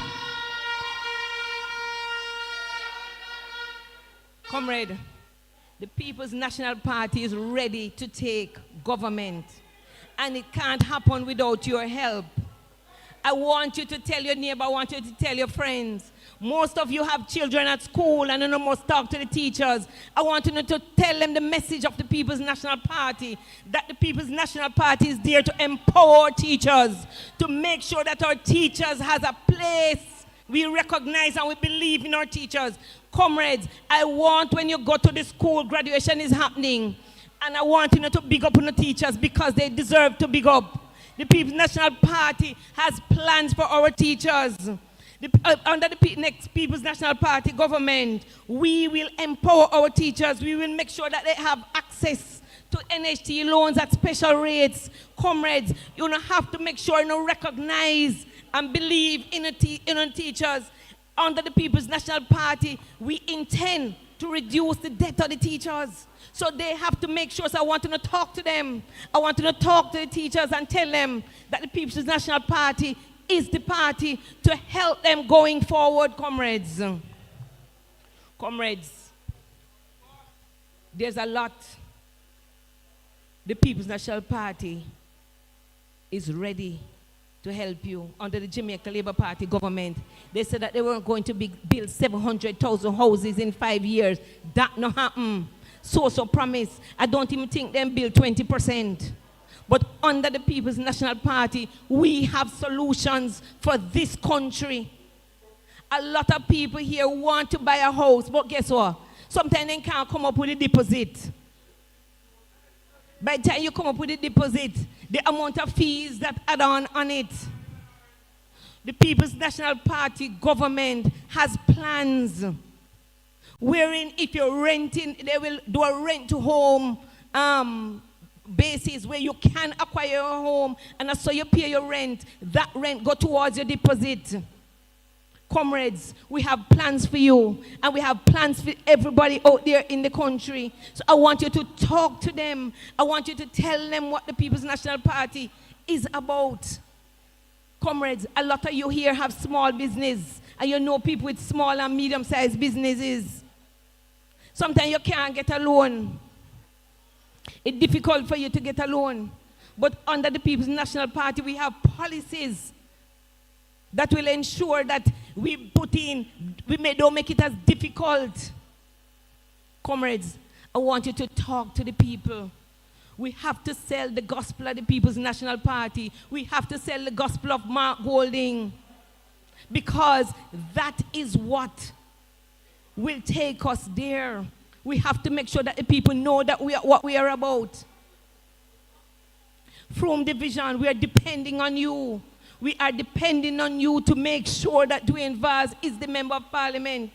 Comrade, the People's National Party is ready to take government. And it can't happen without your help. I want you to tell your neighbor, I want you to tell your friends. Most of you have children at school and you must talk to the teachers. I want you to tell them the message of the People's National Party, that the People's National Party is there to empower teachers, to make sure that our teachers has a place. We recognize and we believe in our teachers. Comrades, I want when you go to the school, graduation is happening. And I want you to big up on the teachers because they deserve to big up. The People's National Party has plans for our teachers. Under the next People's National Party government, we will empower our teachers. We will make sure that they have access to NHT loans at special rates. Comrades, you have to make sure you recognize and believe in the teachers. Under the People's National Party, we intend to reduce the debt of the teachers. So they have to make sure, so I want to talk to them. I want to talk to the teachers and tell them that the People's National Party is the party to help them going forward, comrades. Comrades, there's a lot. The People's National Party is ready to help you. Under the Jamaica Labour Party government, they said that they weren't going to build 700,000 houses in 5 years. That not happen. So promise. I don't even think them build 20%. But under the People's National Party, we have solutions for this country. A lot of people here want to buy a house, but guess what? Sometimes they can't come up with a deposit. By the time you come up with a deposit, the amount of fees that add on it. The People's National Party government has plans wherein if you're renting, they will do a rent-to-home basis where you can acquire a home and so you pay your rent. That rent go towards your deposit. Comrades, we have plans for you and we have plans for everybody out there in the country. So I want you to talk to them. I want you to tell them what the People's National Party is about. Comrades, a lot of you here have small business and you know people with small and medium-sized businesses. Sometimes you can't get a loan. It's difficult for you to get a loan. But under the People's National Party, we have policies that will ensure that don't make it as difficult. Comrades, I want you to talk to the people. We have to sell the gospel of the People's National Party. We have to sell the gospel of Mark Golding. Because that is what will take us there. We have to make sure that the people know that we are what we are about. From Division, we are depending on you. We are depending on you to make sure that Dwayne Vaz is the Member of Parliament.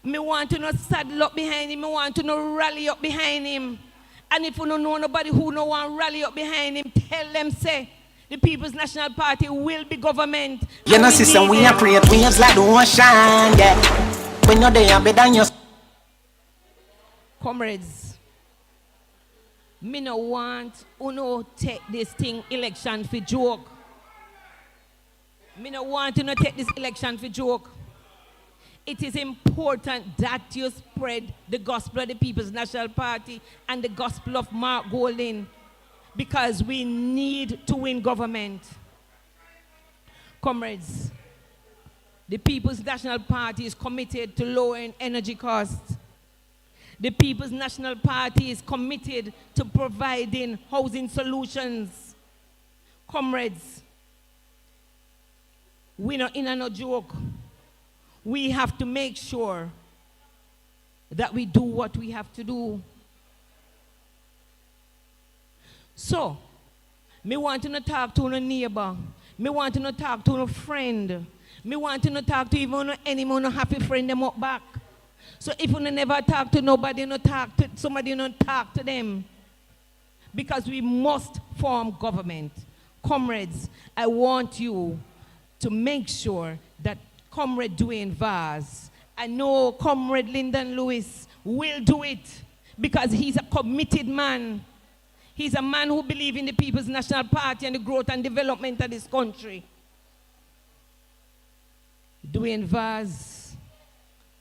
Me want to not saddle up behind him. Me want to not rally up behind him. And if you don't know nobody who no want rally up behind him, tell them, say, the People's National Party will be government. You know, sister, we are create waves like the ocean, yeah. When you're there, better than your... Comrades, me no want uno take this thing election for joke. Me no want to not take this election for joke. It is important that you spread the gospel of the People's National Party and the gospel of Mark Golding, because we need to win government. Comrades, the People's National Party is committed to lowering energy costs. The People's National Party is committed to providing housing solutions. Comrades, we're not in a no joke. We have to make sure that we do what we have to do. So, me want to not talk to a neighbor. Me want to not talk to a friend. Me want to not talk to even any more happy friend them up back. So if you never talk to nobody, no talk to somebody, no talk to them. Because we must form government. Comrades, I want you to make sure that Comrade Dwayne Vaz, I know Comrade Lyndon Lewis will do it, because he's a committed man. He's a man who believes in the People's National Party and the growth and development of this country. Dwayne Vaz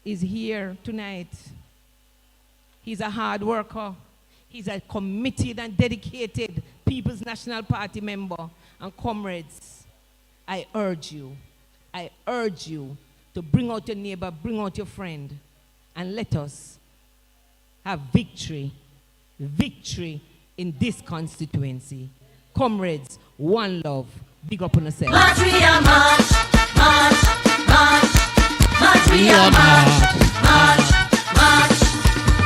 is here tonight. He's a hard worker. He's a committed and dedicated People's National Party member. And comrades, I urge you to bring out your neighbor, bring out your friend, and let us have victory in this constituency. Comrades, one love. Big up on yourself. March, we are march, march, march. March, we are march, march, march.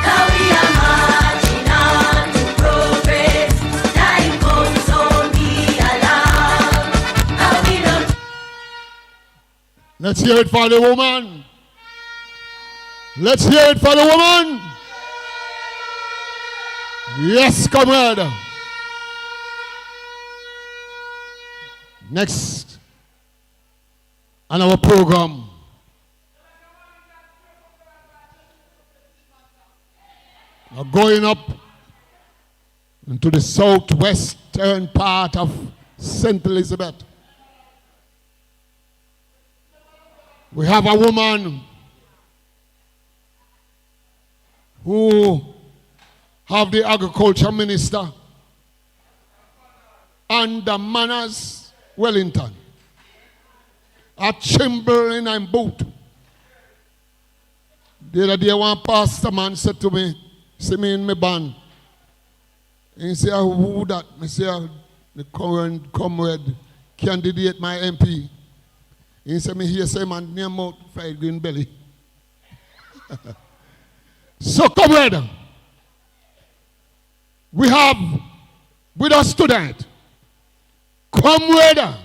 Now we are marching on to progress. Time comes, so be alarmed. Now we don't... Let's hear it for the woman. Let's hear it for the woman. Yes, comrade. Next on our program, we're going up into the southwestern part of St. Elizabeth. We have a woman who have the agriculture minister under Manners Wellington at Chamberlain and Boot. The other day one pastor man said to me, see me in my band. And he said, who that? I said, the current comrade candidate, my MP. He said, me here say man near mouth fried green belly. So comrade, we have with us tonight, comrade,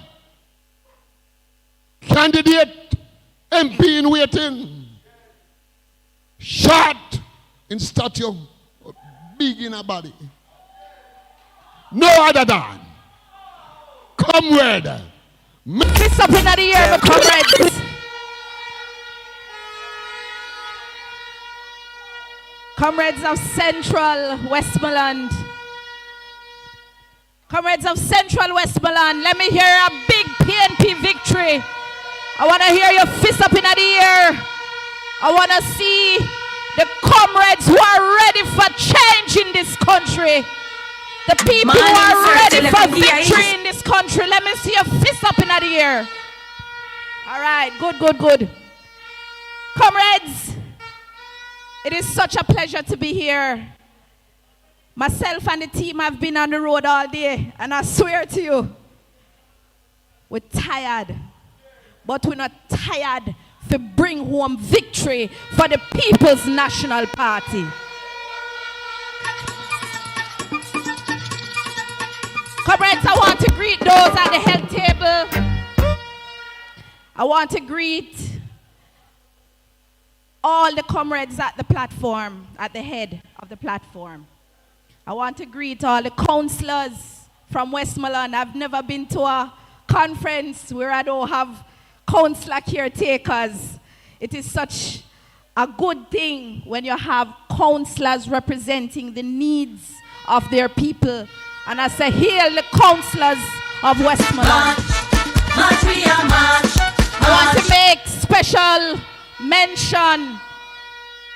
candidate MP in waiting, short in stature, big in a body. No other than comrade. Fist up in the air, my comrades. Comrades of Central Westmoreland. Comrades of Central Westmoreland, let me hear a big PNP victory. I want to hear your fist up in the air. I want to see the comrades who are ready for change in this country. The people who are ready for victory in this country. Let me see your fist up in the air. All right, good. Comrades, it is such a pleasure to be here. Myself and the team have been on the road all day, and I swear to you, we're tired. But we're not tired to bring home victory for the People's National Party. Comrades, I want to greet those at the head table. I want to greet all the comrades at the platform, at the head of the platform. I want to greet all the councillors from Westmoreland. I've never been to a conference where I don't have councillor caretakers. It is such a good thing when you have councillors representing the needs of their people. And I say, hail the councillors of Westmoreland. I want to make special mention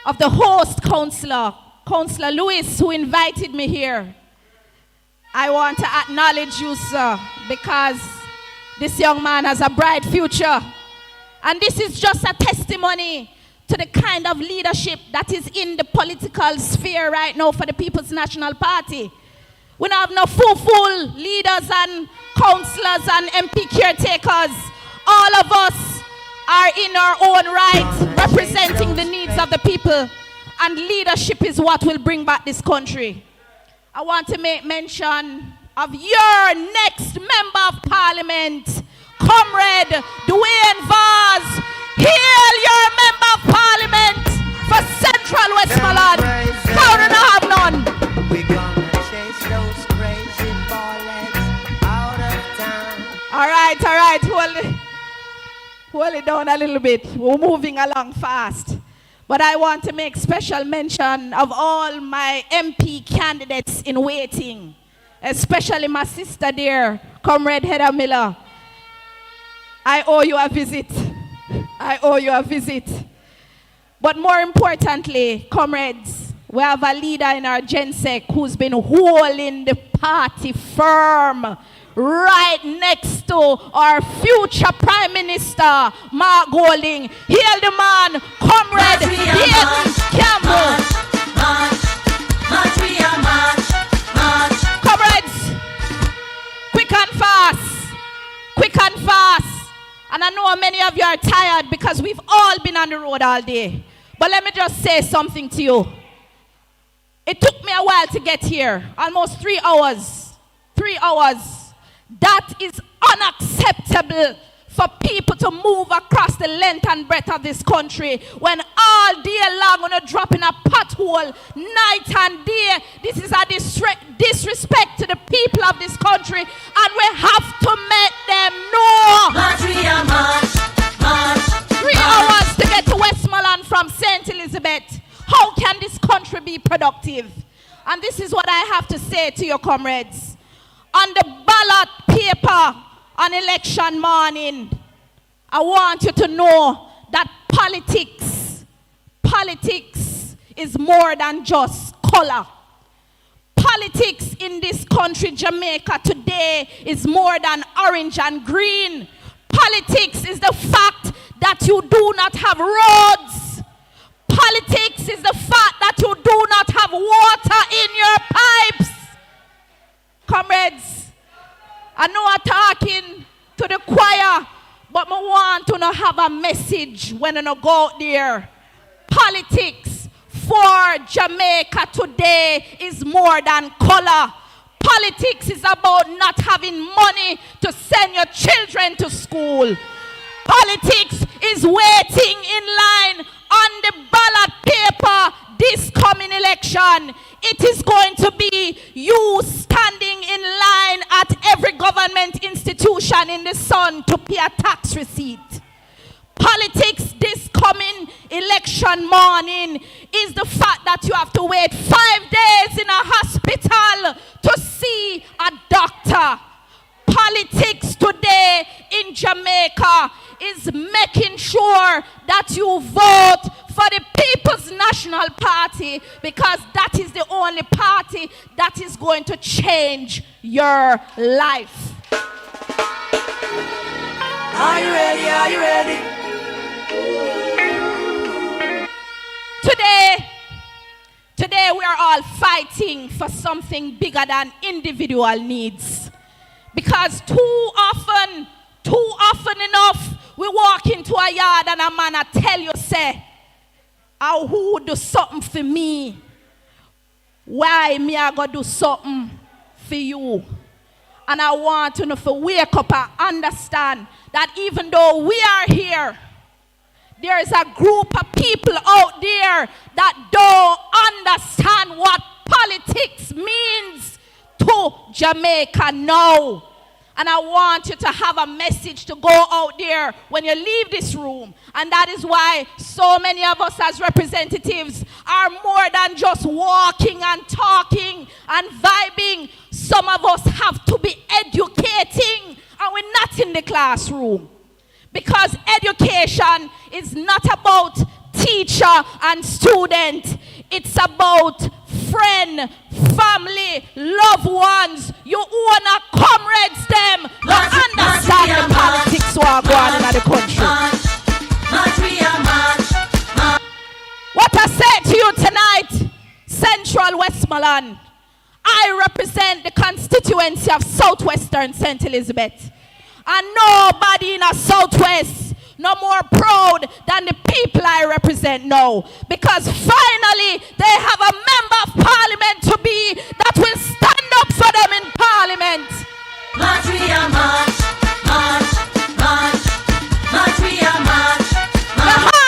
of the host councillor, Councillor Lewis, who invited me here. I want to acknowledge you, sir, because this young man has a bright future. And this is just a testimony to the kind of leadership that is in the political sphere right now for the People's National Party. We don't have no full leaders and councillors and MP caretakers. All of us are in our own right representing the needs of the people. And leadership is what will bring back this country. I want to make mention of your next member of parliament, Comrade Dwayne Vaz. Hail your member of parliament for Central Westmoreland. Proud to have none. We're gonna chase those crazy ballets out of town. All right. Hold it down a little bit. We're moving along fast. But I want to make special mention of all my MP candidates in waiting, especially my sister there, Comrade Heather Miller. I owe you a visit. But more importantly, comrades, we have a leader in our GenSec who's been holding the party firm right next to our future Prime Minister, Mark Golding. Hail the man, Comrade Ian Campbell. Comrades, quick and fast. And I know many of you are tired because we've all been on the road all day. But let me just say something to you. It took me a while to get here, almost 3 hours. 3 hours. That is unacceptable for people to move across the length and breadth of this country when all day long on a drop in a pothole, night and day. This is a disrespect to the people of this country, and we have to make them know. March. 3 hours to get to Westmoreland from St. Elizabeth. How can this country be productive? And this is what I have to say to your comrades. On the ballot paper on election morning, I want you to know that politics is more than just color. Politics in this country, Jamaica, today is more than orange and green. Politics is the fact that you do not have roads. Politics is the fact that you do not have water in your pipes. Comrades, I know I'm talking to the choir, but I want to have a message when I go out there. Politics for Jamaica today is more than color. Politics is about not having money to send your children to school. Politics is waiting in line on the ballot paper this coming election. It is going to be you standing in line at every government institution in the sun to pay a tax receipt. Politics this coming election morning is the fact that you have to wait 5 days in a hospital to see a doctor. Politics today in Jamaica is party that is going to change your life. Are you ready? Are you ready? Today we are all fighting for something bigger than individual needs. Because too often enough, we walk into a yard and a man tell you, say, who do something for me? Why me I go do something for you? And I want you to wake up and understand that even though we are here, there is a group of people out there that don't understand what politics means to Jamaica now. And I want you to have a message to go out there when you leave this room. And that is why so many of us as representatives are more than just walking and talking and vibing. Some of us have to be educating, and we're not in the classroom. Because education is not about teacher and student. It's about friend, family, loved ones. You wanna comrades them. Not understand the politics who are going on in the country. What I say to you tonight, Central Westmoreland, I represent the constituency of Southwestern St. Elizabeth. And nobody in a Southwest no more proud than the people I represent now. Because finally they have a member of parliament to be that will stand up for them in parliament. March, we are march, march, march, march, we are march, march.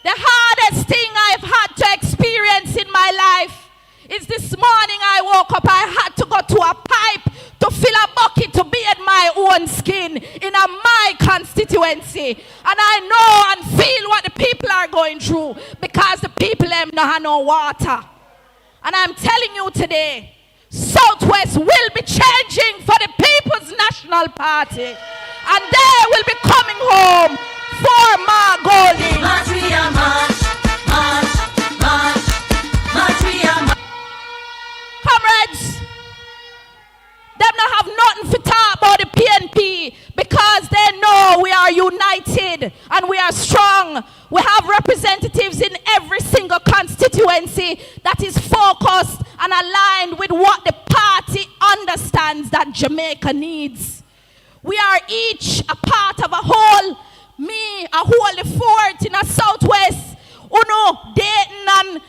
The hardest thing I've had to experience in my life is this morning I woke up, I had to go to a pipe to fill a bucket to bathe my own skin in my constituency. And I know and feel what the people are going through because the people them don't have no water. And I'm telling you today, Southwest will be changing for the People's National Party. And they will be coming home for my Goldie. March, we are march, march, march, march, we are march. Comrades, them not have nothing to talk about the PNP because they know we are united and we are strong. We have representatives in every single constituency that is focused and aligned with what the party understands that Jamaica needs. We are each a part of a whole. Me, a whole the fort in a Southwest. Uno, Dayton and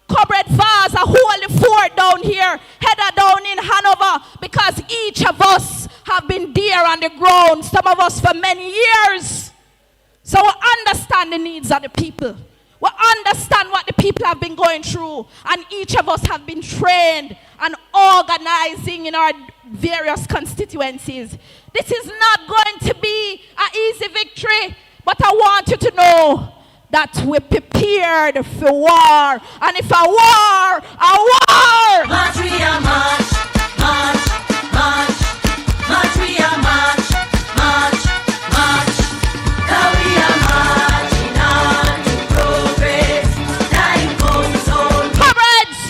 Comrade Vaz, a whole the fort down here. Heather down in Hanover. Because each of us have been there on the ground. Some of us for many years. So we understand the needs of the people. We understand what the people have been going through. And each of us have been trained and organizing in our various constituencies. This is not going to be an easy victory, but I want you to know that we're prepared for war. And if a war, a war! March, we are march, march, march, march, we are march, march, march. Now we are marching on to progress. Time comes on. Comrades,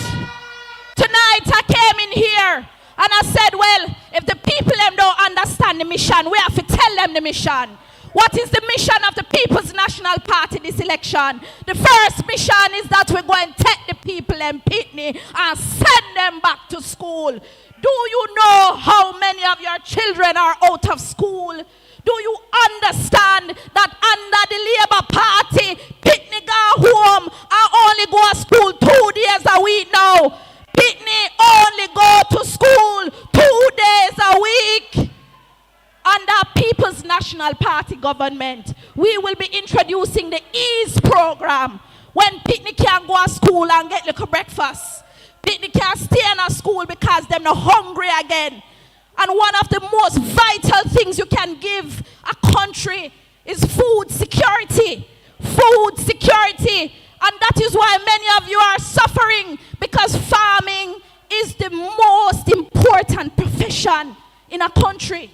tonight I came in here and I said, well, if the people them don't understand the mission, we have to tell them the mission. What is the mission of the People's National Party this election? The first mission is that we're going to take the people in Pitney and send them back to school. Do you know how many of your children are out of school? Do you understand that under the Labour Party, Pitney go home and only go to school 2 days a week now? Pitney only go to school 2 days a week. Under People's National Party government, we will be introducing the EASE program. When Pitney can go to school and get little breakfast, Pitney can stay in a school because they're not hungry again. And one of the most vital things you can give a country is food security. Food security. And that is why many of you are suffering, because farming is the most important profession in a country.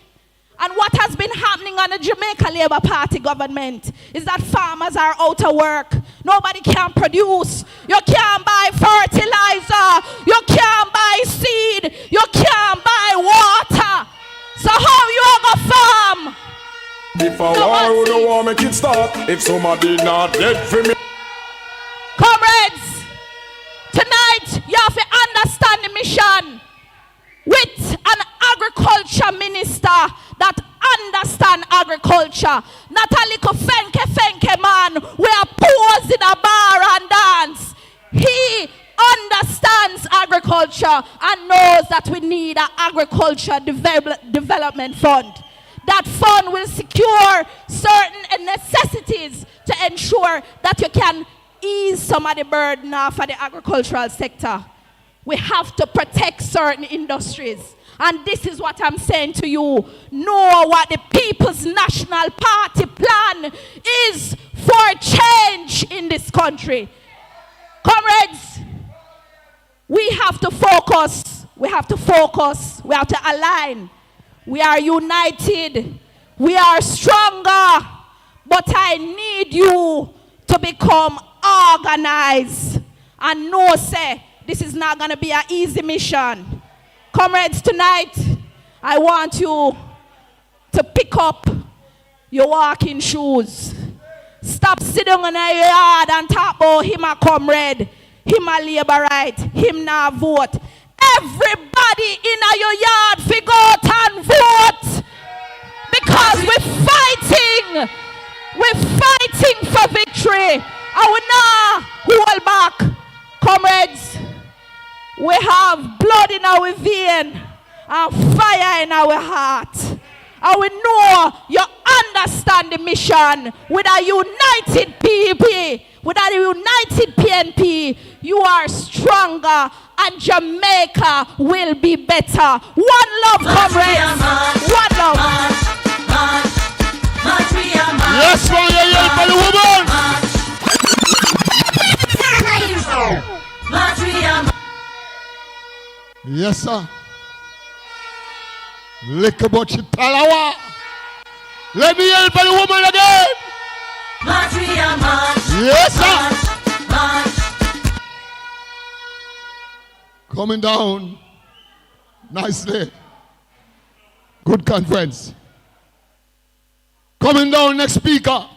And what has been happening on the Jamaica Labour Party government is that farmers are out of work. Nobody can produce. You can't buy fertilizer. You can't buy seed. You can't buy water. So how you gonna farm? If I war, no war make it start. If somebody not dead for me. Comrades, tonight you have to understand the mission with an agriculture minister that understand agriculture. Not a little fenke man we are pose in a bar and dance. He understands agriculture and knows that we need an agriculture development fund. That fund will secure certain necessities to ensure that you can ease some of the burden off of the agricultural sector. We have to protect certain industries. And this is what I'm saying to you. Know what the People's National Party plan is for change in this country. Comrades, we have to focus. We have to focus. We have to align. We are united. We are stronger. But I need you to become organized and know, say, this is not going to be an easy mission. Comrades, tonight, I want you to pick up your walking shoes. Stop sitting in a yard and talk about him a comrade, him a laborite, him not vote. Everybody in your yard figure out and vote. Because we're fighting for victory. I will not hold back. Comrades, we have blood in our vein and fire in our heart. And we know you understand the mission. With a united PEP, with a united PNP, you are stronger and Jamaica will be better. One love, comrades. One love. Yes, man, you're yelling for the woman. Yes, sir. Lick about your talawa. Let me yell for the woman again. Yes, sir. Coming down nicely. Good conference. Coming down next speaker.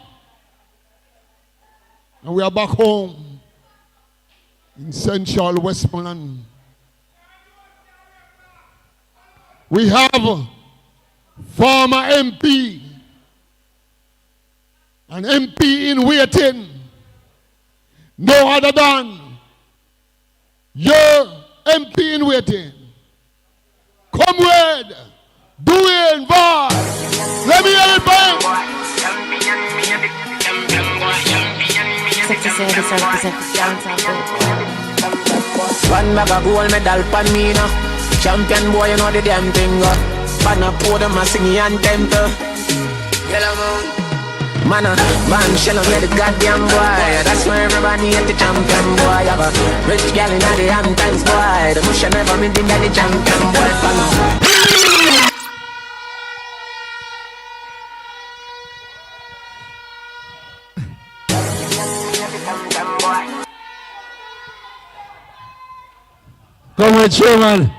And we are back home in Central Westmoreland. We have former MP, an MP in waiting, no other than your MP in waiting, Comrade Dwayne Vard. Let me hear it, bang. One bag of gold medal pan me now. Champion boy, you know the damn thing. Pan up for them, I sing the anthem. Yellow moon. Man, man, shell on the goddamn boy. That's why everybody at the champion boy. Have a rich gal in the Hamptons boy. The bush never been in the champion boy. Come on, Chairman.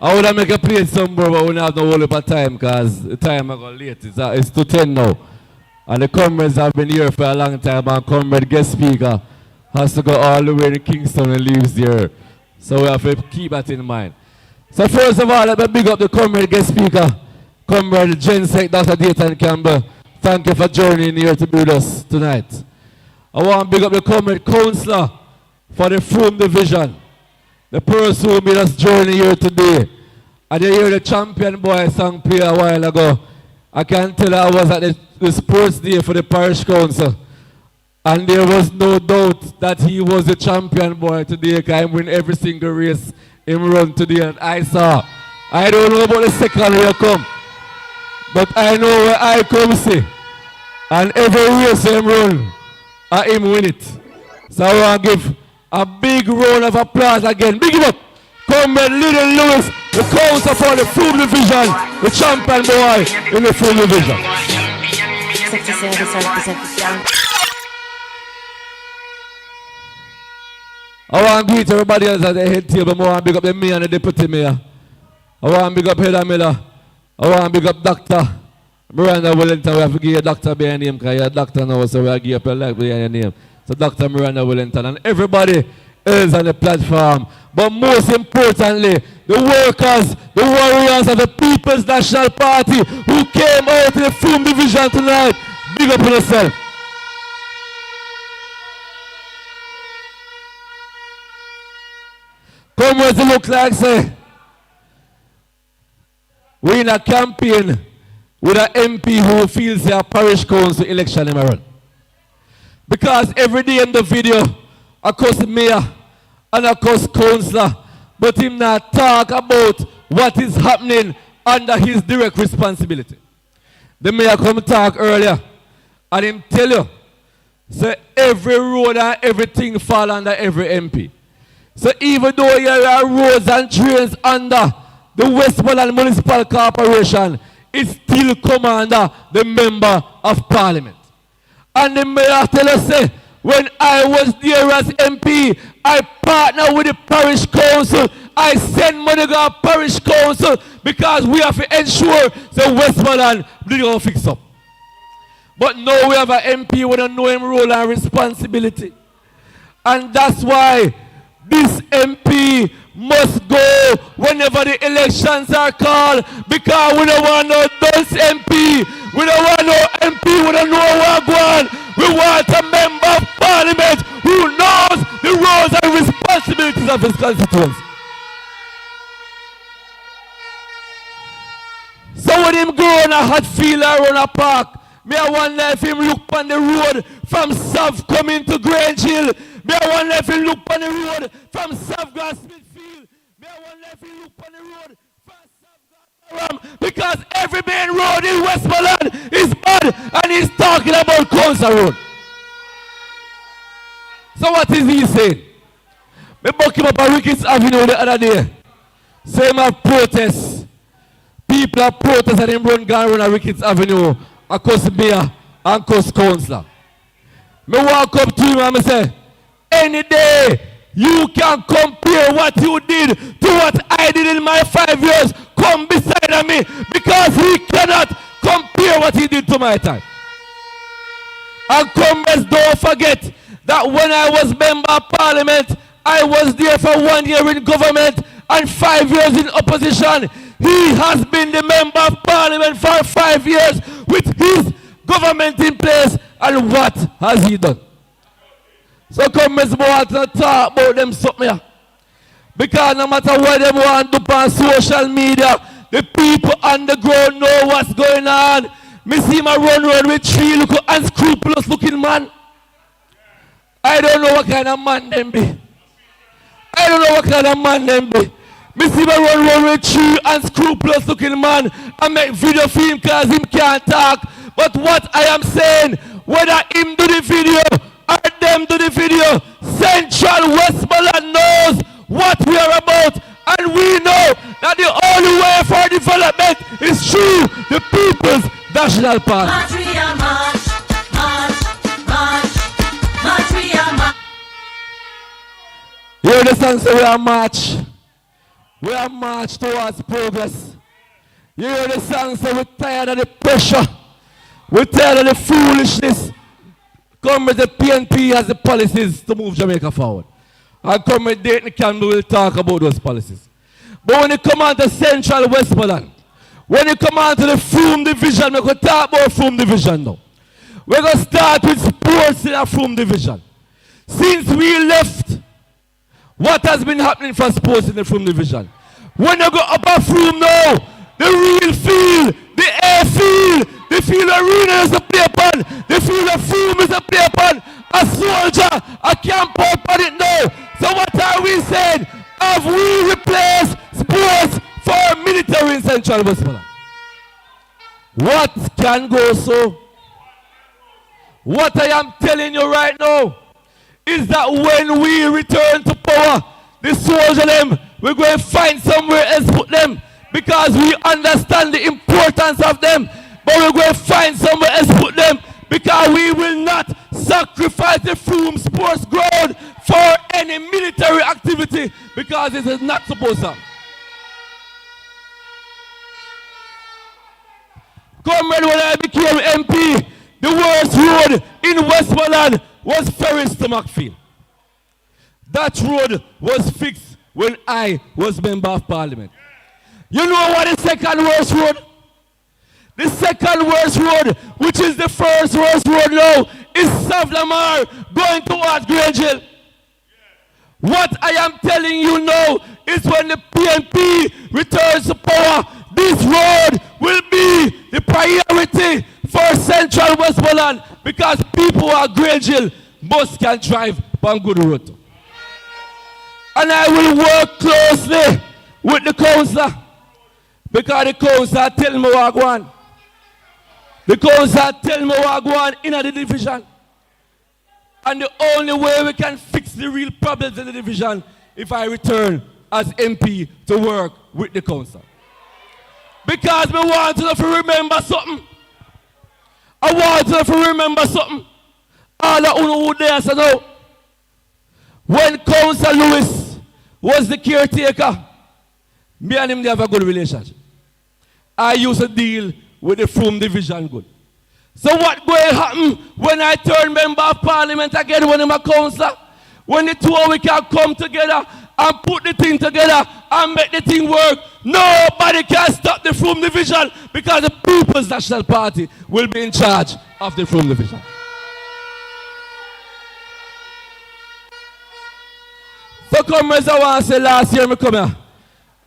I would have make a play somewhere, but we don't have no whole heap of time because the time I got late. It's 2:10 now. And the comrades have been here for a long time, and comrade guest speaker has to go all the way to Kingston and leaves there. So we have to keep that in mind. So first of all, let me big up the comrade guest speaker, comrade Gensec, Dr. Dayton Campbell. Thank you for joining here to be with us tonight. I want to big up the comrade councillor for the Frome division. The person who made us journey here today. And you hear the champion boy song play a while ago. I can tell I was at the sports day for the parish council. And there was no doubt that he was the champion boy today because he win every single race him run today. And I saw. I don't know about the second way come. But I know where I come see. And every race him run, I him win it. So I want to give a big round of applause again. Big it up. Comrade Little Lewis, the council for the Frome division, the champion boy in the Frome division. I want to greet everybody else at the head table. I want to big up the mayor and the deputy mayor. I want to big up Heather Miller. I want to big up Dr. Miranda Wellington. We have to give you a doctor behind him because you're a doctor now, so we have to give you a life behind your name. So Dr. Miranda Wellington and everybody else on the platform. But most importantly, the workers, the warriors of the People's National Party who came out in the Frome Division tonight. Big up on yourself. Come what it look like, say. We're in a campaign with an MP who feels their parish council election in run. Because every day in the video, I course mayor and I course councillor, but him not talk about what is happening under his direct responsibility. The mayor come talk earlier and him tell you, say every road and everything fall under every MP. So even though there are roads and trains under the Westmoreland Municipal Corporation, it still come under the Member of Parliament. And the mayor tell us, say, when I was there as MP, I partner with the parish council. I send money to the parish council because we have to ensure the Westmoreland will fix up. But now we have an MP with a know him role and responsibility. And that's why this MP must go whenever the elections are called, because we don't want no dunce MP. We don't want no MP, we don't know what going. We want a member of parliament who knows the roles and responsibilities of his constituency. So when him go on a hot field or on a park, me I wonder if him look on the road from South coming to Grange Hill. Me I wonder if him look on the road from South Smithfield. Me I wonder if him look on the road from South because every main road in Westmoreland is bad and he's talking about Council Road. So what is he saying? Me buck him up at Ricketts Avenue the other day. Same have protests. People are protesting and him run down on Ricketts Avenue. I course mayor and course councillor. Me walk up to him and me say, any day you can compare what you did to what I did in my 5 years, come beside me, because he cannot compare what he did to my time. And comrades, don't forget that when I was member of parliament, I was there for 1 year in government and 5 years in opposition. He has been the member of parliament for 5 years with his government in place, and what has he done? So come Ms. want to talk about them something here. Because no matter what they want to do on social media, the people on the ground know what's going on. Me see him run with 3 little unscrupulous looking man. I don't know what kind of man them be. I don't know what kind of man them be. Me see him run with 3 unscrupulous looking man and make video for him because him can't talk. But what I am saying, whether him do the video or them do the video, Central Westmoreland knows what we are about, and we know that the only way for development is through the People's National Party. March, we are march, march, march, march, we are march. You hear the song say we are march. We are march towards progress. You hear the song say we're tired of the pressure. We're tired of the foolishness. Come with the PNP has the policies to move Jamaica forward. And come with Dayton Campbell will talk about those policies. But when you come on to Central Westmoreland, when you come on to the Frome Division, we're going to talk about Frome Division now. We're going to start with sports in our Frome Division. Since we left, what has been happening for sports in the Frome Division? When you go up a Frome now, the real field, the air field, the field arena is a play upon, the field of Frome is a play upon, a soldier, a camp out on it now. So what are we saying? Have we replaced sports for military in Central Westmoreland? What can go so? What I am telling you right now is that when we return to power, the soldier them, we're going to find somewhere else to put them, because we understand the importance of them, but we're going to find somewhere else to put them because we will not sacrifice the Frome Sports Ground for any military activity because it is not supposed to. Comrade, when I became MP, the worst road in Westmoreland was Ferris to Macfield. That road was fixed when I was Member of Parliament. You know what the second worst road? The second worst road, which is the first worst road now, is Savlamar going towards Grange Hill. What I am telling you now is when the PNP returns to power, this road will be the priority for Central Westmoreland because people who are Grange Hill must can drive on good road. And I will work closely with the councillor because the councillor tell me what I want. The councillor tell me what I want in the division. And the only way we can fix the real problems in the division if I return as MP to work with the council. Because we want you to remember something. I want you to remember something. All of you who there so now. When Councillor Lewis was the caretaker, me and him have a good relationship. I used to deal with the Frome division good. So what going to happen when I turn Member of Parliament again when I'm a councillor? When the two of we can come together and put the thing together and make the thing work, nobody can stop the Frome division because the People's National Party will be in charge of the Frome division. So comrades, I want to say last year, I come here.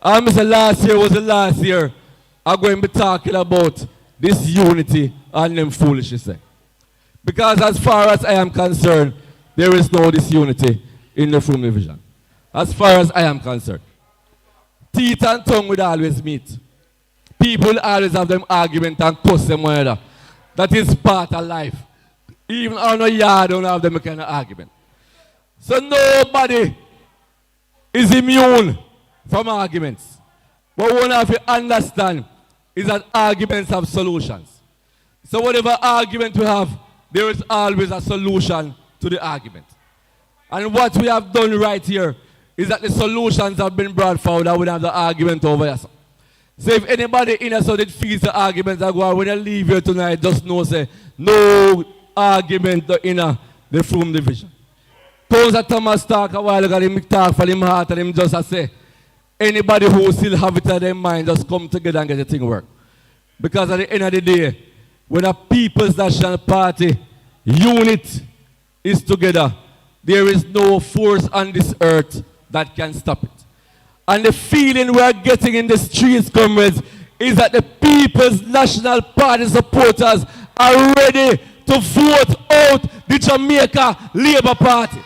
I say last year was the last year I'm going to be talking about this unity and them foolishness. Because as far as I am concerned, there is no disunity in the Frome division. As far as I am concerned. Teeth and tongue will always meet. People always have them argument and cuss them one another. That is part of life. Even on a yard don't have them kind of argument. So nobody is immune from arguments. But what we have to understand is that arguments have solutions. So whatever argument we have, there is always a solution to the argument. And what we have done right here is that the solutions have been brought forward and we have the argument over here. So if anybody in us that feels the arguments are going, when you leave here tonight, just know, say, no argument in the Frome division. Councillor Thomas talk a while ago, him talk for him heart and him just say, anybody who still have it in their mind, just come together and get the thing work. Because at the end of the day, when a People's National Party unit is together, there is no force on this earth that can stop it. And the feeling we are getting in the streets, comrades, is that the People's National Party supporters are ready to vote out the Jamaica Labour Party.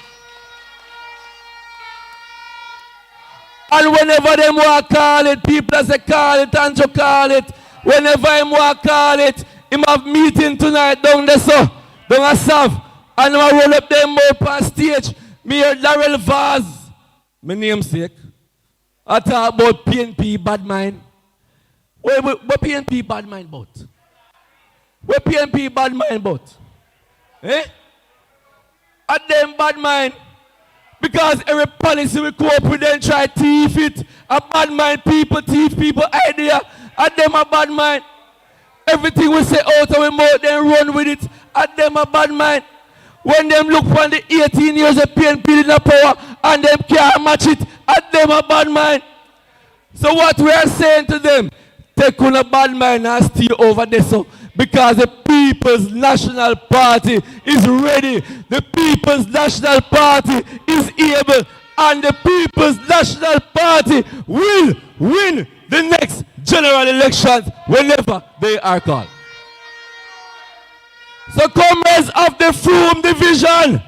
And whenever they want to call it, people say call it, and you call it. Whenever they want to call it, him have meeting tonight down there, so down a Sav. And I roll up them up on stage. Me hear Darrell Vaz, my namesake. I talk about PNP bad mind. What PNP bad mind about? What PNP bad mind about? Eh? At them bad mind. Because every policy we go up with them try to thief it. A bad mind people, thief people idea. At them a bad mind. Everything we say out of our mouth, then run with it. At them a bad mind. When them look for the 18 years of PNP in the power and them can't match it, at them a bad mind. So what we are saying to them, take on a bad mind and stay over there so because the People's National Party is ready. The People's National Party is able and the People's National Party will win the next general elections whenever they are called. So comrades of the Frome division,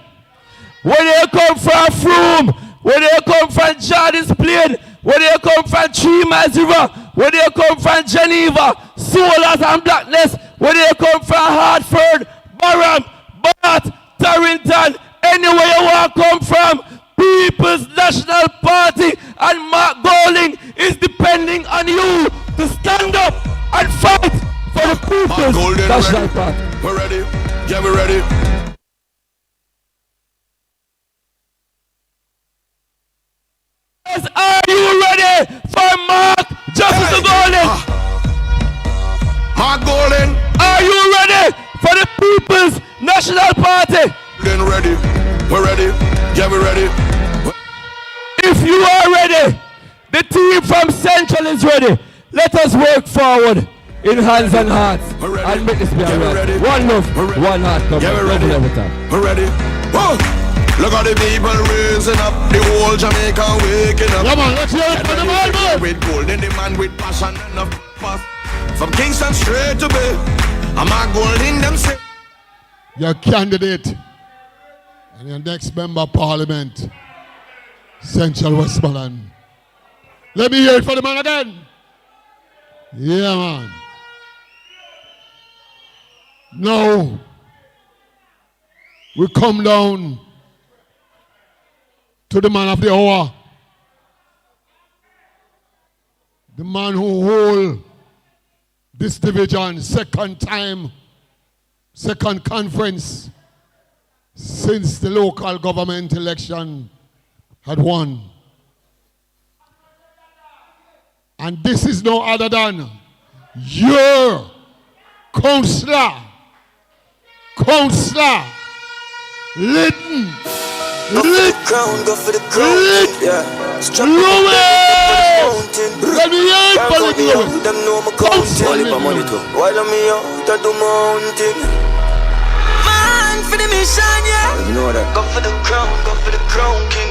whether you come from Frome, whether you come from Jardins Plain, whether you come from 3 Miles River, whether you come from Geneva, Solas and Blackness, whether you come from Hartford, Barham, Bath, Tarrington, anywhere you want to come from, People's National Party and Mark Golding is depending on you to stand up and fight for the People's National Party. We're ready. Yeah, we're ready. Are you ready for Mark Justice Golden? Mark Golden. Are you ready for the People's National Party? Then ready. We're ready. Yeah, we're ready. If you are ready, the team from Central is ready. Let us work forward in hands and hearts and make this be a right. One love, one heart. Yeah, we're ready. We're ready. Whoa. Look at the people raising up, the whole Jamaica waking up. Come on, let's hear it for the man. With gold in the man with passion and a fuss. From Kingston straight to Bay, I'm a gold in them say. Your candidate and your next member of parliament, Central Westmoreland. Let me hear it for the man again. Yeah, man. Now, we come down to the man of the hour. The man who hold this division second time, second conference since the local government election had won. And this is no other than your Councillor Lytton. Go for the crown, go for the crown. Yeah. Let me hear it for the Louis. Them know my counting. Why don't me out of the mountain? Man for the mission, yeah. You know that. Go for the crown, king.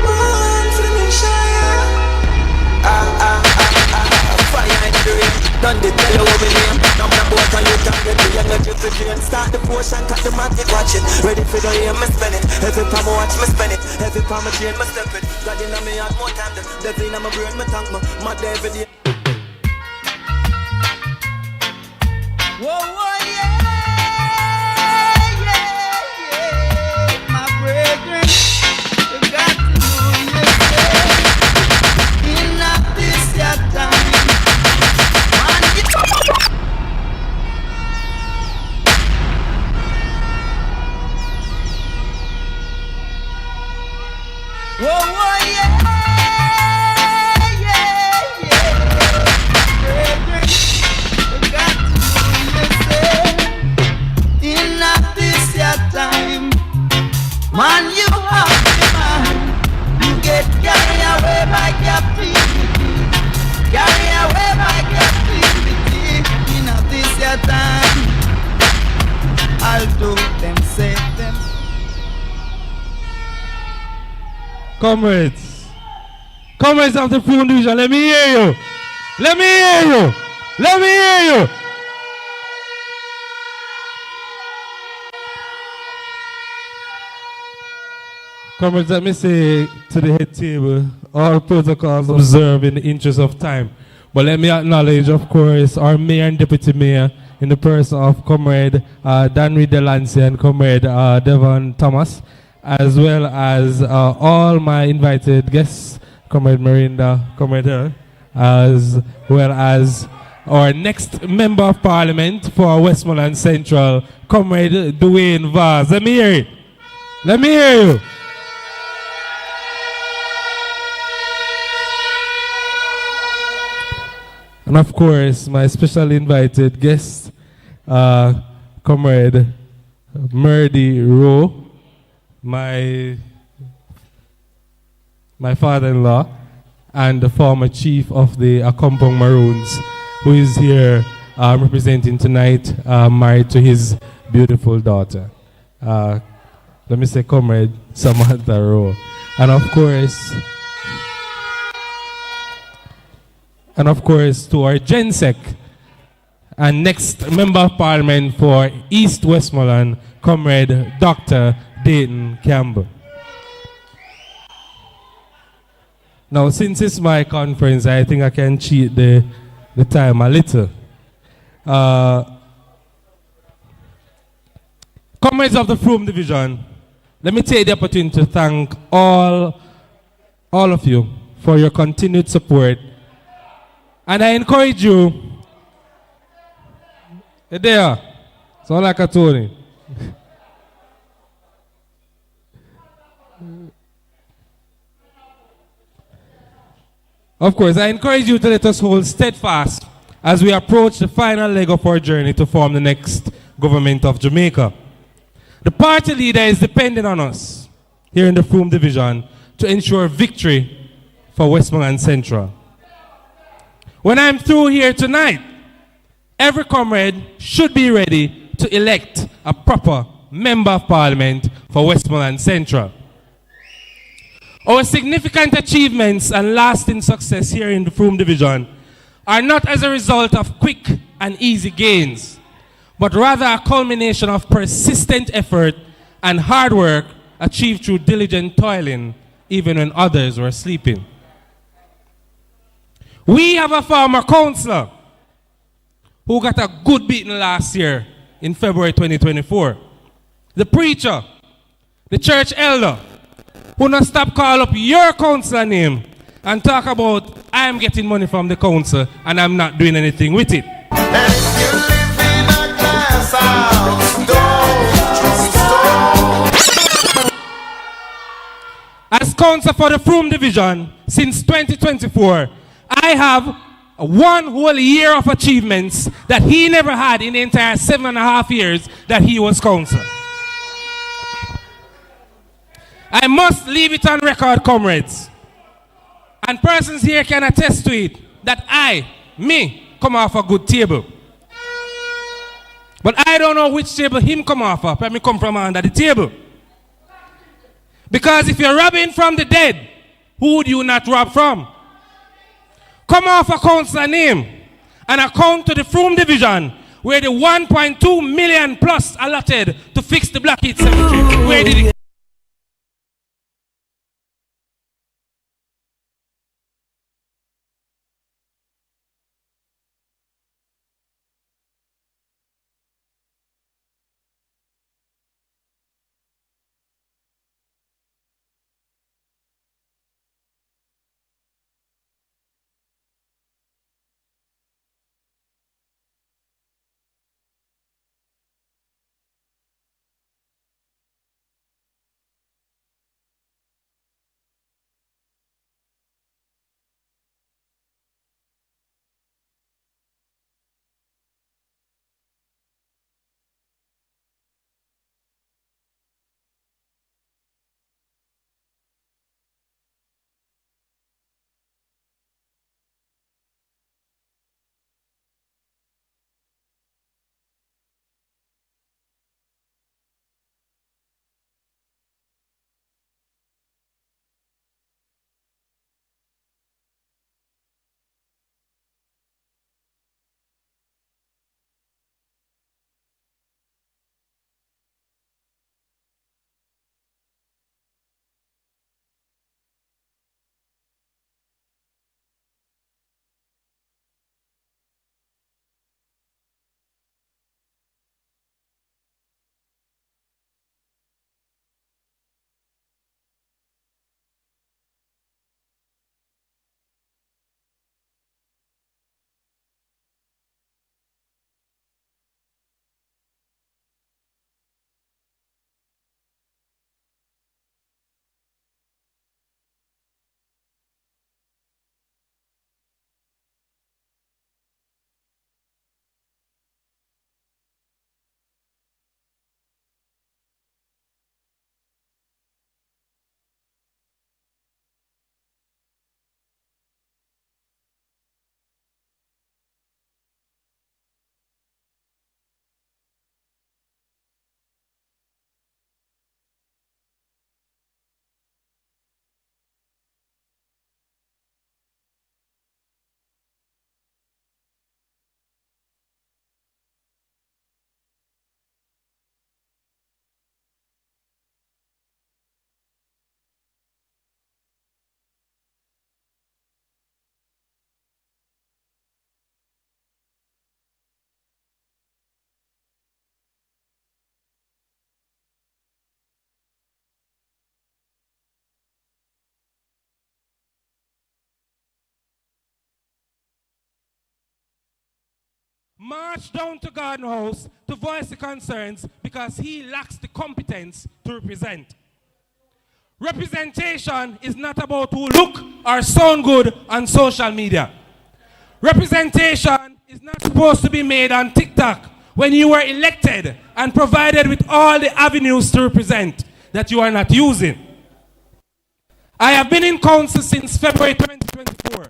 Man for the mission, yeah. Fire in the rain. Done the tell you what we name. Now my boat and you can get the energy for drain. Start the potion, cut the magic, watch it. Ready for the aim, me spend it. Every time I watch, me spend it. Every time I drain, me step it. God in me heart more time. The vein in my brain, me thank me. Mad every day. Whoa, whoa, yeah, my brethren, you got to know yourself. In this your time. Whoa, whoa, yeah, brethren, you got to know yourself. In this your time, man, you have the man. You get carried away by captivity, carried away by captivity. In this your time, I'll do them, save them. Comrades of the Frome Division, let me hear you. Let me hear you. Let me hear you. Comrades, let me say to the head table, all protocols observed in the interest of time. But let me acknowledge, of course, our mayor and deputy mayor in the person of Comrade Danry Delancey and Comrade Devon Thomas, as well as all my invited guests, Comrade Marinda, Comrade Earl, as well as our next Member of Parliament for Westmoreland Central, Comrade Dwayne Vaz. Let me hear it. Let me hear you. And of course, my special invited guest, Comrade Murdy Rowe, my father-in-law and the former chief of the Akompong Maroons, who is here representing tonight, married to his beautiful daughter. Let me say Comrade Samantha Rowe. And of course, to our GenSec and next Member of Parliament for East Westmoreland, Comrade Dr. Dayton Campbell. Now, since it's my conference, I think I can cheat the time a little. Comrades of the Frome Division, let me take the opportunity to thank all of you for your continued support. And I encourage you, there, sound like a Tony. Of course, I encourage you to let us hold steadfast as we approach the final leg of our journey to form the next government of Jamaica. The party leader is dependent on us here in the Frome Division to ensure victory for Westmoreland Central. When I'm through here tonight, every comrade should be ready to elect a proper member of parliament for Westmoreland Central. Our significant achievements and lasting success here in the Frome Division are not as a result of quick and easy gains, but rather a culmination of persistent effort and hard work achieved through diligent toiling, even when others were sleeping. We have a former councillor who got a good beating last year in February 2024. The preacher, the church elder, who not stop call up your councillor name and talk about I'm getting money from the council and I'm not doing anything with it. As councillor for the Frome Division since 2024, I have one whole year of achievements that he never had in the entire 7.5 years that he was councillor. I must leave it on record, comrades, and persons here can attest to it, that me, come off a good table. But I don't know which table him come off of, let me come from under the table. Because if you're robbing from the dead, who would you not rob from? Come off a councillor name and account to the Frome Division where the 1.2 million plus allotted to fix the Blackheath Cemetery. Where did it? March down to Garden House to voice the concerns because he lacks the competence to represent. Representation is not about who look or sound good on social media. Representation is not supposed to be made on TikTok when you were elected and provided with all the avenues to represent that you are not using. I have been in council since February 2024,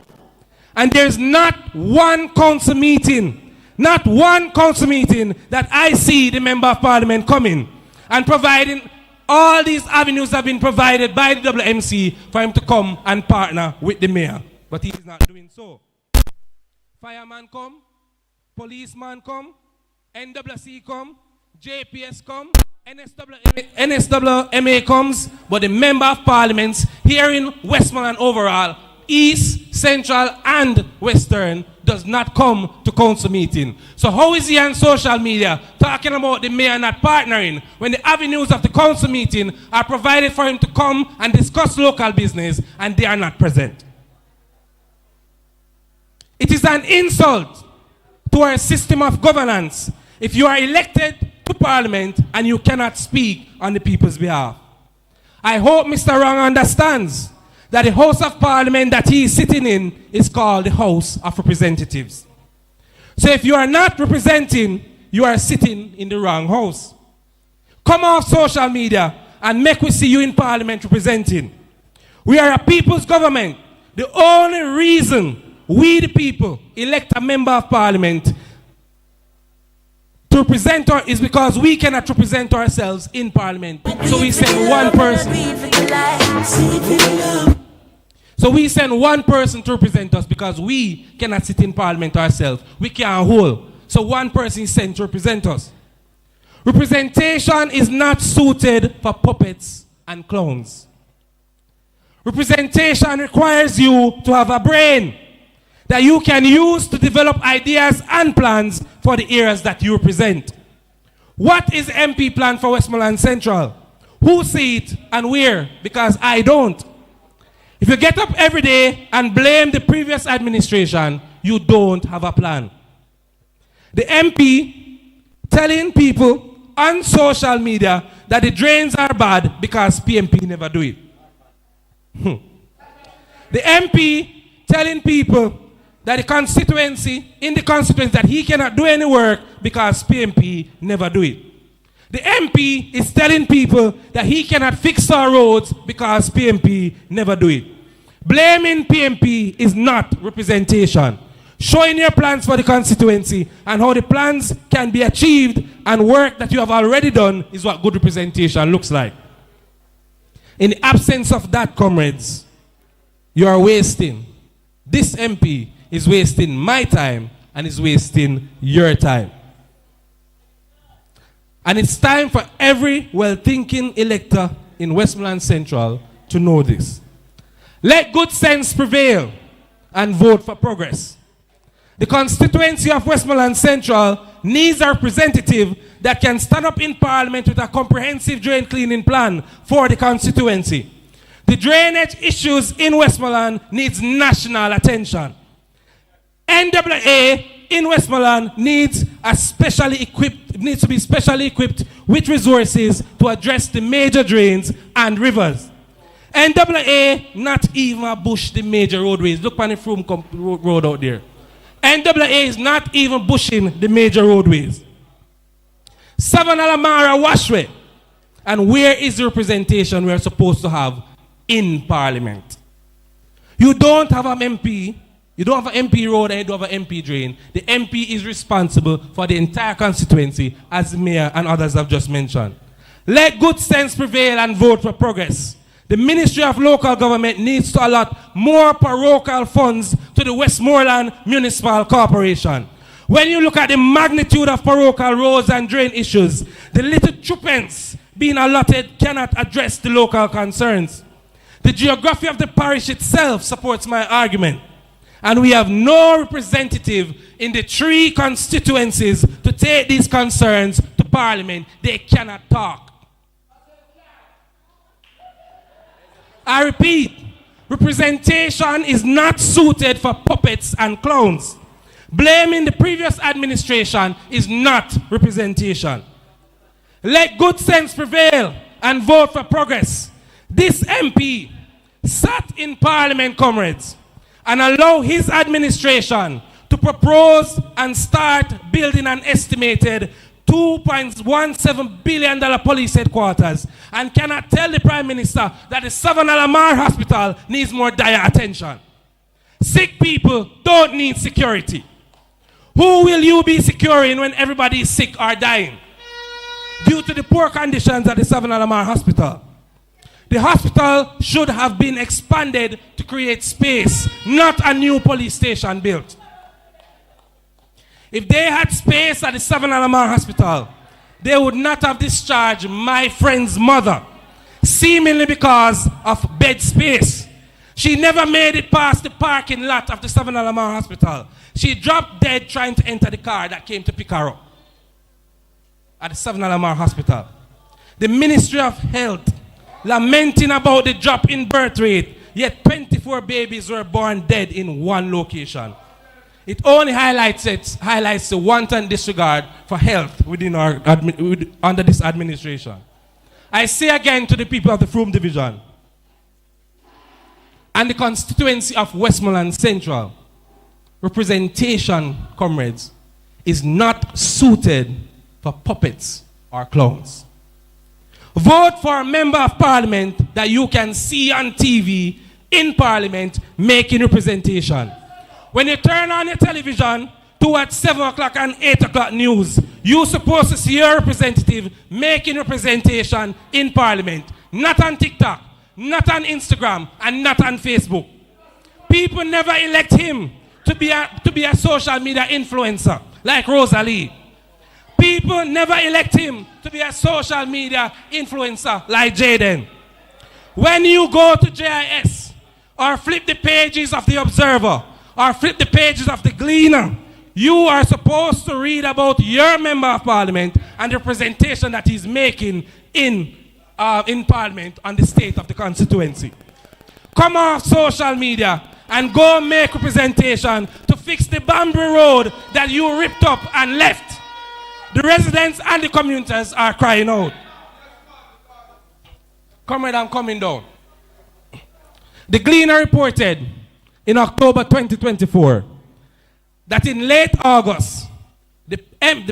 and there's not one council meeting that I see the Member of Parliament coming and providing. All these avenues have been provided by the WMC for him to come and partner with the mayor, but he is not doing so. Fireman come, policeman come, NWC come, JPS come, NSWMA comes, but the Member of Parliament here in Westmoreland overall, East, Central and Western does not come to council meeting. So how is he on social media talking about the mayor not partnering when the avenues of the council meeting are provided for him to come and discuss local business and they are not present? It is an insult to our system of governance if you are elected to Parliament and you cannot speak on the people's behalf. I hope Mr. Wrong understands that the House of Parliament that he is sitting in is called the House of Representatives. So if you are not representing, you are sitting in the wrong house. Come off social media and make we see you in Parliament representing. We are a people's government. The only reason we the people elect a Member of Parliament to represent us is because we cannot represent ourselves in Parliament. So we send one person. So we send one person to represent us because we cannot sit in Parliament ourselves. We can't hold. So one person is sent to represent us. Representation is not suited for puppets and clowns. Representation requires you to have a brain that you can use to develop ideas and plans for the areas that you represent. What is MP plan for Westmoreland Central? Who see it and where? Because I don't. If you get up every day and blame the previous administration, you don't have a plan. The MP telling people on social media that the drains are bad because PMP never do it. The MP telling people that the constituency that he cannot do any work because PMP never do it. The MP is telling people that he cannot fix our roads because PMP never do it. Blaming PMP is not representation. Showing your plans for the constituency and how the plans can be achieved and work that you have already done is what good representation looks like. In the absence of that, comrades, you are wasting. This MP is wasting my time and is wasting your time. And it's time for every well-thinking elector in Westmoreland Central to know this. Let good sense prevail and vote for progress. The constituency of Westmoreland Central needs a representative that can stand up in Parliament with a comprehensive drain cleaning plan for the constituency. The drainage issues in Westmoreland needs national attention. NWA in Westmoreland needs to be specially equipped with resources to address the major drains and rivers. NWA not even bush the major roadways. Look on the Frome road out there. NWA is not even bushing the major roadways. Savannah-Lamara Washway. And where is the representation we are supposed to have in Parliament? You don't have an MP. You don't have an MP road and you don't have an MP drain. The MP is responsible for the entire constituency, as the mayor and others have just mentioned. Let good sense prevail and vote for progress. The Ministry of Local Government needs to allot more parochial funds to the Westmoreland Municipal Corporation. When you look at the magnitude of parochial roads and drain issues, the little twopence being allotted cannot address the local concerns. The geography of the parish itself supports my argument. And we have no representative in the 3 constituencies to take these concerns to Parliament. They cannot talk. I repeat, representation is not suited for puppets and clowns. Blaming the previous administration is not representation. Let good sense prevail and vote for progress. This MP sat in Parliament, comrades, and allowed his administration to propose and start building an estimated $2.17 billion police headquarters, and cannot tell the Prime Minister that the Savannah Lamar Hospital needs more dire attention. Sick people don't need security. Who will you be securing when everybody is sick or dying? Due to the poor conditions at the Savannah Lamar Hospital. The hospital should have been expanded to create space, not a new police station built. If they had space at the Savannah Lamar Hospital, they would not have discharged my friend's mother, seemingly because of bed space. She never made it past the parking lot of the Savannah Lamar Hospital. She dropped dead trying to enter the car that came to pick her up at the Savannah Lamar Hospital. The Ministry of Health lamenting about the drop in birth rate, yet 24 babies were born dead in one location. It only highlights the wanton disregard for health within under this administration. I say again to the people of the Frome Division and the constituency of Westmoreland Central, representation, comrades, is not suited for puppets or clowns. Vote for a member of parliament that you can see on TV in parliament making representation. When you turn on your television towards 7 o'clock and 8 o'clock news, you're supposed to see your representative making representation in parliament, not on TikTok, not on Instagram, and not on Facebook. People never elect him to be a social media influencer like Rosalie. People never elect him to be a social media influencer like Jaden. When you go to JIS or flip the pages of the Observer or flip the pages of the Gleaner, you are supposed to read about your member of parliament and the representation that he's making in parliament on the state of the constituency. Come off social media and go make representation to fix the Banbury Road that you ripped up and left. The residents and the commuters are crying out. Comrade, I'm coming down. The Gleaner reported in October 2024 that in late August, the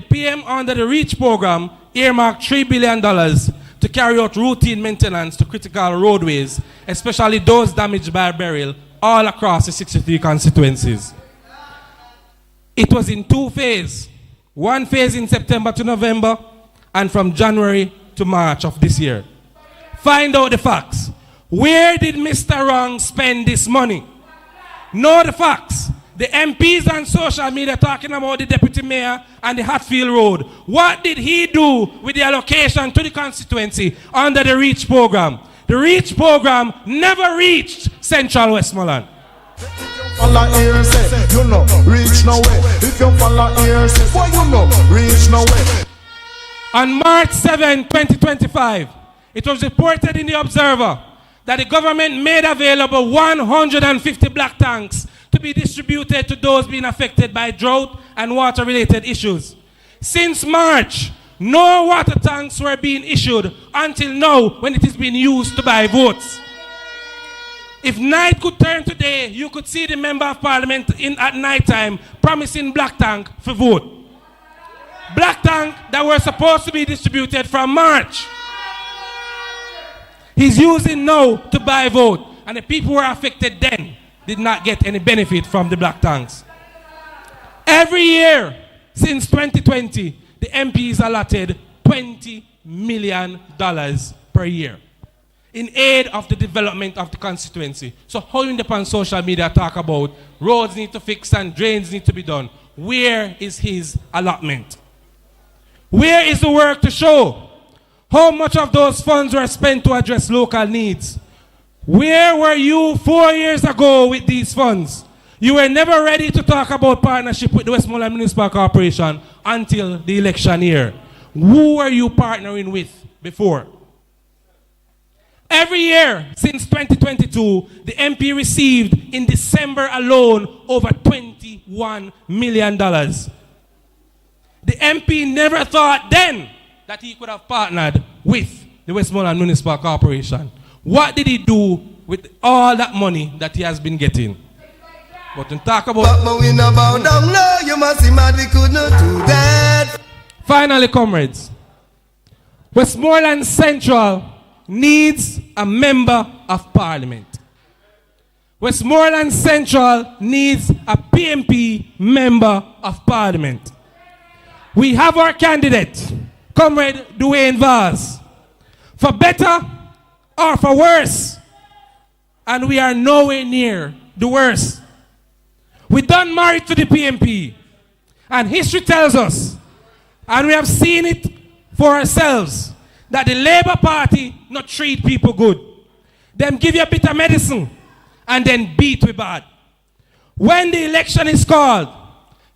PM under the REACH program earmarked $3 billion to carry out routine maintenance to critical roadways, especially those damaged by burial, all across the 63 constituencies. It was in two phases. One phase in September to November, and from January to March of this year. Find out the facts. Where did Mr. Wrong spend this money? Know the facts. The MPs on social media talking about the deputy mayor and the Hatfield Road. What did he do with the allocation to the constituency under the REACH program? The REACH program never reached Central Westmoreland. Follow here, say, you know, reach nowhere. If you follow here, say, boy, you know, reach nowhere. On March 7, 2025, it was reported in the Observer that the government made available 150 black tanks to be distributed to those being affected by drought and water-related issues. Since March, no water tanks were being issued until now when it is being used to buy votes. If night could turn today, you could see the member of parliament at night time promising black tank for vote. Black tank that were supposed to be distributed from March. He's using now to buy vote, and the people who were affected then did not get any benefit from the black tanks. Every year since 2020, the MPs allotted $20 million per year in aid of the development of the constituency. So how in the social media talk about roads need to fix and drains need to be done? Where is his allotment? Where is the work to show how much of those funds were spent to address local needs? Where were you 4 years ago with these funds? You were never ready to talk about partnership with the Westmoreland Municipal Corporation until the election year. Who were you partnering with before? Every year since 2022, the MP received in December alone over $21 million. The MP never thought then that he could have partnered with the Westmoreland Municipal Corporation. What did he do with all that money that he has been getting? But to talk about... But we no bow down, no, you must see mad, we could not do that. Finally, comrades, Westmoreland Central needs a member of parliament. Westmoreland Central needs a PMP member of parliament. We have our candidate, Comrade Dwayne Vaz, for better or for worse, and we are nowhere near the worst. We done married to the PMP, and history tells us, and we have seen it for ourselves, that the Labour Party not treat people good. Them give you a bit of medicine and then beat we bad. When the election is called,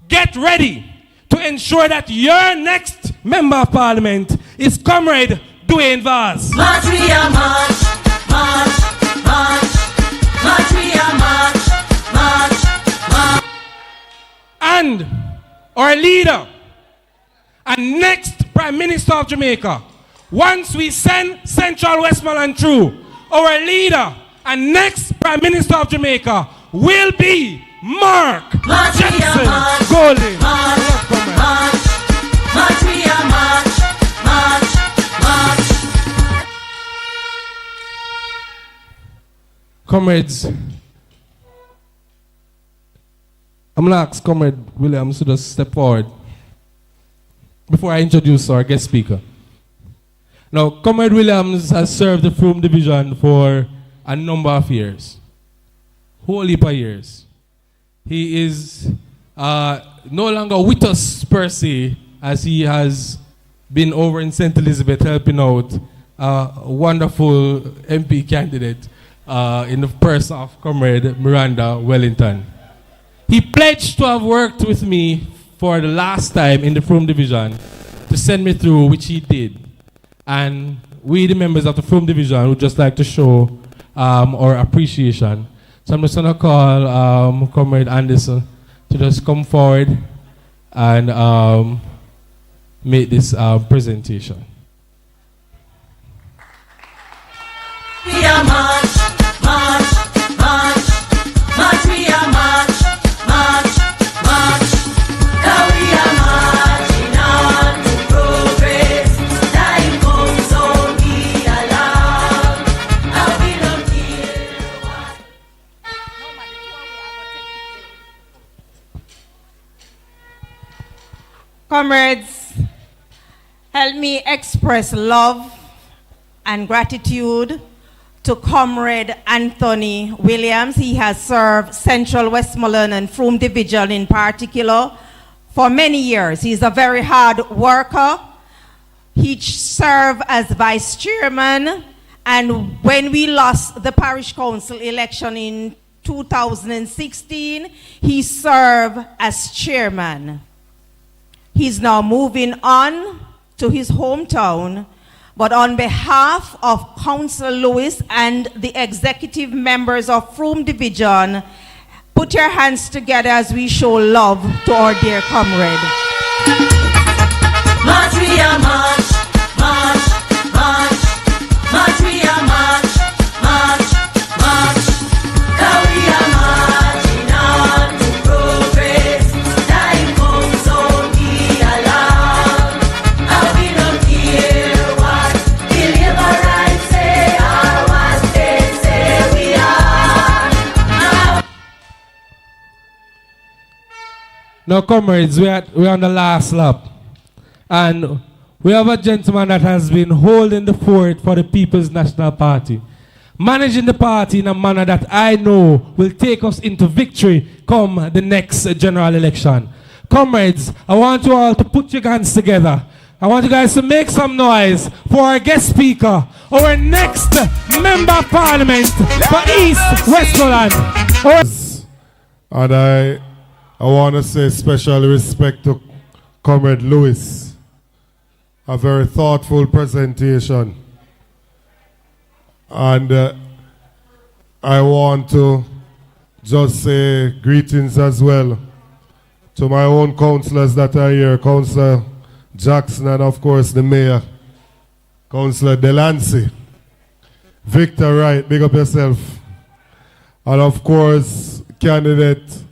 get ready to ensure that your next member of parliament is Comrade Dwayne Vaz. March, we are march, march, march, march, we are march, march, march. And our leader and next Prime Minister of Jamaica, once we send Central Westmoreland through, our leader and next Prime Minister of Jamaica will be Mark Jackson Golding. Comrades, I'm going to ask Comrade Williams to just step forward before I introduce our guest speaker. Now, Comrade Williams has served the Frome Division for a number of years, whole heap of years. He is no longer with us per se, as he has been over in St. Elizabeth helping out a wonderful MP candidate in the person of Comrade Miranda Wellington. He pledged to have worked with me for the last time in the Frome Division to send me through, which he did. And we, the members of the Frome Division, would just like to show our appreciation. So I'm just going to call Comrade Anderson to just come forward and make this presentation. We are march, march, march, march, we are march, march, march. Now we are marching on to progress. Time comes, so be alarmed. Now we don't care what. Comrades, help me express love and gratitude to Comrade Anthony Williams. He has served Central Westmoreland and Frome Division in particular for many years. He's a very hard worker. He served as vice chairman, and when we lost the parish council election in 2016, he served as chairman. He's now moving on to his hometown, but on behalf of Councillor Lewis and the executive members of Frome Division, put your hands together as we show love to our dear comrade. March, we are march, march, march, march, we are march, march, march. Now we are marching on to progress. Time comes, so be alarmed. Now we don't care what the liberals say or what they say we are. Now, comrades, we're on the last lap. And we have a gentleman that has been holding the fort for the People's National Party, managing the party in a manner that I know will take us into victory come the next general election. Comrades, I want you all to put your hands together. I want you guys to make some noise for our guest speaker, our next member of parliament for East Westmoreland. And I want to say special respect to Comrade Lewis. A very thoughtful presentation. And I want to just say greetings as well to my own councillors that are here, Councillor Jackson and of course the Mayor, Councillor Delancey. Victor Wright, big up yourself. And of course, candidate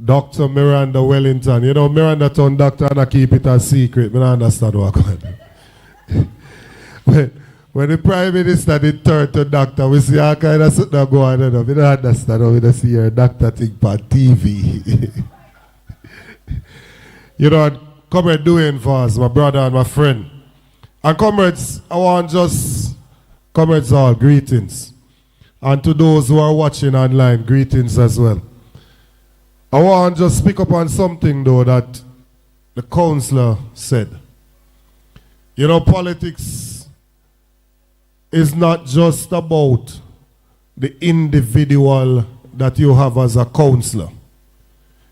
Dr. Miranda Wellington. You know, Miranda told doctor and I keep it a secret. I don't understand what I'm going. When the Prime Minister did turn to doctor, we see all kind of stuff that go on. I don't understand how we don't see your doctor thing on TV. You know, comrade doing for us, my brother and my friend. And comrades, I want just, comrades all, greetings. And to those who are watching online, greetings as well. I want to just speak up on something though that the councillor said. You know, politics is not just about the individual that you have as a councillor.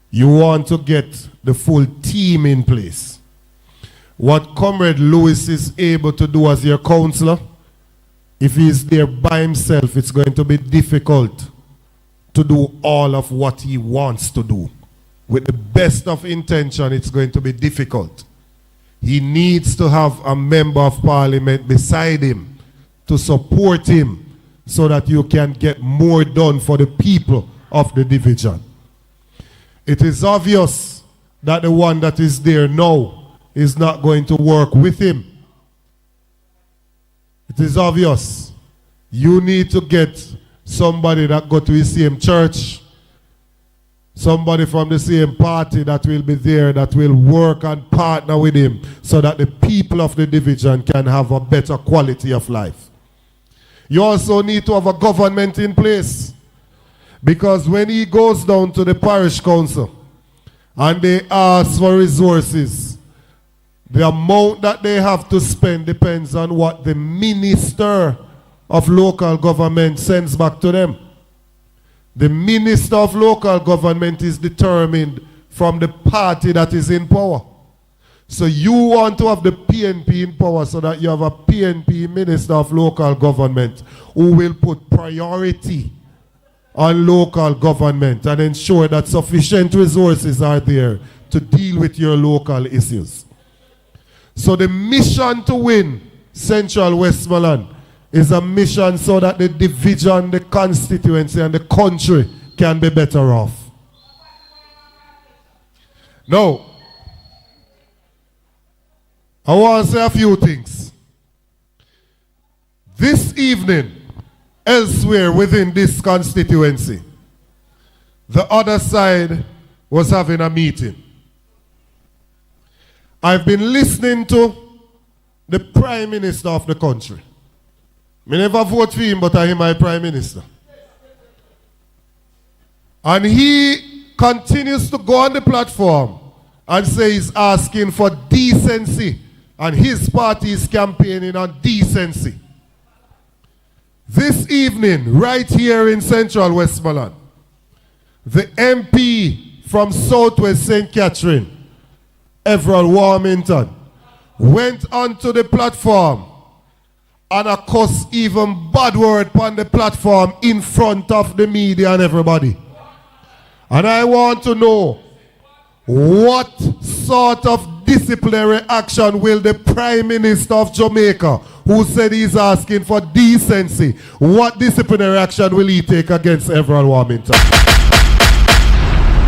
You want to get the full team in place. What Comrade Lewis is able to do as your councillor, if he's there by himself, it's going to be difficult to do all of what he wants to do. With the best of intention, it's going to be difficult. He needs to have a member of parliament beside him to support him so that you can get more done for the people of the division. It is obvious that the one that is there now is not going to work with him. It is obvious. You need to get somebody that go to the same church, somebody from the same party that will be there, that will work and partner with him so that the people of the division can have a better quality of life. You also need to have a government in place, because when he goes down to the parish council and they ask for resources, the amount that they have to spend depends on what the minister of local government sends back to them. The minister of local government is determined from the party that is in power. So you want to have the PNP in power so that you have a PNP minister of local government who will put priority on local government and ensure that sufficient resources are there to deal with your local issues. So the mission to win Central Westmoreland is a mission so that the division, the constituency, and the country can be better off. Now, I want to say a few things. This evening, elsewhere within this constituency, the other side was having a meeting. I've been listening to the Prime Minister of the country. I never vote for him, but I am my Prime Minister. And he continues to go on the platform and say he's asking for decency, and his party is campaigning on decency. This evening, right here in Central Westmoreland, the MP from Southwest St. Catherine, Everald Warmington, went onto the platform and of course even bad word on the platform in front of the media and everybody. And I want to know, what sort of disciplinary action will the Prime Minister of Jamaica, who said he's asking for decency, what disciplinary action will he take against Everald Warmington?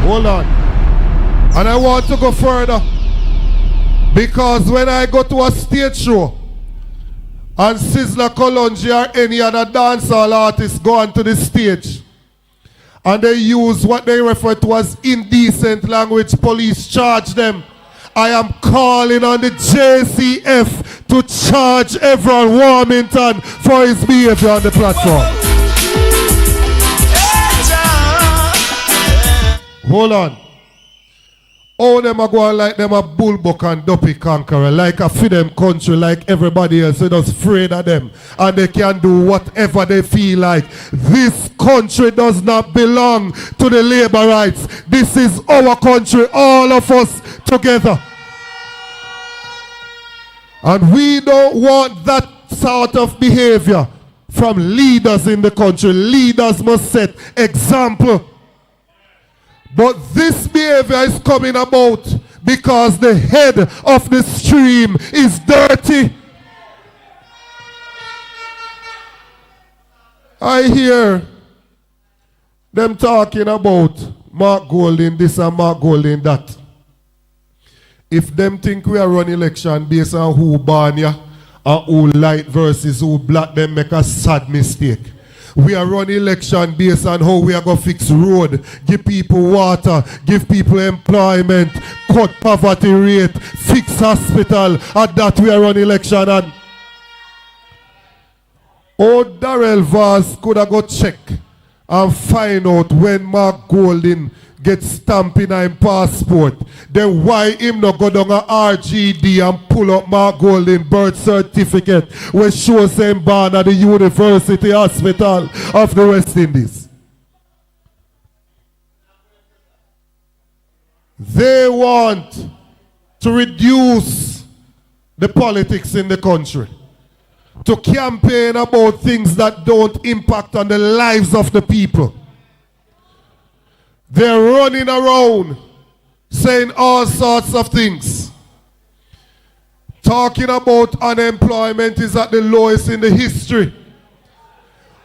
Hold on. And I want to go further, because when I go to a stage show and Sizzla Kalonji or any other dancehall artist go onto the stage and they use what they refer to as indecent language, police charge them. I am calling on the JCF to charge Everald Warmington for his behavior on the platform. Hold on. All them are going like them a bullbuck and dopey conqueror, like a feed them country like everybody else. They're just afraid of them and they can do whatever they feel like. This country does not belong to the labor rights. This is our country, all of us together. And we don't want that sort of behavior from leaders in the country. Leaders must set example. But this behavior is coming about because the head of the stream is dirty. I hear them talking about Mark Golding this and Mark Golding that. If them think we are run election based on who born ya and who light versus who black, them make a sad mistake. We are running election based on how we are going to fix road, give people water, give people employment, cut poverty rate, fix hospital, and that we are running election on. Oh, Darrell Vaz could have got check and find out when Mark Golding gets stamped in his passport. Then why him not go down a RGD and pull up Mark Golding birth certificate when shows him born at the University Hospital of the West Indies? They want to reduce the politics in the country, to campaign about things that don't impact on the lives of the people. They're running around saying all sorts of things. Talking about unemployment is at the lowest in the history.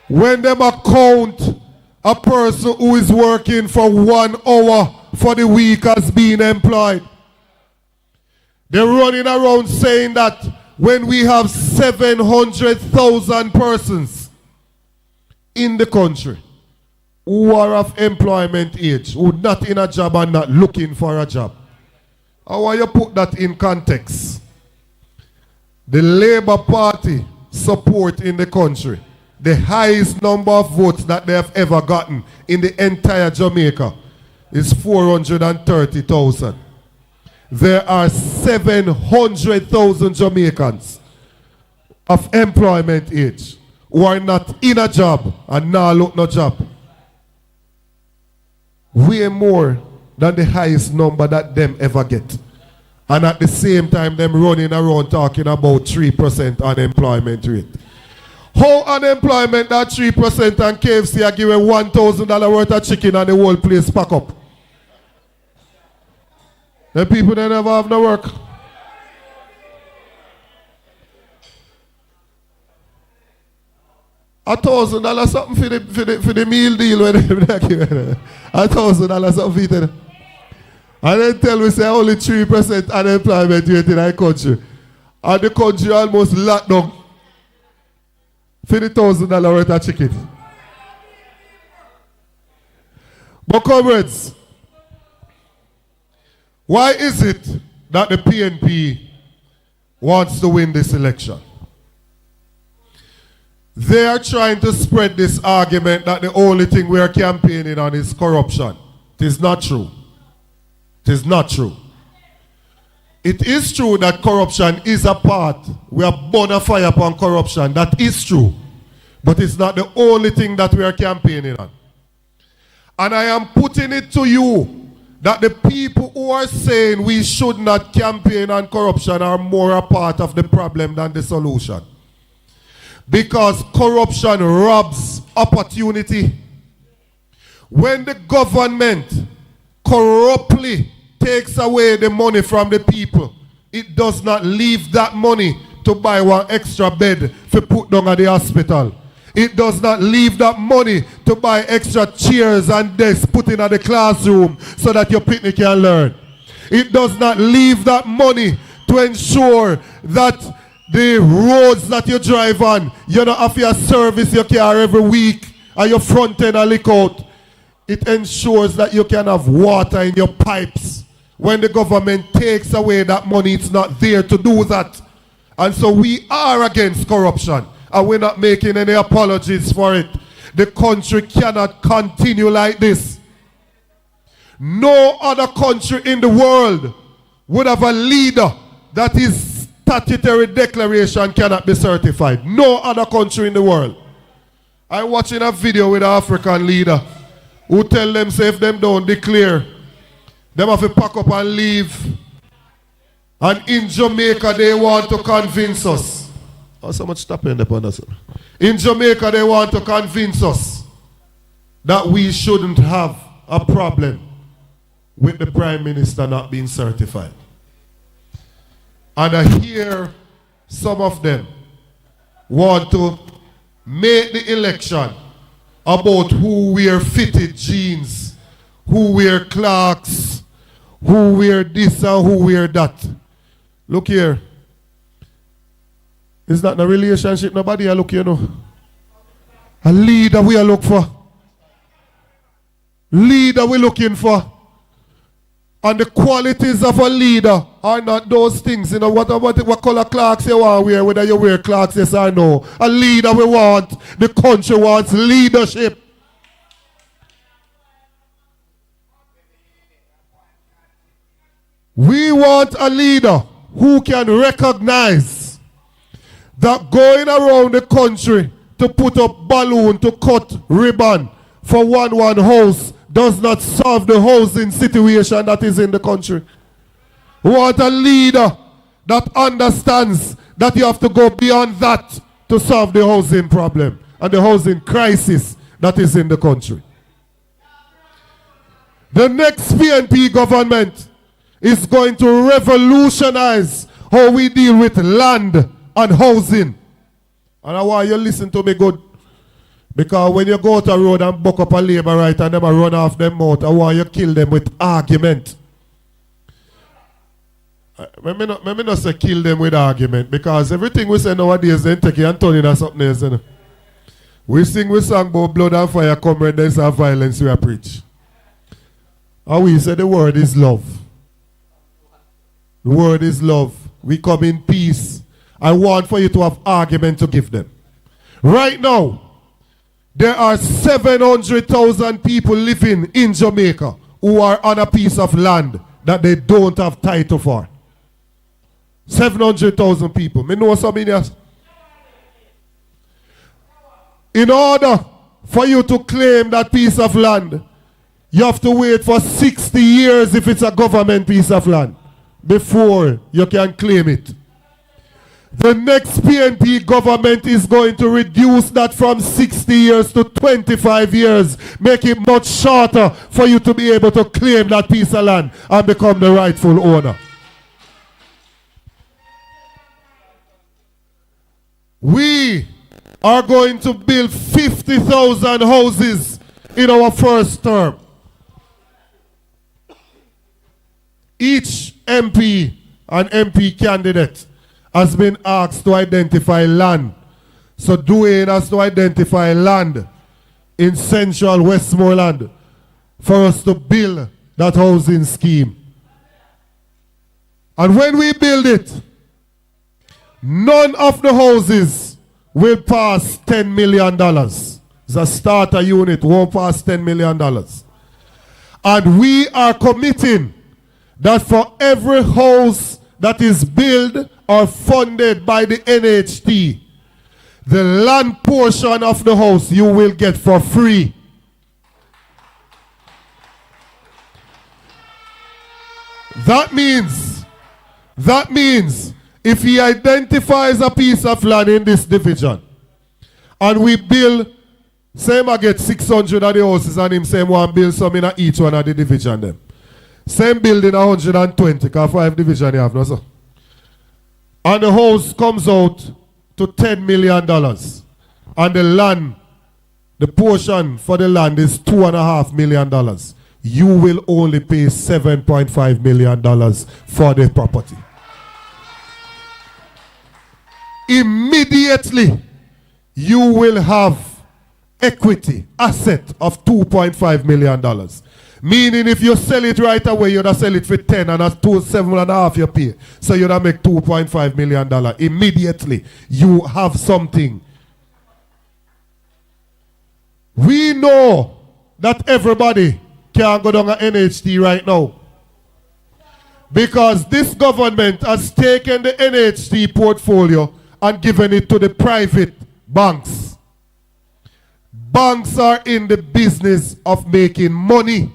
When them account a person who is working for 1 hour for the week as being employed. They're running around saying that when we have 700,000 persons in the country who are of employment age, who not in a job and not looking for a job. How you put that in context? The Labour Party support in the country, the highest number of votes that they have ever gotten in the entire Jamaica is 430,000. There are 700,000 Jamaicans of employment age who are not in a job and now look no job. Way more than the highest number that them ever get. And at the same time, them running around talking about 3% unemployment rate. How unemployment that 3% and KFC are giving $1,000 worth of chicken and the whole place pack up? The people that never have no work. $1,000 something for the meal deal when they give $1,000 something for it. And then tell me say only 3% unemployment rate in our country. And the country almost locked down for the $1,000 worth of chicken. But comrades, why is it that the PNP wants to win this election? They are trying to spread this argument that the only thing we are campaigning on is corruption. It is not true. It is not true. It is true that corruption is a part. We are bona fide upon corruption. That is true. But it's not the only thing that we are campaigning on. And I am putting it to you that the people who are saying we should not campaign on corruption are more a part of the problem than the solution. Because corruption robs opportunity. When the government corruptly takes away the money from the people, it does not leave that money to buy one extra bed for put down at the hospital. It does not leave that money to buy extra chairs and desks put in at the classroom so that your picnic can learn. It does not leave that money to ensure that the roads that you drive on, you don't have to service your car every week and your front end and leak out. It ensures that you can have water in your pipes. When the government takes away that money, it's not there to do that. And so we are against corruption. And we're not making any apologies for it. The country cannot continue like this. No other country in the world would have a leader that his statutory declaration cannot be certified. No other country in the world. I'm watching a video with an African leader who tell them, say if them don't declare, them have to pack up and leave. And in Jamaica, they want to convince us. Oh, so much stopping upon us. In Jamaica, they want to convince us that we shouldn't have a problem with the Prime Minister not being certified. And I hear some of them want to make the election about who wear fitted jeans, who wear Clarks, who wear this and who wear that. Look here. It's not a relationship, nobody I look, you know. A leader we are looking for. Leader we're looking for. And the qualities of a leader are not those things, you know, what color Clarks you want to wear, whether you wear Clarks, yes or no. A leader we want, the country wants leadership. We want a leader who can recognize that going around the country to put up balloon, to cut ribbon for one house does not solve the housing situation that is in the country. We want a leader that understands that you have to go beyond that to solve the housing problem and the housing crisis that is in the country. The next PNP government is going to revolutionize how we deal with land and housing. And I want you to listen to me good. Because when you go to a road and buck up a labor right and them run off them out, I want you to kill them with argument. Let me not say kill them with argument, because everything we say nowadays then take it and turn it into something else. You know? We sing we song about blood and fire, comrade, there's a violence we preach. And we say the word is love. The word is love. We come in peace. I want for you to have argument to give them. Right now, there are 700,000 people living in Jamaica who are on a piece of land that they don't have title for. 700,000 people. Me know some in here. In order for you to claim that piece of land, you have to wait for 60 years if it's a government piece of land before you can claim it. The next PNP government is going to reduce that from 60 years to 25 years. Make it much shorter for you to be able to claim that piece of land and become the rightful owner. We are going to build 50,000 houses in our first term. Each MP and MP candidate has been asked to identify land. So Dwayne has to identify land in central Westmoreland for us to build that housing scheme. And when we build it, none of the houses will pass $10 million. It's a starter unit, won't pass $10 million. And we are committing that for every house that is built or funded by the NHT, the land portion of the house you will get for free. That means if he identifies a piece of land in this division and we build, say I get 600 of the houses and him say one build some in each one of the division them. Same building 120, because 5 division you have, no sir? And the house comes out to $10 million. And the land, the portion for the land is $2.5 million. You will only pay $7.5 million for the property. Immediately, you will have equity, asset of $2.5 million. Meaning if you sell it right away, you'd sell it for 10 and that's 7.5 you pay. So you'd make $2.5 million. Immediately, you have something. We know that everybody can go down an NHT right now. Because this government has taken the NHT portfolio and given it to the private banks. Banks are in the business of making money.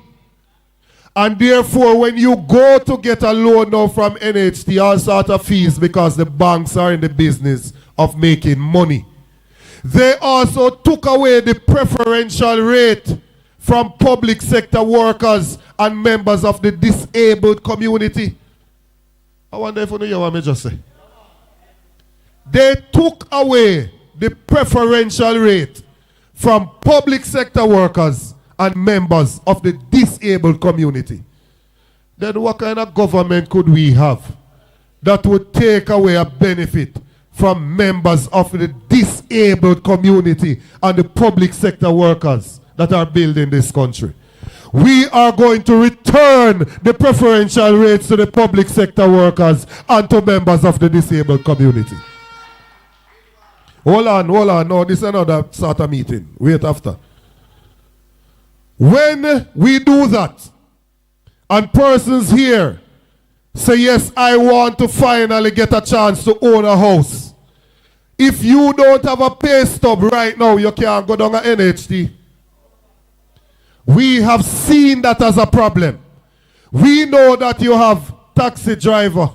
And therefore, when you go to get a loan now from NHT, all sort of fees, because the banks are in the business of making money. They also took away the preferential rate from public sector workers and members of the disabled community. I wonder if you know what I just say. They took away the preferential rate from public sector workers and members of the disabled community, then what kind of government could we have that would take away a benefit from members of the disabled community and the public sector workers that are building this country? We are going to return the preferential rates to the public sector workers and to members of the disabled community. Hold on. No, this is another sort of meeting. Wait after. When we do that, and persons here say, yes, I want to finally get a chance to own a house. If you don't have a pay stub right now, you can't go down a NHT. We have seen that as a problem. We know that you have taxi driver,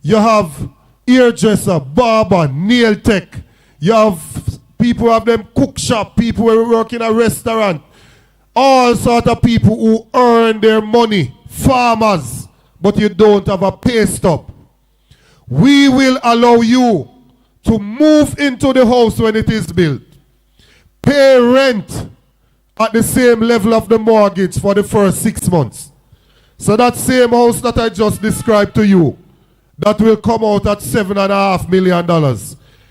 you have hairdresser, barber, nail tech, you have people who have them cook shop, people who work in a restaurant, all sort of people who earn their money, farmers, but you don't have a pay stub. We will allow you to move into the house when it is built, pay rent at the same level of the mortgage for the first 6 months. So that same house that I just described to you, that will come out at $7.5 million.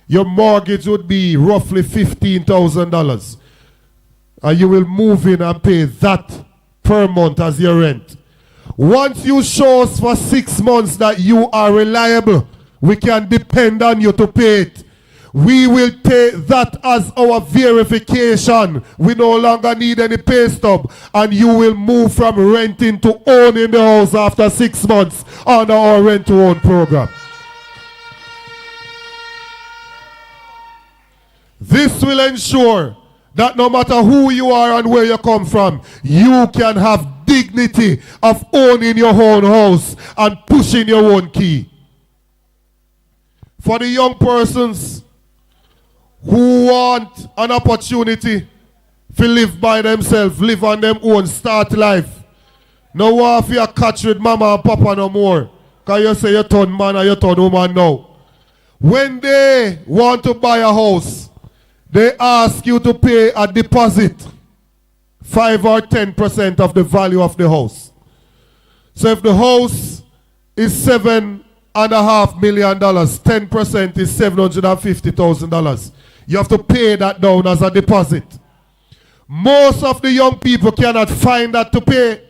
Your mortgage would be roughly $15,000. And you will move in and pay that per month as your rent. Once you show us for 6 months that you are reliable, we can depend on you to pay it. We will take that as our verification. We no longer need any pay stub, and you will move from renting to owning the house after 6 months under our rent to own program. This will ensure that no matter who you are and where you come from, you can have dignity of owning your own house and pushing your own key. For the young persons who want an opportunity to live by themselves, live on them own, start life. No one if you catch with mama and papa no more. Because you say you turn man or you turn woman now. When they want to buy a house, they ask you to pay a deposit, 5 or 10% of the value of the house. So if the house is $7.5 million, 10% is $750,000. You have to pay that down as a deposit. Most of the young people cannot find that to pay.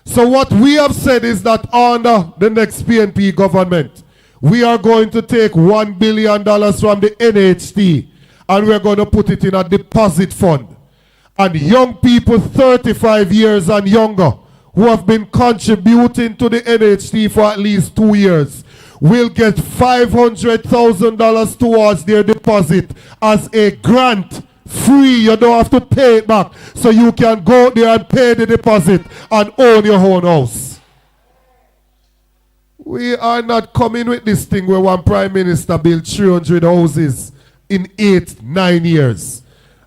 So what we have said is that under the next PNP government, we are going to take $1 billion from the NHT and we're going to put it in a deposit fund. And young people 35 years and younger who have been contributing to the NHT for at least 2 years will get $500,000 towards their deposit as a grant, free. You don't have to pay it back. So you can go there and pay the deposit and own your own house. We are not coming with this thing where one prime minister built 300 houses in 8-9 years.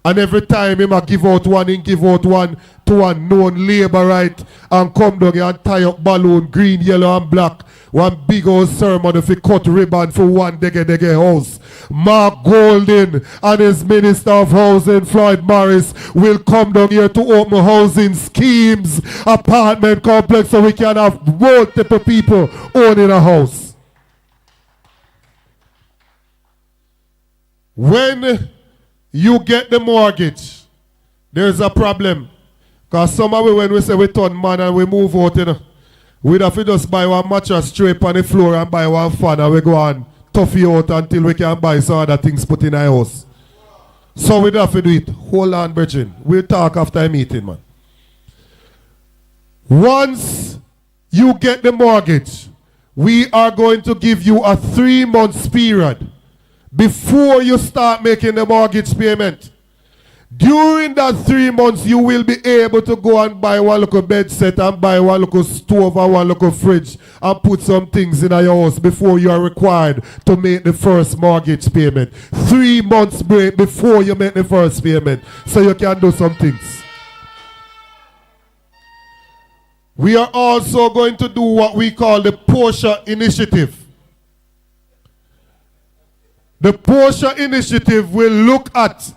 And every time he might give out one to a known laborite and come down here and tie up balloon, green, yellow and black. One big old ceremony if he cut ribbon for one dege house. Mark Golding and his Minister of Housing, Floyd Morris, will come down here to open housing schemes, apartment complex, so we can have multiple people owning a house. When you get the mortgage, there's a problem. Because some of when we say we turn man and we move out, you know, we'd have to just buy one mattress straight on the floor and buy one fan and we go and tough you out until we can buy some other things put in our house. So we'd have to do it. Hold on, brethren. We'll talk after a meeting, man. Once you get the mortgage, we are going to give you a 3-month period before you start making the mortgage payment. During that 3 months, you will be able to go and buy one little bed set and buy one little stove and one little fridge and put some things in your house before you are required to make the first mortgage payment. 3 months break before you make the first payment, so you can do some things. We are also going to do what we call the Portia Initiative. The Portia Initiative will look at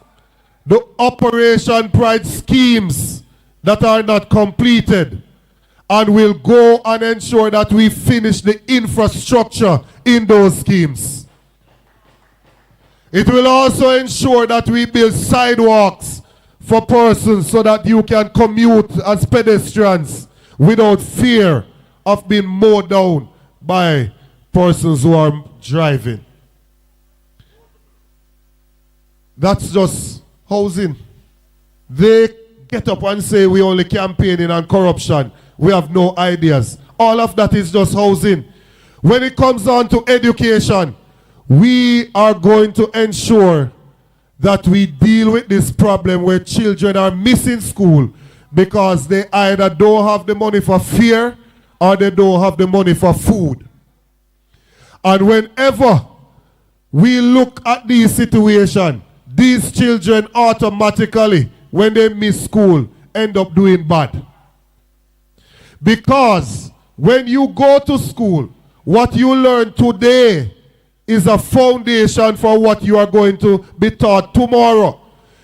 the Operation Pride schemes that are not completed, and will go and ensure that we finish the infrastructure in those schemes. It will also ensure that we build sidewalks for persons so that you can commute as pedestrians without fear of being mowed down by persons who are driving. That's just housing. They get up and say we only campaigning on corruption. We have no ideas. All of that is just housing. When it comes on to education, we are going to ensure that we deal with this problem where children are missing school because they either don't have the money for fare or they don't have the money for food. And whenever we look at these situations, these children automatically, when they miss school, end up doing bad. Because when you go to school, what you learn today is a foundation for what you are going to be taught tomorrow.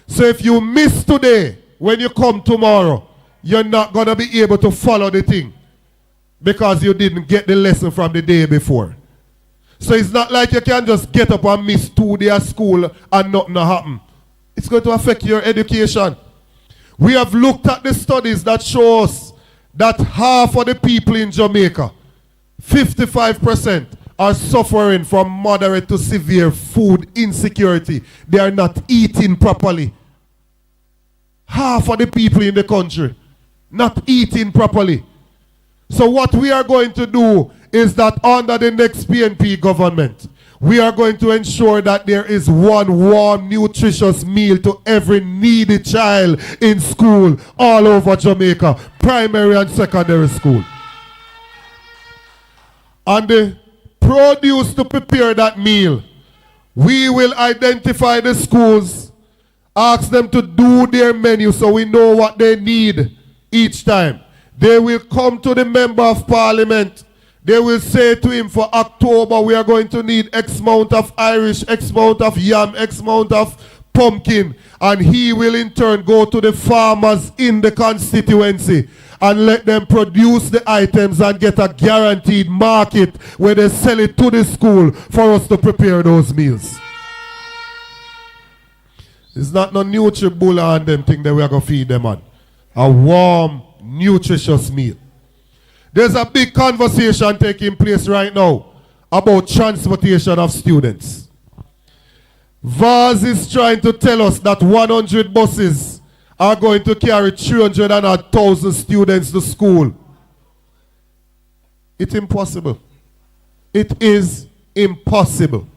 So if you miss today, when you come tomorrow, you're not going to be able to follow the thing because you didn't get the lesson from the day before. So it's not like you can just get up and miss 2 days of school and nothing will happen. It's going to affect your education. We have looked at the studies that show us that half of the people in Jamaica, 55%, are suffering from moderate to severe food insecurity. They are not eating properly. Half of the people in the country not eating properly. So what we are going to do is that under the next PNP government, we are going to ensure that there is one warm, nutritious meal to every needy child in school all over Jamaica, primary and secondary school. And the produce to prepare that meal, we will identify the schools, ask them to do their menu so we know what they need each time. They will come to the member of parliament. They will say to him, for October, we are going to need X amount of Irish, X amount of yam, X amount of pumpkin. And he will in turn go to the farmers in the constituency and let them produce the items and get a guaranteed market where they sell it to the school for us to prepare those meals. It's not no Nutri-Bull and them thing that we are going to feed them on. A warm, nutritious meal. There's a big conversation taking place right now about transportation of students. VAS is trying to tell us that 100 buses are going to carry 300,000 students to school. It's impossible. It is impossible.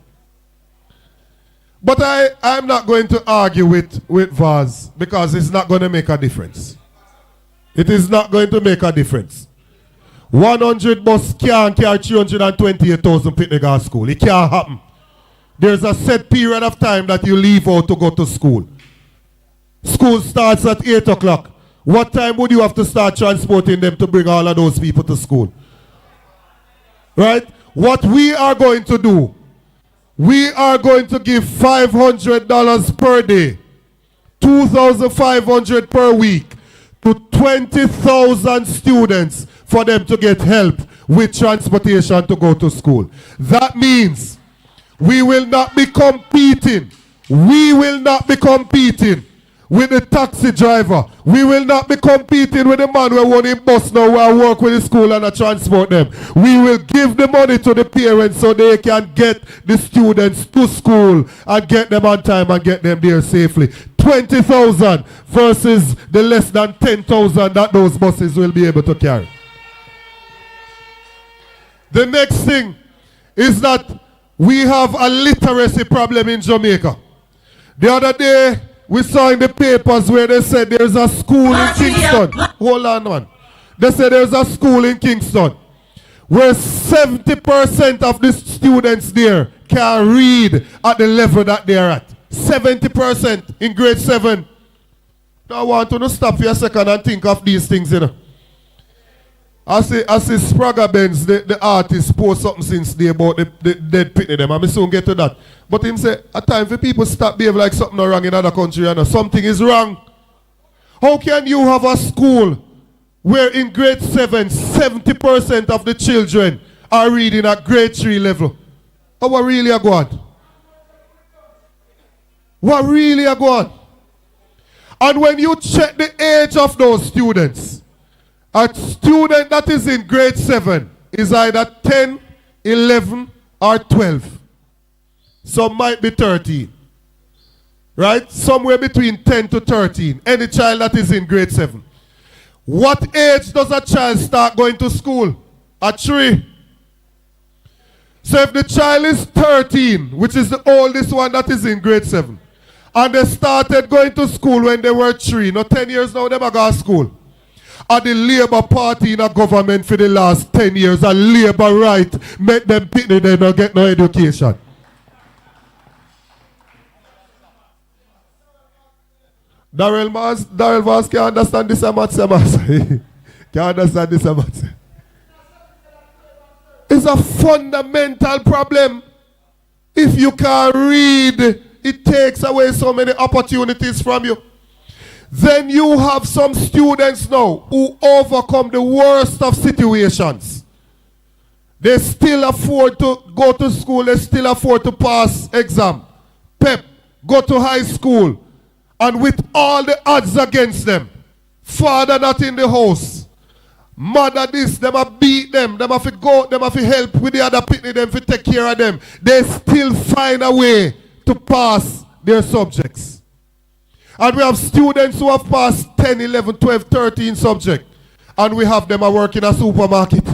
But I'm not going to argue with VAS because it's not going to make a difference. It is not going to make a difference. 100 bus can't carry 328,000 people to school. It can't happen. There's a set period of time that you leave out to go to school. School starts at 8 o'clock. What time would you have to start transporting them to bring all of those people to school? Right? What we are going to do, we are going to give $500 per day, $2,500 per week to 20,000 students for them to get help with transportation to go to school. That means we will not be competing. We will not be competing with the taxi driver. We will not be competing with the man who won't in bus now who I work with the school and I transport them. We will give the money to the parents so they can get the students to school and get them on time and get them there safely. 20,000 versus the less than 10,000 that those buses will be able to carry. The next thing is that we have a literacy problem in Jamaica. The other day, we saw in the papers where they said there's a school in Kingston. Hold on, man. They said there's a school in Kingston where 70% of the students there can read at the level that they're at. 70% in grade 7. Now I want to stop for a second and think of these things, you know. I see Sprague Benz, the artist, post something since day about the dead pitney them. I may soon get to that. But him say, a time for people start behave like something wrong in other country, and something is wrong. How can you have a school where in grade 7, 70% of the children are reading at grade 3 level? What really are going? What really are going? And when you check the age of those students, a student that is in grade 7 is either 10, 11, or 12. Some might be 13. Right? Somewhere between 10 to 13. Any child that is in grade 7. What age does a child start going to school? At 3. So if the child is 13, which is the oldest one that is in grade 7, and they started going to school when they were 3, not 10 years now, they go to school. And the Labour Party in a government for the last 10 years, a Labour right, make them pitney, they don't get no education. Darrell Vaz can't understand this much, can't understand this much. It's a fundamental problem. If you can't read, it takes away so many opportunities from you. Then you have some students now who overcome the worst of situations. They still afford to go to school, they still afford to pass exam, PEP, go to high school, and with all the odds against them, father not in the house, mother this, them have beat them have to go, them have to help with the other pitney, them to take care of them. They still find a way to pass their subjects. And we have students who have passed 10, 11, 12, 13 subjects. And we have them work in a supermarket.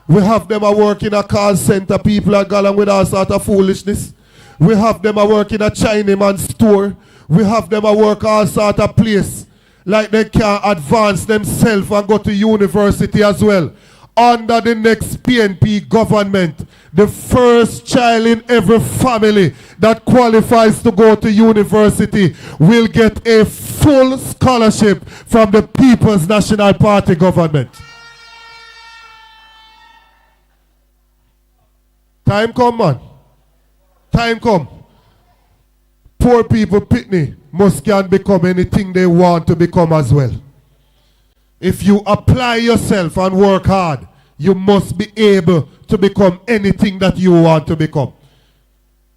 We have them work in a call center. People are going with all sort of foolishness. We have them work in a Chinaman store. We have them work all sort of place. Like they can advance themselves and go to university as well. Under the next PNP government, the first child in every family that qualifies to go to university will get a full scholarship from the People's National Party government. Time come, man. Time come. Poor people, pitney, must can become anything they want to become as well. If you apply yourself and work hard, you must be able to become anything that you want to become.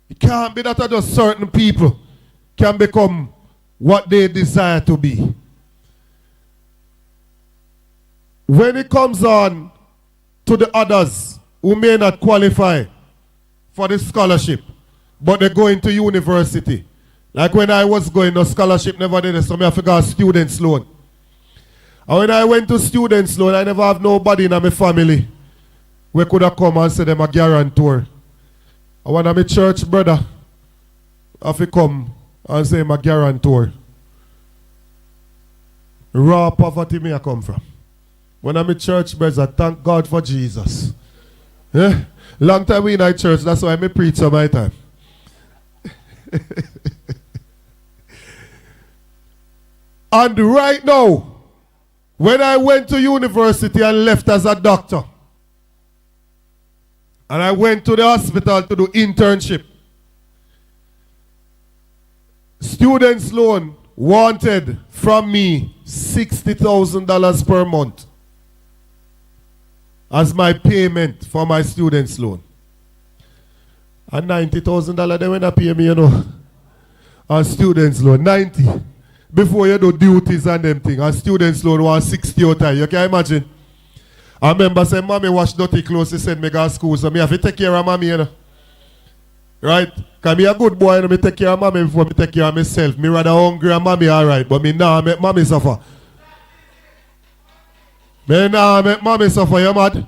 It can't be that just certain people can become what they desire to be. When it comes on to the others who may not qualify for the scholarship, but they're going to university. Like when I was going, no scholarship never did it, so I forgot students loan. And when I went to students loan, I never have nobody in my family who could have come and say them a guarantor. And one of my church brother have to come and say I'm a guarantor. Raw poverty me I come from. One of my church brothers, thank God for Jesus. Yeah? Long time we in our church, that's why I preach on my time. And right now, when I went to university and left as a doctor, and I went to the hospital to do internship, students loan wanted from me $60,000 per month as my payment for my students loan. And $90,000 they went to pay me, you know, on students loan. 90. Before you do duties and them things, and students loan was 60 out time. You can imagine. I remember saying, mommy wash dirty clothes, she said me go to school, so me have to take care of mommy, you know. Right? Because me a good boy, and me take care of mommy before me take care of myself. Me rather hungry and mommy alright, but me now make mommy suffer. Me now make mommy suffer, you mad?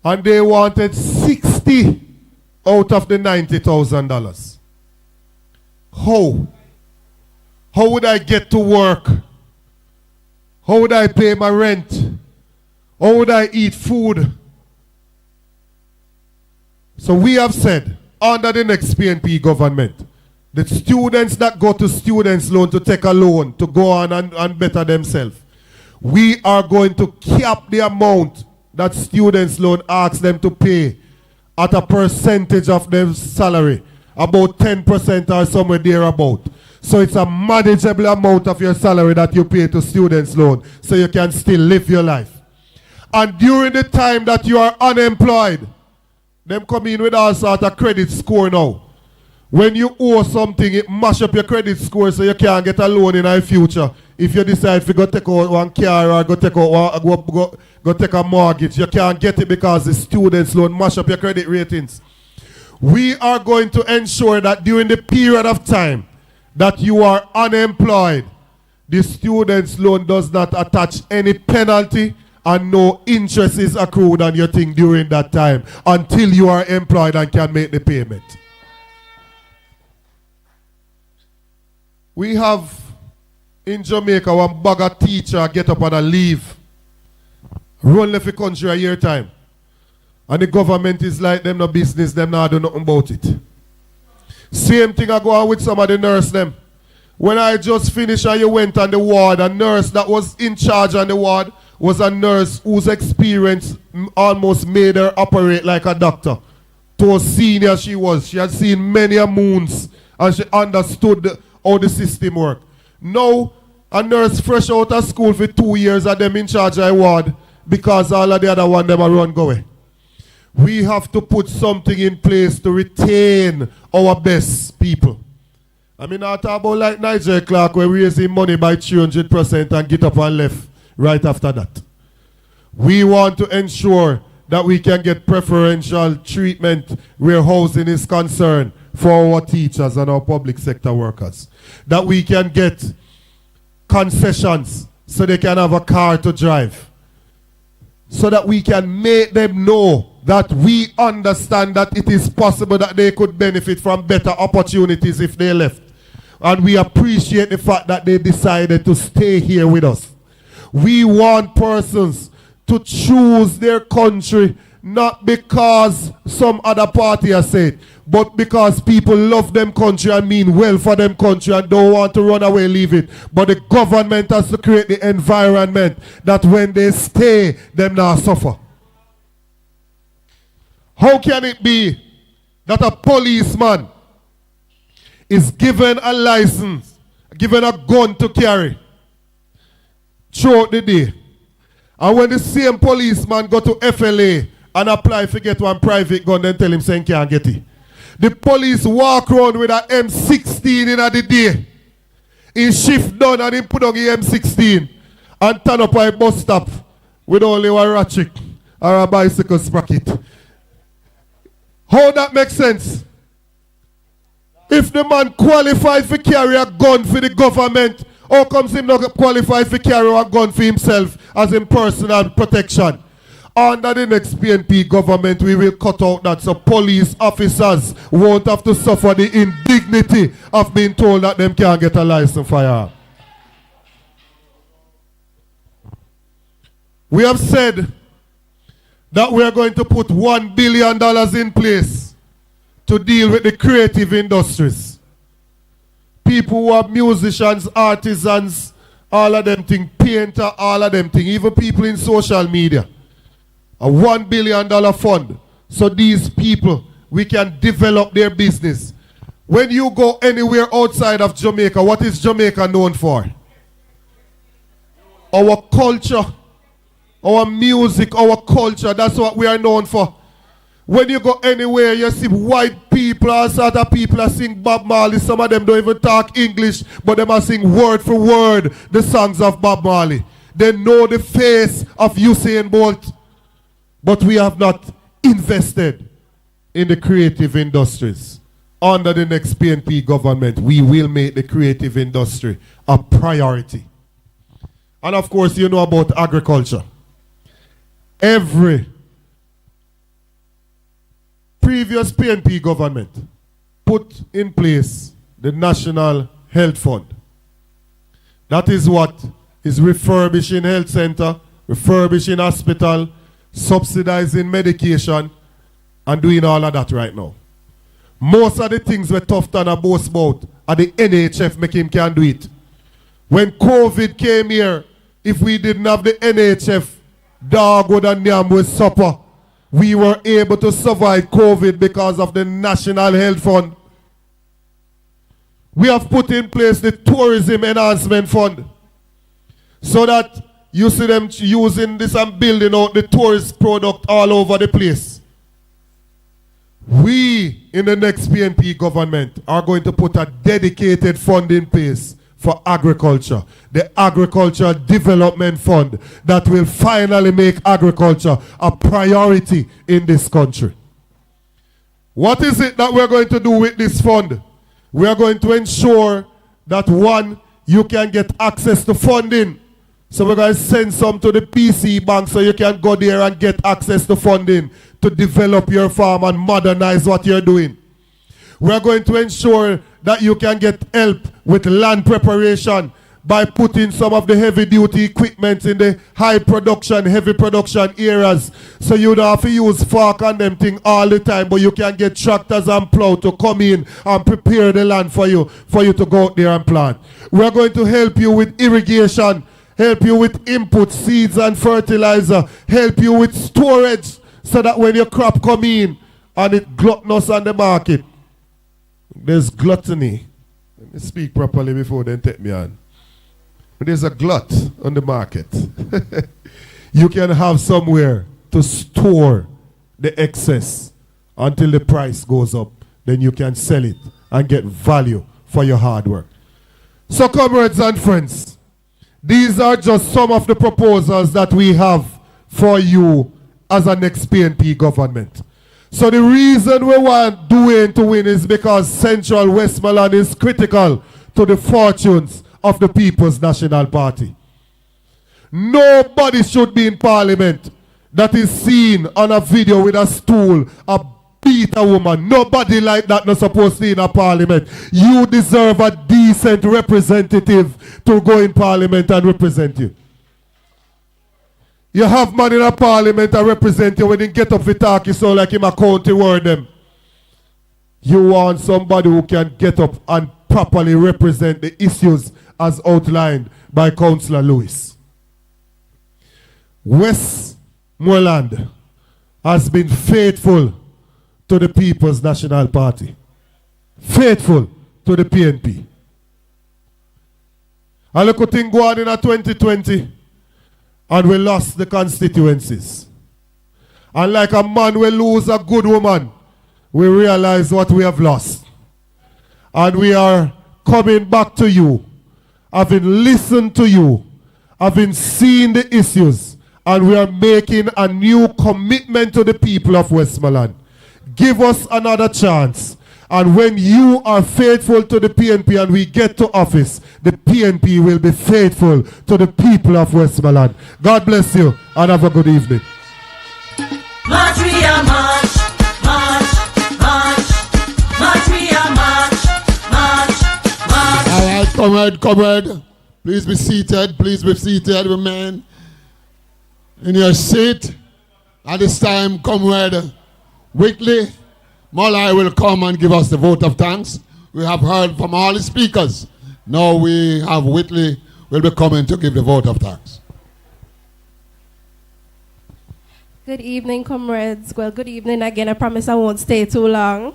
And they wanted 60 out of the $90,000. How? How would I get to work? How would I pay my rent? How would I eat food? So we have said, under the next PNP government, the students that go to students loan to take a loan to go on and better themselves, We are going to cap the amount that students' loan asks them to pay at a percentage of their salary, about 10% or somewhere thereabout. So it's a manageable amount of your salary that you pay to students' loan so you can still live your life. And during the time that you are unemployed, them come in with all sort of credit score now. When you owe something, it mash up your credit score so you can't get a loan in the future. If you decide to go take out one car or go take out go take a mortgage, you can't get it because the students' loan mash up your credit ratings. We are going to ensure that during the period of time that you are unemployed, the students' loan does not attach any penalty and no interest is accrued on your thing during that time until you are employed and can make the payment. We have in Jamaica one bugger teacher get up and a leave, run left the country a year time. And the government is like them no business, them not do nothing about it. Same thing I go on with some of the nurse them. When I just finished and you went on the ward, a nurse that was in charge on the ward was a nurse whose experience almost made her operate like a doctor. To how senior she was. She had seen many a moons and she understood how the system worked. Now, a nurse fresh out of school for 2 years and them in charge of a ward because all of the other one them are run go away. We have to put something in place to retain our best people. I mean, I talk about like Nigel Clark, we're raising money by 300% and get up and left right after that. We want to ensure that we can get preferential treatment where housing is concerned for our teachers and our public sector workers. That we can get concessions so they can have a car to drive. So that we can make them know that we understand that it is possible that they could benefit from better opportunities if they left. And we appreciate the fact that they decided to stay here with us. We want persons to choose their country not because some other party has said, but because people love them country and mean well for them country and don't want to run away, leave it. But the government has to create the environment that when they stay, them not suffer. How can it be that a policeman is given a license, given a gun to carry throughout the day, and when the same policeman go to FLA and apply to get one private gun, then tell him saying can't get it? The police walk around with an M16 in the day. He shift done and he put on the M16 and turn up a bus stop with only one ratchet or a bicycle sprocket. How that makes sense? If the man qualified to carry a gun for the government, how comes him not qualified to carry a gun for himself as in personal protection? Under the next PNP government, we will cut out that so police officers won't have to suffer the indignity of being told that them can't get a license firearm. We have said that we are going to put $1 billion in place to deal with the creative industries. People who are musicians, artisans, all of them things, painter, all of them things, even people in social media. A $1 billion fund. So these people, we can develop their business. When you go anywhere outside of Jamaica, what is Jamaica known for? Our culture, our music, our culture, that's what we are known for. When you go anywhere, you see white people, all sort of people are sing Bob Marley. Some of them don't even talk English, but they are sing word for word the songs of Bob Marley. They know the face of Usain Bolt. But we have not invested in the creative industries. Under the next PNP government, we will make the creative industry a priority. And of course, you know about agriculture. Every previous PNP government put in place the National Health Fund. That is what is refurbishing health center, refurbishing hospital, subsidizing medication, and doing all of that right now. Most of the things were tough than a boast about, and the NHF make him can do it. When COVID came here, if we didn't have the NHF, Dogwood and Nyamwe supper, we were able to survive COVID because of the National Health Fund. We have put in place the Tourism Enhancement Fund so that you see them using this and building out the tourist product all over the place. We, in the next PNP government, are going to put a dedicated fund in place for agriculture, the Agricultural Development Fund that will finally make agriculture a priority in this country. What is it that we're going to do with this fund? We are going to ensure that, one, you can get access to funding. So we're going to send some to the PC bank so you can go there and get access to funding to develop your farm and modernize what you're doing. We're going to ensure that you can get help with land preparation by putting some of the heavy duty equipment in the high production, heavy production areas. So you don't have to use fork and them thing all the time, but you can get tractors and plow to come in and prepare the land for you to go out there and plant. We're going to help you with irrigation, help you with input, seeds and fertilizer, help you with storage so that when your crop come in and it gluttonous on the market, there's gluttony. Let me speak properly before they take me on. There's a glut on the market. You can have somewhere to store the excess until the price goes up. Then you can sell it and get value for your hard work. So, comrades and friends, these are just some of the proposals that we have for you as a next PNP government. So the reason we want Dwayne to win is because Central Westmoreland is critical to the fortunes of the People's National Party. Nobody should be in Parliament that is seen on a video with a stool, a beat a woman. Nobody like that not supposed to be in a Parliament. You deserve a decent representative to go in Parliament and represent you. You have man in a Parliament that represent you when you get up for talk, you sound like him a county word them. You want somebody who can get up and properly represent the issues as outlined by Councillor Lewis. Westmoreland has been faithful to the People's National Party. Faithful to the PNP. And look at thing go on in 2020. And we lost the constituencies. And like a man will lose a good woman, we realize what we have lost. And we are coming back to you, having listened to you, having seen the issues, and we are making a new commitment to the people of Westmoreland. Give us another chance. And when you are faithful to the PNP and we get to office, the PNP will be faithful to the people of Westmoreland. God bless you and have a good evening. March, we are march, march, march, march, we are march, march, march. All right, comrade. Please be seated, man. In your seat. At this time, comrade Whitley Mollai will come and give us the vote of thanks. We have heard from all the speakers. Now we have Whitley will be coming to give the vote of thanks. Good evening, comrades. Well, good evening again. I promise I won't stay too long.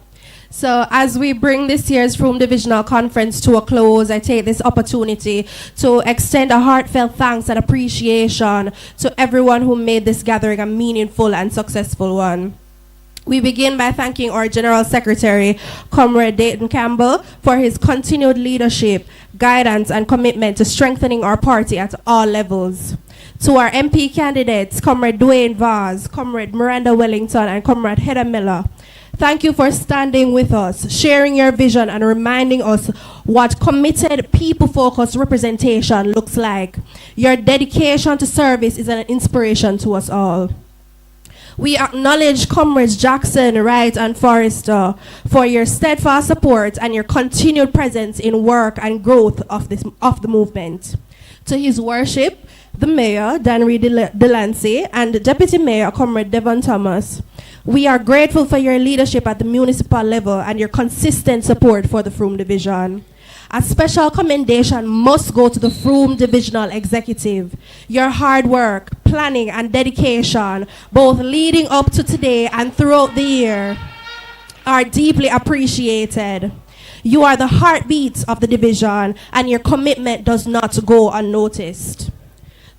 So as we bring this year's Frome Divisional Conference to a close, I take this opportunity to extend a heartfelt thanks and appreciation to everyone who made this gathering a meaningful and successful one. We begin by thanking our General Secretary, Comrade Dayton Campbell, for his continued leadership, guidance, and commitment to strengthening our party at all levels. To our MP candidates, Comrade Dwayne Vaz, Comrade Miranda Wellington, and Comrade Heather Miller, thank you for standing with us, sharing your vision, and reminding us what committed, people-focused representation looks like. Your dedication to service is an inspiration to us all. We acknowledge Comrades Jackson, Wright, and Forrester for your steadfast support and your continued presence in work and growth of the movement. To His Worship, the Mayor, Danry Delancey, and Deputy Mayor, Comrade Devon Thomas, we are grateful for your leadership at the municipal level and your consistent support for the Frome Division. A special commendation must go to the Frome Divisional Executive. Your hard work, planning, and dedication, both leading up to today and throughout the year, are deeply appreciated. You are the heartbeat of the division, and your commitment does not go unnoticed.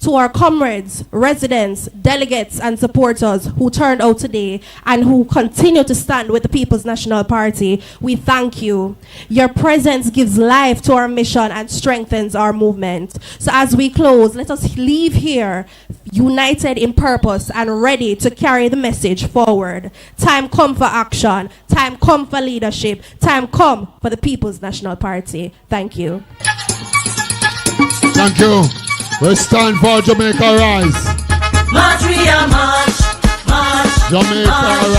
To our comrades, residents, delegates, and supporters who turned out today and who continue to stand with the People's National Party, we thank you. Your presence gives life to our mission and strengthens our movement. So as we close, let us leave here united in purpose and ready to carry the message forward. Time come for action. Time come for leadership. Time come for the People's National Party. Thank you. Thank you. We stand for Jamaica Rise. March, we are march, march, Jamaica march.